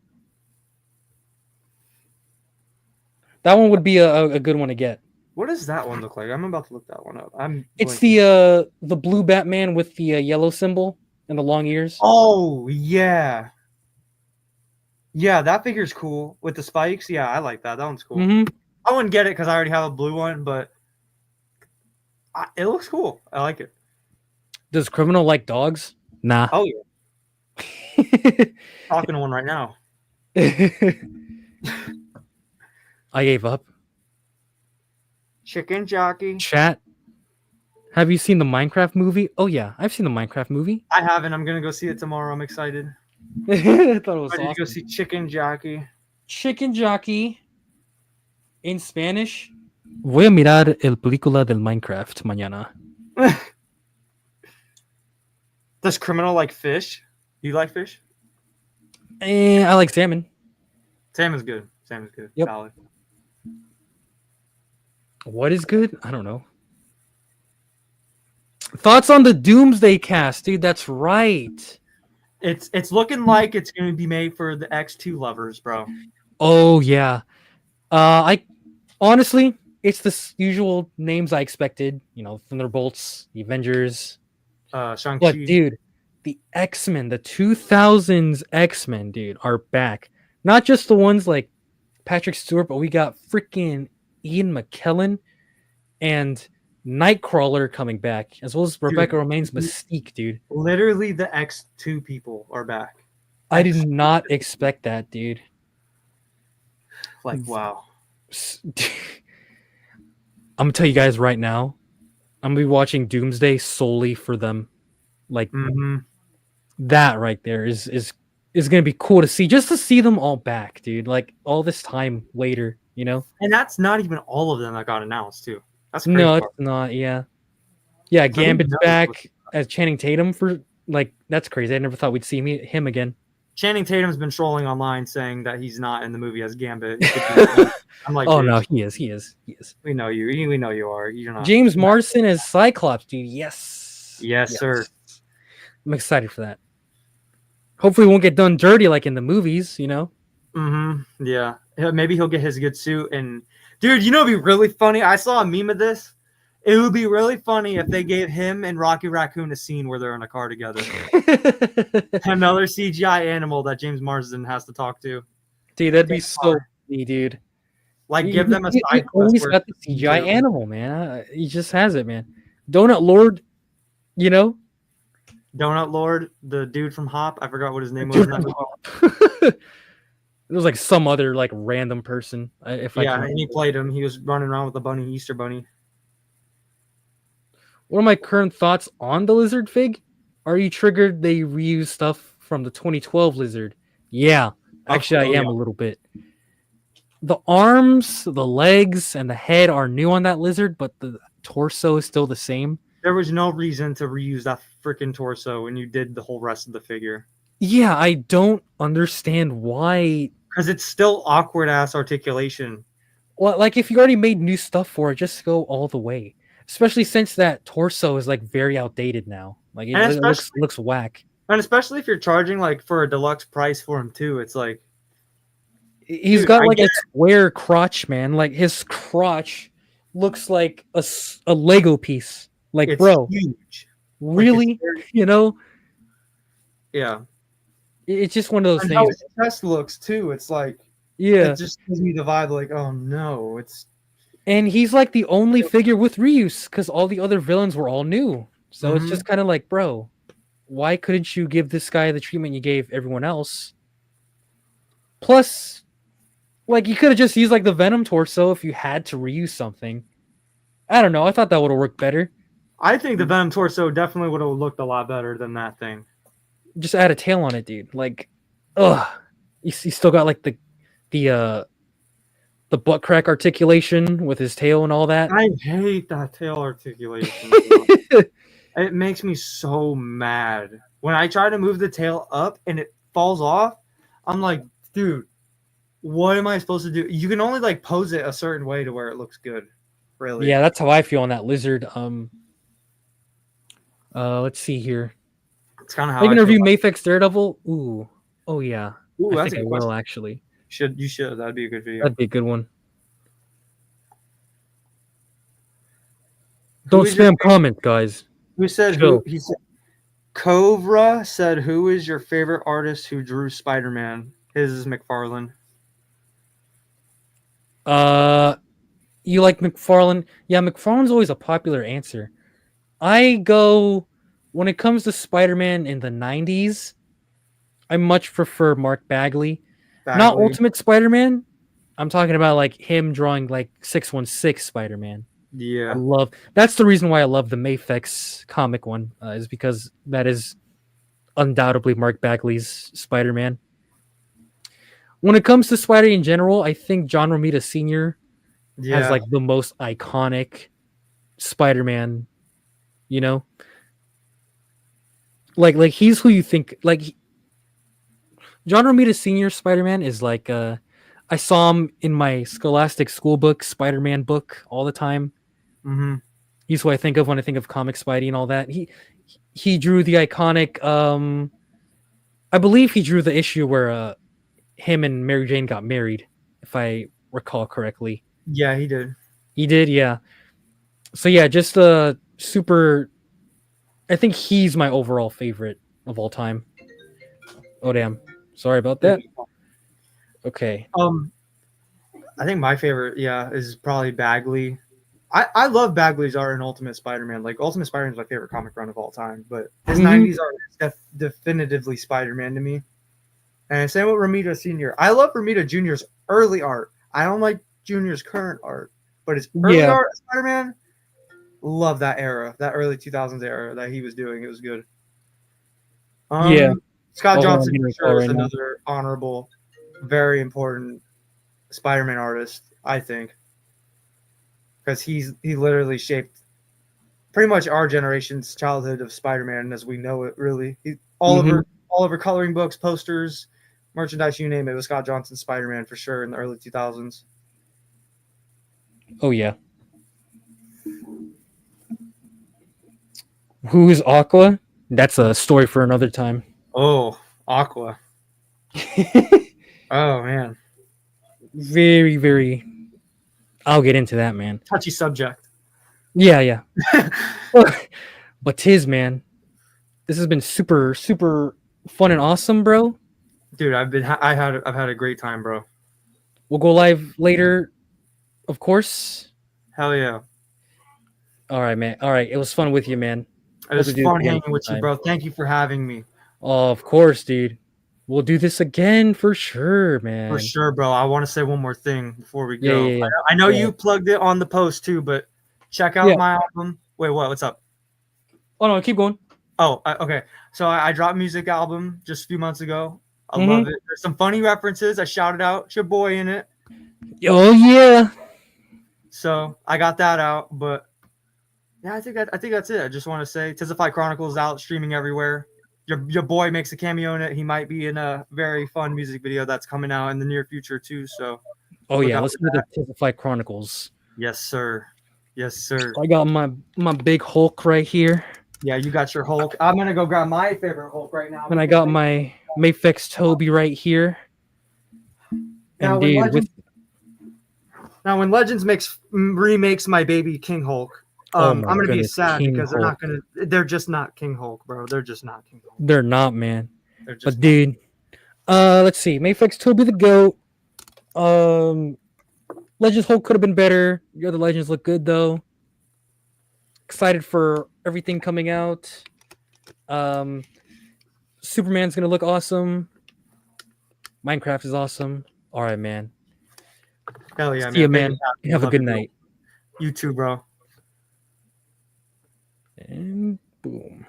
That one would be a good one to get. What does that one look like? I'm about to look that one up. It's the blue Batman with the yellow symbol and the long ears. Oh, yeah. Yeah, that figure's cool. With the spikes, yeah, I like that. That one's cool. Mm-hmm. I wouldn't get it because I already have a blue one, but it looks cool. I like it. Does Criminal like dogs? Nah. Oh, yeah. Talking to one right now. I gave up. Chicken jockey. Chat. Have you seen the Minecraft movie? Oh yeah, I've seen the Minecraft movie. I haven't. I'm gonna go see it tomorrow. I'm excited. I thought it was awesome. You go see Chicken Jockey. Chicken Jockey. In Spanish. Voy a mirar el película del Minecraft mañana. Does Criminal like fish? Do you like fish? I like salmon. Salmon's good. Yep. Solid. What is good? I don't know. Thoughts on the Doomsday cast, dude? That's right. It's looking like it's going to be made for the X2 lovers, bro. Oh yeah. I honestly, it's the usual names I expected. Thunderbolts, the Avengers. Shang-Chi. But dude, the X-Men, the 2000s X-Men, dude, are back. Not just the ones like Patrick Stewart, but we got freaking Ian McKellen and Nightcrawler coming back, as well as Rebecca Romijn's Mystique, dude. Literally, the X2 people are back. I did not expect that, dude. Wow. I'm gonna tell you guys right now, I'm gonna be watching Doomsday solely for them. That right there is gonna be cool to see, just to see them all back, dude. Like all this time later, And that's not even all of them that got announced, too. That's crazy. No, it's not. Yeah, Gambit's back as Channing Tatum for that's crazy. I never thought we'd see him again. Channing Tatum's been trolling online saying that he's not in the movie as Gambit. He could be- I'm like, Oh dude, no, he is. we know you. We know you are. You're not. James Marsden as Cyclops, dude. Yes, sir. I'm excited for that. Hopefully, it won't get done dirty like in the movies. Mm-hmm. Yeah. Maybe he'll get his good suit. And dude, you know, it'd be really funny. I saw a meme of this. It would be really funny if they gave him and Rocky Raccoon a scene where they're in a car together. Another CGI animal that James Marsden has to talk to. Dude, that'd be so funny, dude. Like, give them a He side quest. always where- got the CGI animal, man. He just has it, man. Donut Lord, you know. Donut Lord, the dude from Hop. I forgot what his name was. in that movie. It was like some other like random person. And he played him. He was running around with a bunny, Easter bunny. One of my current thoughts on the lizard fig: are you triggered? They reuse stuff from the 2012 lizard. Yeah, actually, I am a little bit. The arms, the legs, and the head are new on that lizard, but the torso is still the same. There was no reason to reuse that freaking torso when you did the whole rest of the figure. Yeah, I don't understand why. Because it's still awkward ass articulation. Well, like if you already made new stuff for it, just go all the way. Especially since that torso is like very outdated now. Like it looks whack. And especially if you're charging like for a deluxe price for him too, it's like he's got like a square crotch, man. Like his crotch looks like a Lego piece. Like, it's bro, huge. really? You know? Yeah. It's just one of those and things. how his chest looks too. It's like it just gives me the vibe like, oh no, it's. And he's like the only figure with reuse because all the other villains were all new. So it's just kind of like, bro, why couldn't you give this guy the treatment you gave everyone else? Plus, like you could have just used like the Venom torso if you had to reuse something. I don't know. I thought that would have worked better. I think the Venom torso definitely would have looked a lot better than that thing. Just add a tail on it, dude. Like, ugh. You still got like the butt crack articulation with his tail and all that. I hate that tail articulation. It makes me so mad. When I try to move the tail up and it falls off, I'm like, dude, what am I supposed to do? You can only like pose it a certain way to where it looks good. Really. Yeah, that's how I feel on that lizard. Let's see here. It's kind of how I can I review feel. MAFEX Daredevil. Ooh. Oh yeah. Ooh, I that's think a I good will question. actually. You should. That'd be a good video. That'd be a good one. Don't spam comment, guys. Who said Chill. who? He said Covra said, "Who is your favorite artist who drew Spider-Man?" His is McFarlane. You like McFarlane? Yeah, McFarlane's always a popular answer. I go when it comes to Spider-Man in the 90s, I much prefer Mark Bagley. Not Ultimate Spider-Man. I'm talking about like him drawing like 616 Spider-Man. Yeah. That's the reason why I love the MAFEX comic one, is because that is undoubtedly Mark Bagley's Spider-Man. When it comes to Spider in general, I think John Romita Sr. has like the most iconic Spider-Man, you know? Like he's who you think like John Romita Sr. Spider-Man is like I saw him in my Scholastic school book, Spider-Man book all the time. Mm-hmm. He's who I think of when I think of comic Spidey and all that. He drew the iconic I believe he drew the issue where him and Mary Jane got married, if I recall correctly. Yeah, he did. He did, yeah. So yeah, just super. I think he's my overall favorite of all time. Oh damn! Sorry about that. Okay. I think my favorite, is probably Bagley. I love Bagley's art in Ultimate Spider-Man. Like Ultimate Spider-Man is my favorite comic run of all time, but his '90s art is definitively Spider-Man to me. And same with Romita Sr. I love Romita Jr.'s early art. I don't like Jr.'s current art, but his early art of Spider-Man, love that era, that early 2000s era that he was doing. It was good. Scott Johnson sure is another honorable, very important Spider-Man artist, I think, because he literally shaped pretty much our generation's childhood of Spider-Man as we know it. Really, all all over coloring books, posters, merchandise, you name it. It was Scott Johnson's Spider-Man for sure in the early 2000s. Oh yeah. Who is Aqua? That's a story for another time. Oh, Aqua. Oh man. Very, very. I'll get into that, man. Touchy subject. Yeah. But Tiz, man, this has been super, super fun and awesome, bro. Dude, I've had a great time, bro. We'll go live later, of course. Hell yeah. All right, man. All right, it was fun with you, man. It was Hope to do fun it again hanging with you, sometime. bro. Thank you for having me. Oh, of course, dude. We'll do this again for sure, man. For sure, bro. I want to say one more thing before we go. Yeah. I know Yeah. you plugged it on the post too, but check out my album. Wait, what? What's up? Oh no, keep going. Oh, okay. So I dropped a music album just a few months ago. I love it. There's some funny references. I shouted out it's your boy in it. Oh yeah. So I got that out, but yeah, I think that's it. I just want to say Tizzify Chronicles out, streaming everywhere. Your boy makes a cameo in it. He might be in a very fun music video that's coming out in the near future too. So Let's do the Tizzify Chronicles. Yes, sir. Yes, sir. I got my big Hulk right here. Yeah, you got your Hulk. I'm gonna go grab my favorite Hulk right now. And I got my MAFEX Toby right here. Now, And when Legends remakes my baby King Hulk, I'm gonna be sad King because Hulk. they're just not King Hulk, bro. They're just not King Hulk. They're not, man. They're just But dude, let's see. MAFEX Toby the GOAT. Legends Hulk could have been better. The other Legends look good though. Excited for everything coming out. Superman's gonna look awesome. Minecraft is awesome. All right, man. Hell yeah, See you, man. man. Have a good night. You too, bro. And boom.